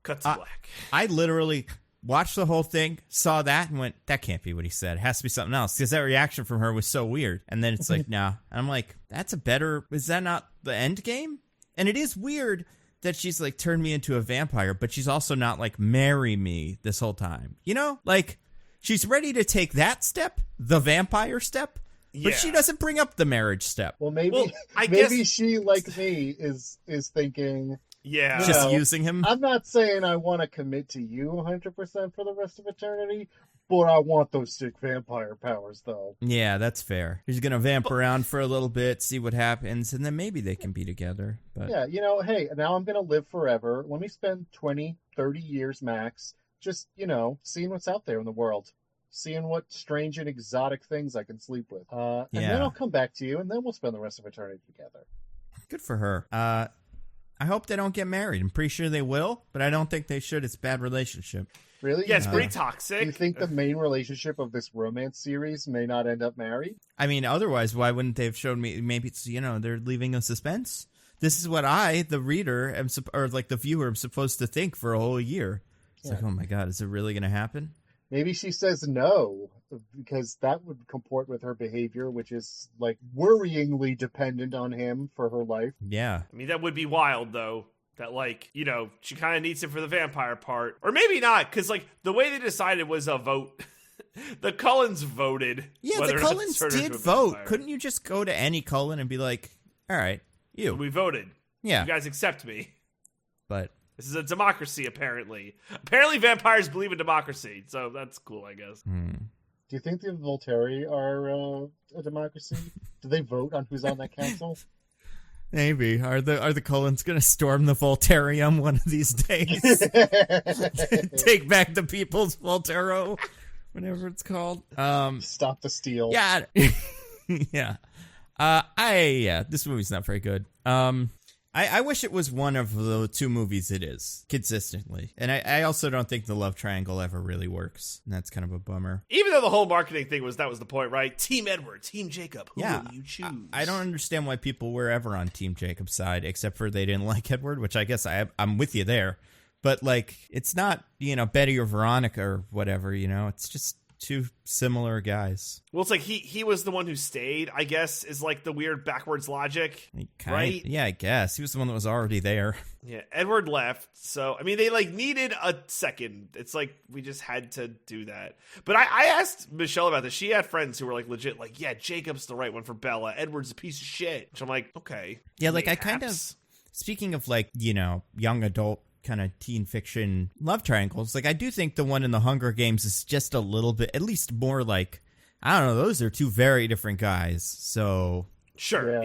cut to black. I literally watched the whole thing, saw that, and went, that can't be what he said. It has to be something else. Because that reaction from her was so weird. And then it's like, nah. And I'm like, is that not the end game? And it is weird that she's like, turn me into a vampire, but she's also not like, marry me this whole time. You know? Like, she's ready to take that step, the vampire step, but Yeah. she doesn't bring up the marriage step. Well, maybe Well, I maybe guess- she, like me, is thinking, Yeah. No. Just using him. I'm not saying I want to commit to you 100% for the rest of eternity, but I want those sick vampire powers, though. Yeah, that's fair. He's gonna vamp around for a little bit, see what happens, and then maybe they can be together. But Yeah, hey, now I'm going to live forever. Let me spend 20, 30 years max just, seeing what's out there in the world. seeing what strange and exotic things I can sleep with. And then I'll come back to you, and then we'll spend the rest of eternity together. Good for her. I hope they don't get married. I'm pretty sure they will, but I don't think they should. It's a bad relationship. Really? Yeah, it's pretty toxic. Do you think the main relationship of this romance series may not end up married? I mean, otherwise, why wouldn't they have shown me? Maybe it's, they're leaving a suspense. This is what I, the reader, or like the viewer, am supposed to think for a whole year. It's like, oh my God, is it really going to happen? Maybe she says no, because that would comport with her behavior, which is like worryingly dependent on him for her life. Yeah. I mean, that would be wild, though. That, like, she kind of needs him for the vampire part. Or maybe not, because, like, the way they decided was a vote. The Cullens voted. Yeah, the Cullens did vote. Couldn't you just go to any Cullen and be like, all right, you. We voted. Yeah. You guys accept me. But this is a democracy, apparently. Apparently vampires believe in democracy, so that's cool, I guess. Do you think the Volturi are a democracy? Do they vote on who's on that council? Maybe. Are the Cullens going to storm the Voltarium one of these days? Take back the People's Voltero, whatever it's called. Stop the steal. Yeah. Yeah. This movie's not very good. I wish it was one of the two movies it is, consistently. And I also don't think the love triangle ever really works. And that's kind of a bummer. Even though the whole marketing thing that was the point, right? Team Edward, Team Jacob, who will you choose? I don't understand why people were ever on Team Jacob's side, except for they didn't like Edward, which I guess I'm with you there. But, like, it's not, Betty or Veronica or whatever, it's just two similar guys. Well, it's like he was the one who stayed, I guess, is like the weird backwards logic, right? Yeah, I guess. He was the one that was already there. Yeah, Edward left, so, I mean, they, like, needed a second. It's like, we just had to do that. But I asked Michelle about this. She had friends who were, like, legit, like, yeah, Jacob's the right one for Bella. Edward's a piece of shit. Which I'm like, okay. Yeah, like, I kind of, speaking of, like, young adult kind of teen fiction love triangles, like I do think the one in the Hunger Games is just a little bit, at least more like, I don't know, those are two very different guys, so sure.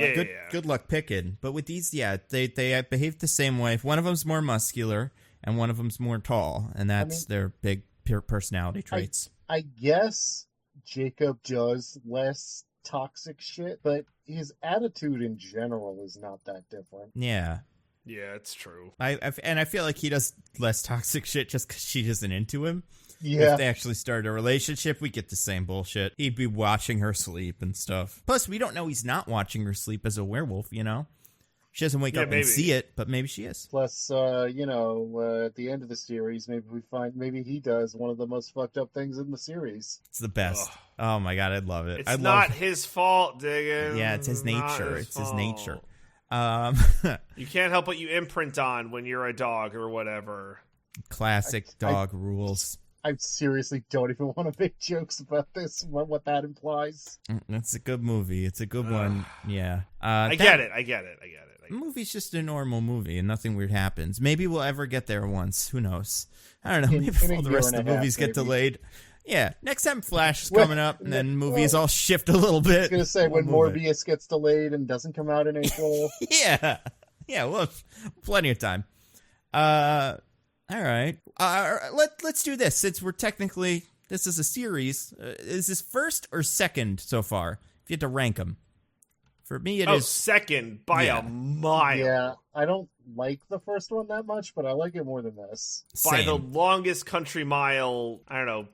Good luck picking. But with these, they behave the same way. One of them's more muscular and one of them's more tall, and that's their big personality traits. I guess Jacob does less toxic shit, but his attitude in general is not that different. Yeah, it's true. I feel like he does less toxic shit just because she isn't into him. Yeah. If they actually started a relationship, we get the same bullshit. He'd be watching her sleep and stuff. Plus, we don't know he's not watching her sleep as a werewolf, She doesn't wake up and see it, but maybe she is. Plus, at the end of the series, maybe he does one of the most fucked up things in the series. It's the best. Oh my God, I'd love it. It's not his fault, Diggins. Yeah, it's his nature. His nature. You can't help what you imprint on when you're a dog or whatever. Classic dog rules. I seriously don't even want to make jokes about this, what that implies. It's a good movie. It's a good one. Yeah. I get it. The movie's just a normal movie and nothing weird happens. Maybe we'll ever get there once. Who knows? I don't know. Maybe all the rest of the movies get delayed. Yeah, next time Flash is coming up, and then movies all shift a little bit. I was going to say, when Morbius gets delayed and doesn't come out in April. Yeah, well, plenty of time. All right. Let's do this, since we're technically, this is a series. Is this first or second so far? If you had to rank them. For me, it is second by a mile. Yeah, I don't like the first one that much, but I like it more than this. By the longest country mile, I don't know.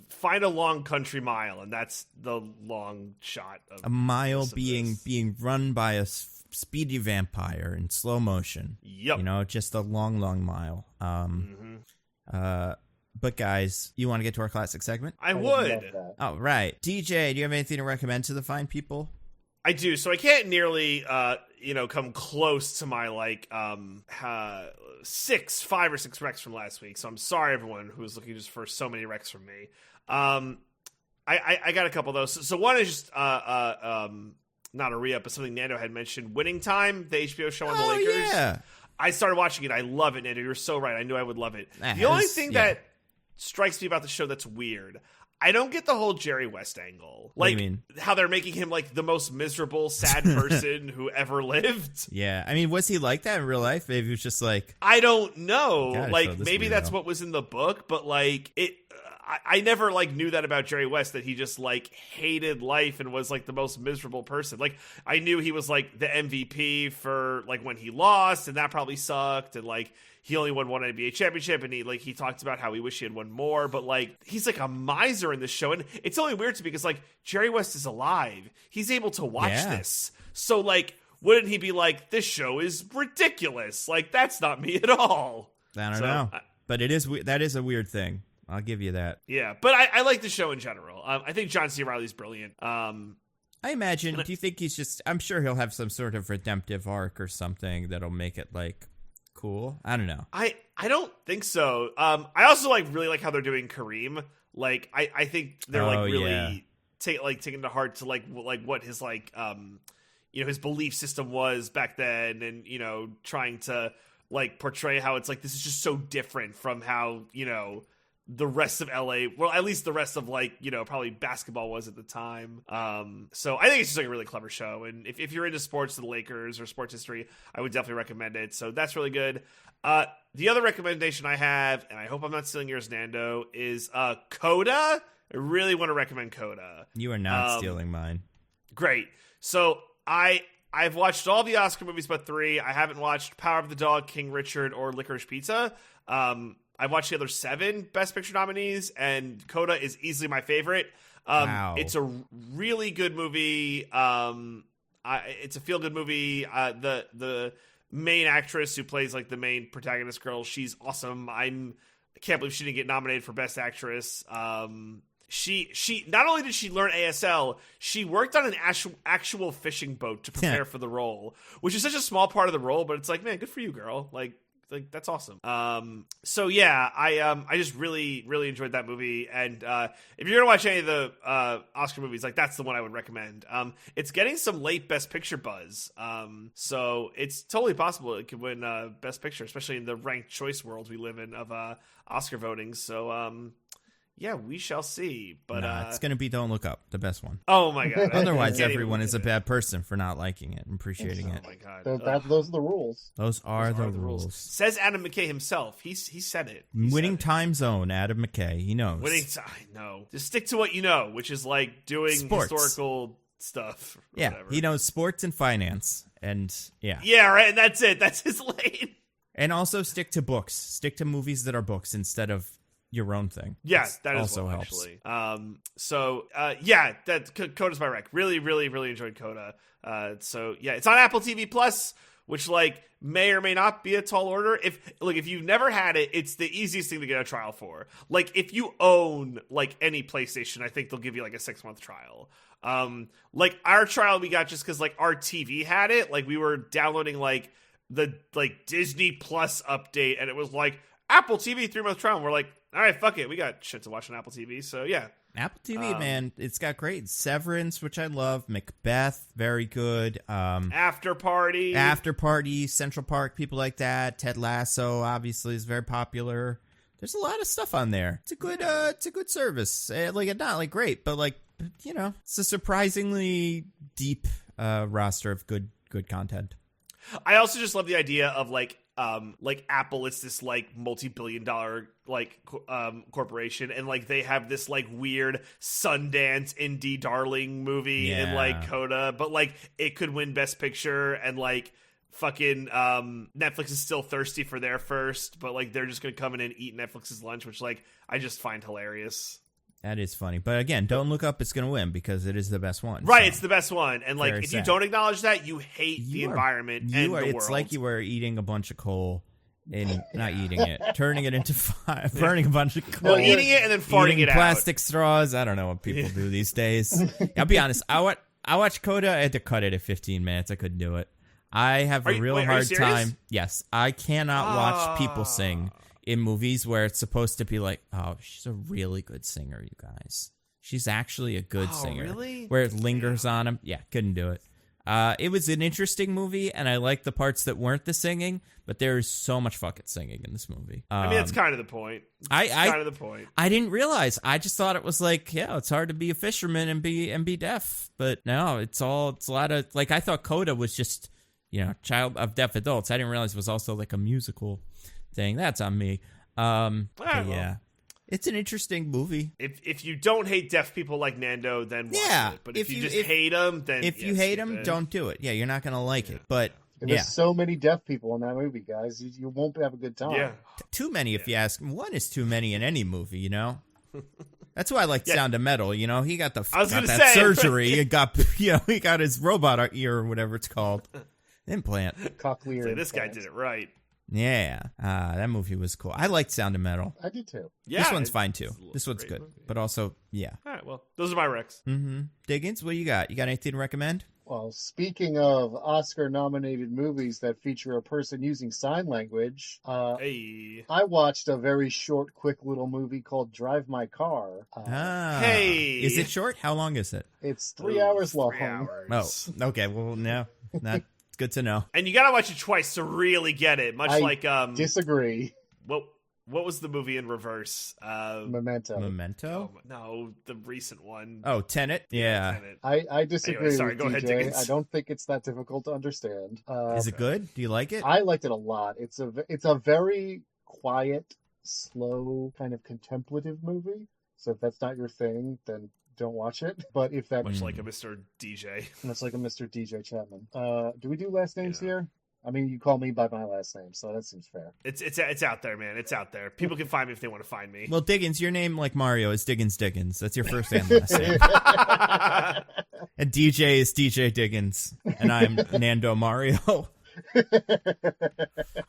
Find a long country mile, and that's the long shot of a mile being run by a speedy vampire in slow motion. Yep. Just a long mile. But guys, you want to get to our classic segment? I would. All right. DJ, do you have anything to recommend to the fine people? I do. So I can't nearly, come close to my, 5 or 6 recs from last week. So I'm sorry, everyone who was looking just for so many recs from me. I got a couple of those. So one is just, not a re-up, but something Nando had mentioned, Winning Time, the HBO show on the Lakers. Yeah. I started watching it. I love it, Nando. You're so right. I knew I would love it. The only thing that strikes me about the show that's weird, I don't get the whole Jerry West angle. What do you mean? How they're making him the most miserable, sad person who ever lived. Yeah. I mean, was he like that in real life? Maybe he was just I don't know. Maybe that's what was in the book, but I never like knew that about Jerry West, that he just like hated life and was like the most miserable person. Like I knew he was like the MVP for like when he lost, and that probably sucked, and like he only won one NBA championship, and he talked about how he wished he had won more, but like he's like a miser in this show, and it's only weird to me because like Jerry West is alive, he's able to watch this, so like wouldn't he be like, this show is ridiculous, like that's not me at all? I don't know, but that is a weird thing. I'll give you that. Yeah, but I like the show in general. I think John C. Reilly's brilliant. I imagine. Do you think he's just? I'm sure he'll have some sort of redemptive arc or something that'll make it like cool. I don't know. I don't think so. I also like really like how they're doing Kareem. Like I think they're like really taking to heart to like what his like his belief system was back then, and trying to like portray how it's like this is just so different from how the rest of LA, well, at least the rest of like, probably basketball was at the time. So I think it's just like a really clever show. And if you're into sports, the Lakers or sports history, I would definitely recommend it. So that's really good. The other recommendation I have, and I hope I'm not stealing yours, Nando, is Coda. I really want to recommend Coda. You are not stealing mine. Great. So I've watched all the Oscar movies but 3. I haven't watched Power of the Dog, King Richard, or Licorice Pizza. I've watched the other 7 Best Picture nominees, and Coda is easily my favorite. Wow. It's a really good movie. It's a feel-good movie. The main actress who plays like the main protagonist girl, she's awesome. I can't believe she didn't get nominated for Best Actress. She not only did she learn ASL, she worked on an actual fishing boat to prepare for the role, which is such a small part of the role, but it's like, man, good for you, girl. Like that's awesome. So yeah, I just really, really enjoyed that movie. And if you're gonna watch any of the Oscar movies, like that's the one I would recommend. It's getting some late Best Picture buzz. So it's totally possible it could win Best Picture, especially in the ranked choice world we live in of Oscar voting. So yeah, we shall see. But it's gonna be Don't Look Up, the best one. Oh my god! Otherwise, everyone is a bad person for not liking it and appreciating it. Oh my god! Those are the rules. Those are the rules. Says Adam McKay himself. He said it. Winning time zone, Adam McKay. He knows. I know. Just stick to what you know, which is like doing sports. Historical stuff. Yeah, whatever. he knows sports and finance, and yeah. Yeah, right. And that's it. That's his lane. And also stick to books. Stick to movies that are books instead of your own thing. Yeah, that also well, helps. Actually. So yeah, that Coda's my rec. Really, really, really enjoyed Coda. So yeah, it's on Apple TV Plus, which like may or may not be a tall order. If you've never had it, it's the easiest thing to get a trial for. Like if you own like any PlayStation, I think they'll give you like a 6-month trial. Like our trial we got just because like our TV had it. Like we were downloading like the like Disney Plus update, and it was like Apple TV 3-month trial. And we're like, all right, fuck it. We got shit to watch on Apple TV. So, yeah. Apple TV, man, it's got great. Severance, which I love. Macbeth, very good. After Party, Central Park, people like that. Ted Lasso, obviously, is very popular. There's a lot of stuff on there. It's a good service. Like, not like great, but like, it's a surprisingly deep roster of good content. I also just love the idea of like Apple is this like multi-billion-dollar like corporation, and like they have this like weird Sundance indie darling movie in like Coda, but like it could win Best Picture, and like fucking Netflix is still thirsty for their first, but like they're just gonna come in and eat Netflix's lunch, which like I just find hilarious. That is funny. But again, Don't Look Up is going to win because it is the best one. Right, so. It's the best one. And like if you don't acknowledge that, you hate the environment and the world. It's like you were eating a bunch of coal and not eating it, turning it into fire, burning a bunch of coal. No, eating it and then farting it out. Plastic straws. I don't know what people do these days. I'll be honest. I watched Coda. I had to cut it at 15 minutes. I couldn't do it. I have a real hard time. Yes, I cannot watch people sing in movies where it's supposed to be like, oh, she's a really good singer, you guys. She's actually a good singer. Really? Where it lingers on him. Yeah, couldn't do it. It was an interesting movie, and I liked the parts that weren't the singing, but there is so much fucking singing in this movie. I mean, that's kind of the point. Kind of the point. I didn't realize. I just thought it was like, yeah, it's hard to be a fisherman and be deaf. But no, it's a lot of, like, I thought Coda was just, child of deaf adults. I didn't realize it was also like a musical thing. That's on me. Yeah. It's an interesting movie. If you don't hate deaf people like Nando, then watch it. But if you just hate them, then if you hate them, don't do it. Yeah, you're not gonna like it. But there's so many deaf people in that movie, guys. You won't have a good time. Yeah, too many. If you ask, one is too many in any movie. You know. That's why I like Sound of Metal. You know, he got that surgery. He got he got his robot ear or whatever it's called, implant. Cochlear. So this guy did it right. Yeah, that movie was cool. I liked Sound of Metal. I did too. Yeah, this one's fine too. This one's good, movie. But also, yeah. All right, well, those are my recs. Mm-hmm. Diggins, what you got? You got anything to recommend? Well, speaking of Oscar-nominated movies that feature a person using sign language, I watched a very short, quick little movie called Drive My Car. Is it short? How long is it? It's 3 hours long. 3 hours. Oh, okay. Well, no, not good to know. And you gotta watch it twice to really get it. Much like disagree. What was the movie in reverse? Memento. Memento? No, the recent one. Oh, Tenet? Yeah. Tenet. I disagree with go ahead, DJ. Diggins. I don't think it's that difficult to understand. Is it good? Do you like it? I liked it a lot. It's a very quiet, slow, kind of contemplative movie. So if that's not your thing, then don't watch it. But if that much like a Mr. DJ. Much like a Mr. DJ Chapman. Do we do last names here? I mean, you call me by my last name, so that seems fair. It's out there, man. It's out there. People can find me if they want to find me. Well, Diggins, your name, like Mario, is Diggins. That's your first and last name. And DJ is DJ Diggins, and I'm Nando Mario.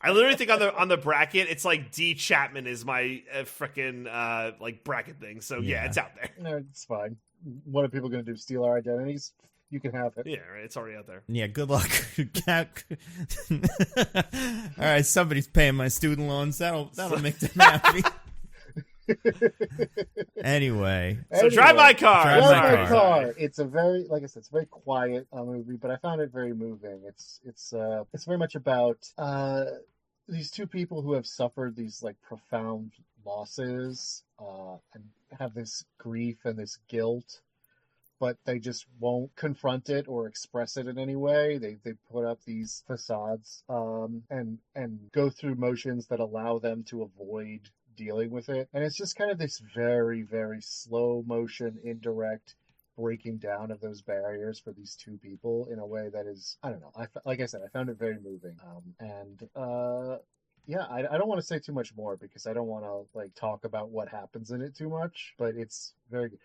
I literally think on the bracket, it's like D Chapman is my frickin' like bracket thing. So yeah, it's out there. No, it's fine. What are people going to do? Steal our identities? You can have it. Yeah, right. It's already out there. Yeah, good luck. All right, somebody's paying my student loans. That'll make them happy. Anyway, so Drive My Car. Drive My Car. It's a very, like I said, it's a very quiet movie, but I found it very moving. It's very much about these two people who have suffered these like profound losses and have this grief and this guilt, but they just won't confront it or express it in any way. They put up these facades and go through motions that allow them to avoid dealing with it. And it's just kind of this very, very slow motion, indirect breaking down of those barriers for these two people in a way that is, I don't know. Like I said, I found it very moving. Yeah, I don't want to say too much more because I don't want to like talk about what happens in it too much, but it's very good.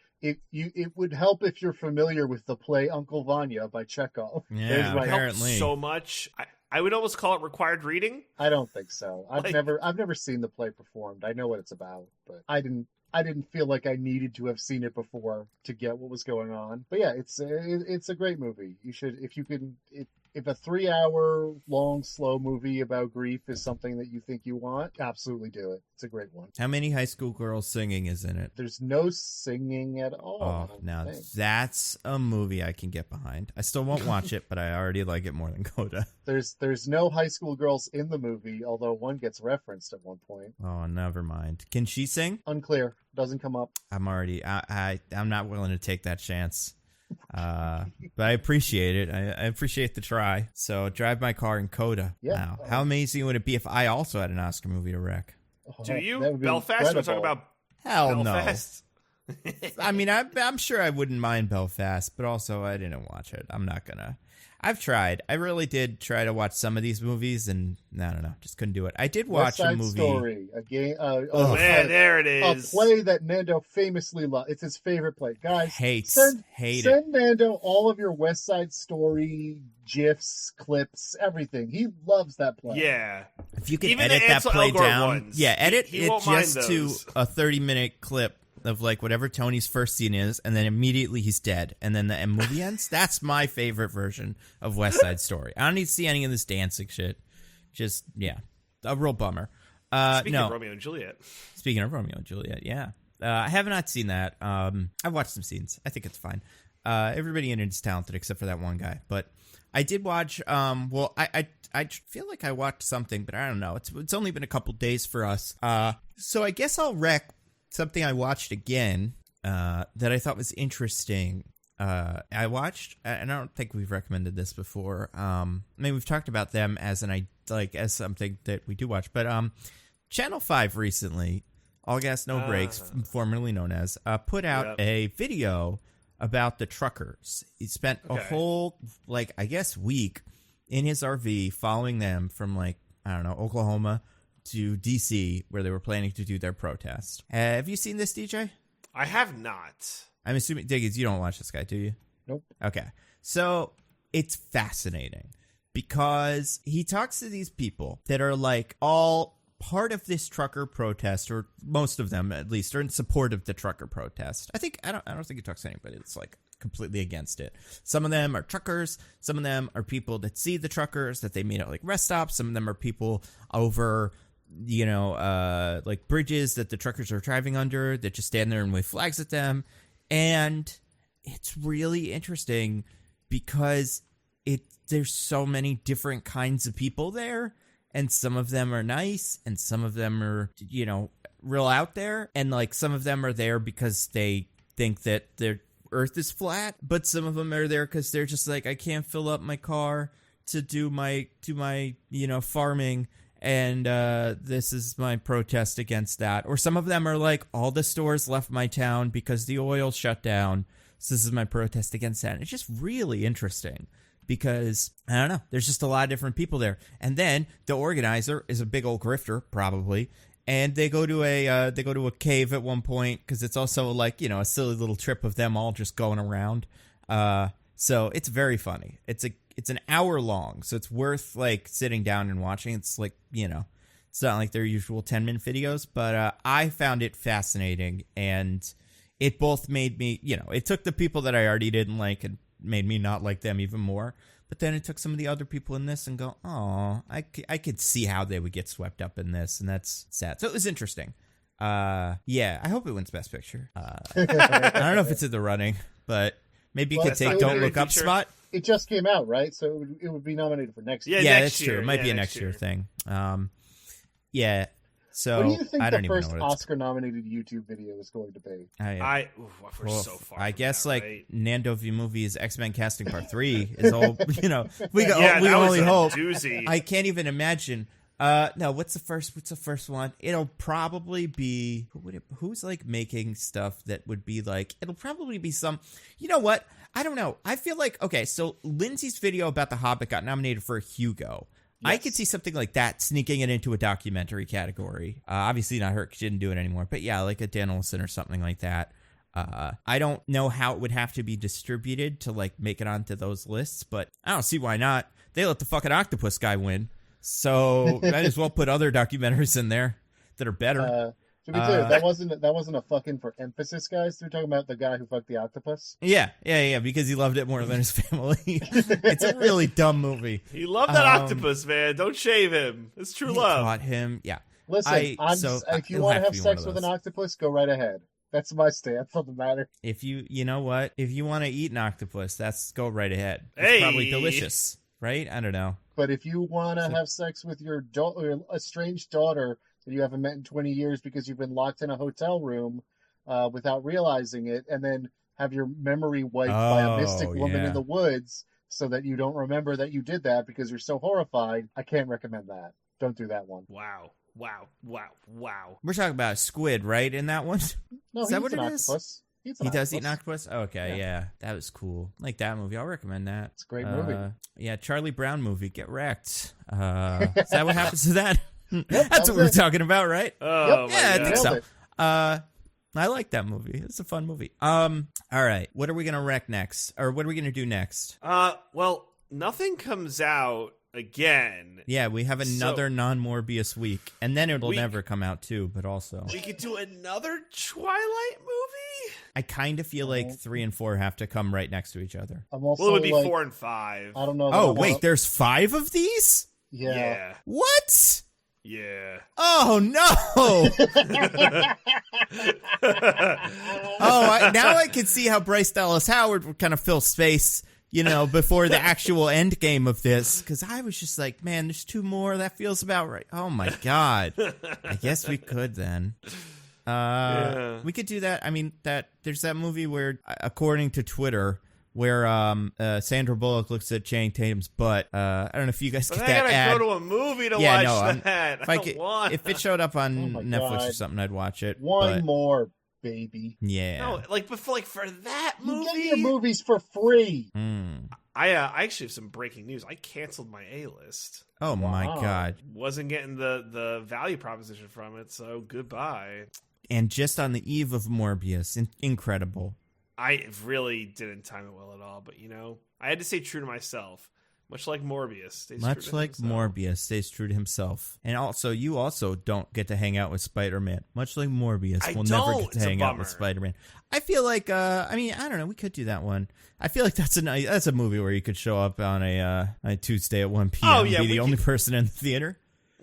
It would help if you're familiar with the play Uncle Vanya by Chekhov. Yeah, apparently. So much. I would almost call it required reading. I don't think so. I've never seen the play performed. I know what it's about, but I didn't feel like I needed to have seen it before to get what was going on. But yeah, it's a great movie. You should, if a 3 hour long slow movie about grief is something that you think you want, absolutely do it. It's a great one. How many high school girls singing is in it? There's no singing at all. Oh, now that's a movie I can get behind. I still won't watch it, but I already like it more than Coda. There's no high school girls in the movie, although one gets referenced at one point. Oh, never mind. Can she sing? Unclear. Doesn't come up. I'm not willing to take that chance. But I appreciate it. I appreciate the try. So Drive My Car and Coda. Yeah. Wow. How amazing would it be if I also had an Oscar movie to rec? Do you? Belfast? We're talking about Hell Belfast? No. I mean, I'm sure I wouldn't mind Belfast, but also I didn't watch it. I'm not gonna. I've tried. I really did try to watch some of these movies, and I don't know, just couldn't do it. I did watch a movie. Story, a game. Man, there it is. A play that Nando famously loves. It's his favorite play. Guys, send Nando all of your West Side Story GIFs, clips, everything. He loves that play. Yeah. If you can edit that play down, ones, edit he it won't just mind to those. a 30-minute clip of like whatever Tony's first scene is, and then immediately he's dead, and then the movie ends. That's my favorite version of West Side Story. I don't need to see any of this dancing shit. Just a real bummer. Speaking of Romeo and Juliet. Speaking of Romeo and Juliet, yeah. I have not seen that. I've watched some scenes. I think it's fine. Everybody in it is talented except for that one guy. But I did watch. I feel like I watched something, but I don't know. It's only been a couple days for us. So I guess I'll rec something I watched again that I thought was interesting. I watched, and I don't think we've recommended this before. I mean, we've talked about them as something that we do watch, but Channel 5 recently All Gas No Brakes, formerly known as, put out a video about the truckers. He spent a whole, like, I guess, week in his RV following them from, like, I don't know, Oklahoma to D.C., where they were planning to do their protest. Have you seen this, DJ? I have not. I'm assuming, Diggins, you don't watch this guy, do you? Nope. Okay. So it's fascinating because he talks to these people that are, like, all part of this trucker protest, or most of them at least, are in support of the trucker protest. I don't think he talks to anybody that's, like, completely against it. Some of them are truckers. Some of them are people that see the truckers that they meet at, like, rest stops. Some of them are people over, like, bridges that the truckers are driving under that just stand there and wave flags at them. And it's really interesting because there's so many different kinds of people there. And some of them are nice, and some of them are, real out there. And, like, some of them are there because they think that their Earth is flat. But some of them are there because they're just like, I can't fill up my car to do my farming. And this is my protest against that. Or some of them are like, all the stores left my town because the oil shut down. So this is my protest against that. And it's just really interesting. Because, I don't know, there's just a lot of different people there. And then the organizer is a big old grifter, probably. And they go to a cave at one point because it's also like, a silly little trip of them all just going around. So it's very funny. It's an hour long, so it's worth, like, sitting down and watching. It's like, it's not like their usual 10-minute videos, but I found it fascinating. And it both made me, it took the people that I already didn't like and made me not like them even more. But then it took some of the other people in this and go, oh, I could see how they would get swept up in this, and that's sad. So it was interesting. I hope it wins Best Picture. I don't know if it's in the running, but maybe you could take Don't Look Up spot. It just came out, right? So it would be nominated for next year. Yeah, that's true. It might be a next year thing. So what do you think I don't the even first know what Oscar-nominated YouTube video is going to be? We're so far. I guess that, like right? Nando V Movie's X-Men Casting Part 3 is all, we can that only was a hope. doozy. I can't even imagine. No, what's the first one? It'll probably be who's like making stuff that would be like, it'll probably be some, you know what? I don't know. I feel like, okay, so Lindsay's video about The Hobbit got nominated for a Hugo. Yes. I could see something like that sneaking it into a documentary category. Obviously not her, 'cause she didn't do it anymore. But yeah, like a Dan Olsen or something like that. I don't know how it would have to be distributed to like make it onto those lists, but I don't see why not. They let the fucking octopus guy win. So might as well put other documentaries in there that are better. To be clear, that wasn't a fucking for emphasis, guys. We're talking about the guy who fucked the octopus. Yeah, because he loved it more than his family. It's a really dumb movie. He loved that octopus, man. Don't shave him. It's true love. Caught him. Yeah. Listen, if you want to have sex with an octopus, go right ahead. That's my stance on the matter. If you know what? If you want to eat an octopus, go right ahead. It's probably delicious, right? I don't know. But if you want to have sex with your estranged daughter that you haven't met in 20 years because you've been locked in a hotel room without realizing it, and then have your memory wiped by a mystic woman in the woods so that you don't remember that you did that because you're so horrified, I can't recommend that. Don't do that one. Wow. We're talking about a squid, right, in that one? No, is that what it octopus. is? He does eat an octopus? Okay, yeah. That was cool. Like that movie. I'll recommend that. It's a great movie. Yeah, Charlie Brown movie. Get wrecked. Is that what happens to that? Yep, That's what we're talking about, right? Oh, yeah, I think so. It. I like that movie. It's a fun movie. All right. What are we gonna wreck next, or what are we gonna do next? Well, nothing comes out again. Yeah, we have another non-Morbius week, and then it'll never come out too. But also, we could do another Twilight movie. I kind of feel like 3 and 4 have to come right next to each other. I'm also well, it would be 4 and 5. I don't know. Oh wait, there's 5 of these? Yeah. What? Yeah. Oh no! Now I can see how Bryce Dallas Howard would kind of fill space, before the actual end game of this. Because I was just like, man, there's 2 more. That feels about right. Oh my god! I guess we could then. We could do that. I mean, there's that movie where, according to Twitter, where Sandra Bullock looks at Channing Tatum's butt. I don't know if you guys but get that ad. I gotta go to a movie to watch that. If it showed up on Netflix God. or something, I'd watch it. One more, baby. Yeah. No, for that movie. You get your movies for free. I actually have some breaking news. I canceled my A-list. Oh my God. Wasn't getting the value proposition from it, so goodbye. And just on the eve of Morbius, incredible. I really didn't time it well at all, but I had to stay true to myself. Much like Morbius. Morbius stays true to himself. And also, you also don't get to hang out with Spider-Man. Much like Morbius will never get to hang out with Spider-Man. I feel like, I don't know, we could do that one. I feel like that's a movie where you could show up on a Tuesday at 1 p.m. and be the only person in the theater.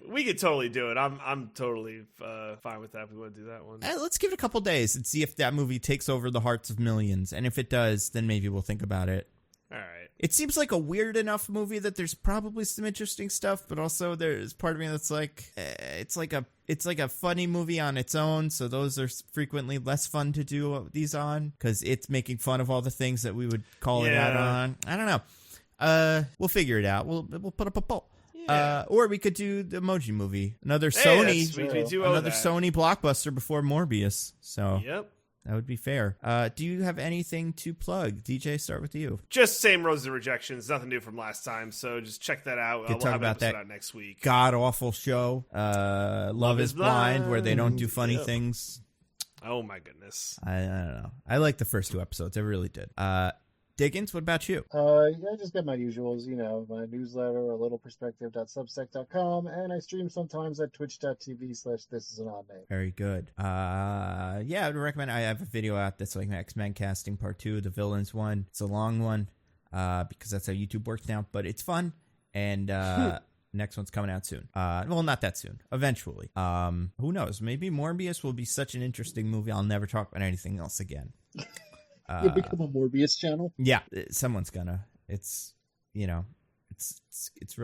We could totally do it. I'm totally fine with that if we want to do that one. Let's give it a couple days and see if that movie takes over the hearts of millions. And if it does, then maybe we'll think about it. All right. It seems like a weird enough movie that there's probably some interesting stuff, but also there's part of me that's like, it's like a funny movie on its own. So those are frequently less fun to do these on because it's making fun of all the things that we would call it out on. I don't know. We'll figure it out. We'll put up a poll. Yeah. Or we could do the Emoji Movie, another Sony blockbuster before Morbius. So yep. That would be fair. Do you have anything to plug? DJ, start with you. Just Same Roses and Rejections. Nothing new from last time, so just check that out. We'll talk about that out next week. God-awful show, Love is Blind, where they don't do funny things. Oh, my goodness. I don't know. I liked the first 2 episodes. I really did. Diggins, what about you? I just got my usuals, my newsletter, alittleperspective.substack.com, and I stream sometimes at twitch.tv/thisisanodname. Very good. I would recommend, I have a video out that's like X-Men Casting Part 2, the villains one. It's a long one, because that's how YouTube works now, but it's fun, and next one's coming out soon. Well, not that soon. Eventually. Who knows? Maybe Morbius will be such an interesting movie, I'll never talk about anything else again. You'll become a Morbius channel? Yeah, someone's gonna. It's real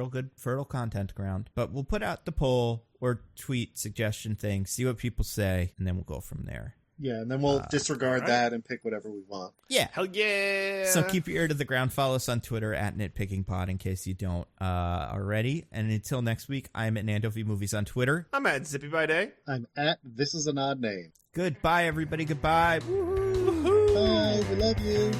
good, fertile content ground. But we'll put out the poll or tweet suggestion thing, see what people say, and then we'll go from there. Yeah, and then we'll disregard that and pick whatever we want. Yeah. Hell yeah! So keep your ear to the ground. Follow us on Twitter at nitpickingpod in case you don't already. And until next week, I'm at Nando V Movies on Twitter. I'm at Zippy by Day. I'm at This Is an Odd Name. Goodbye, everybody. Goodbye. Woo-hoo. Bye. We love you.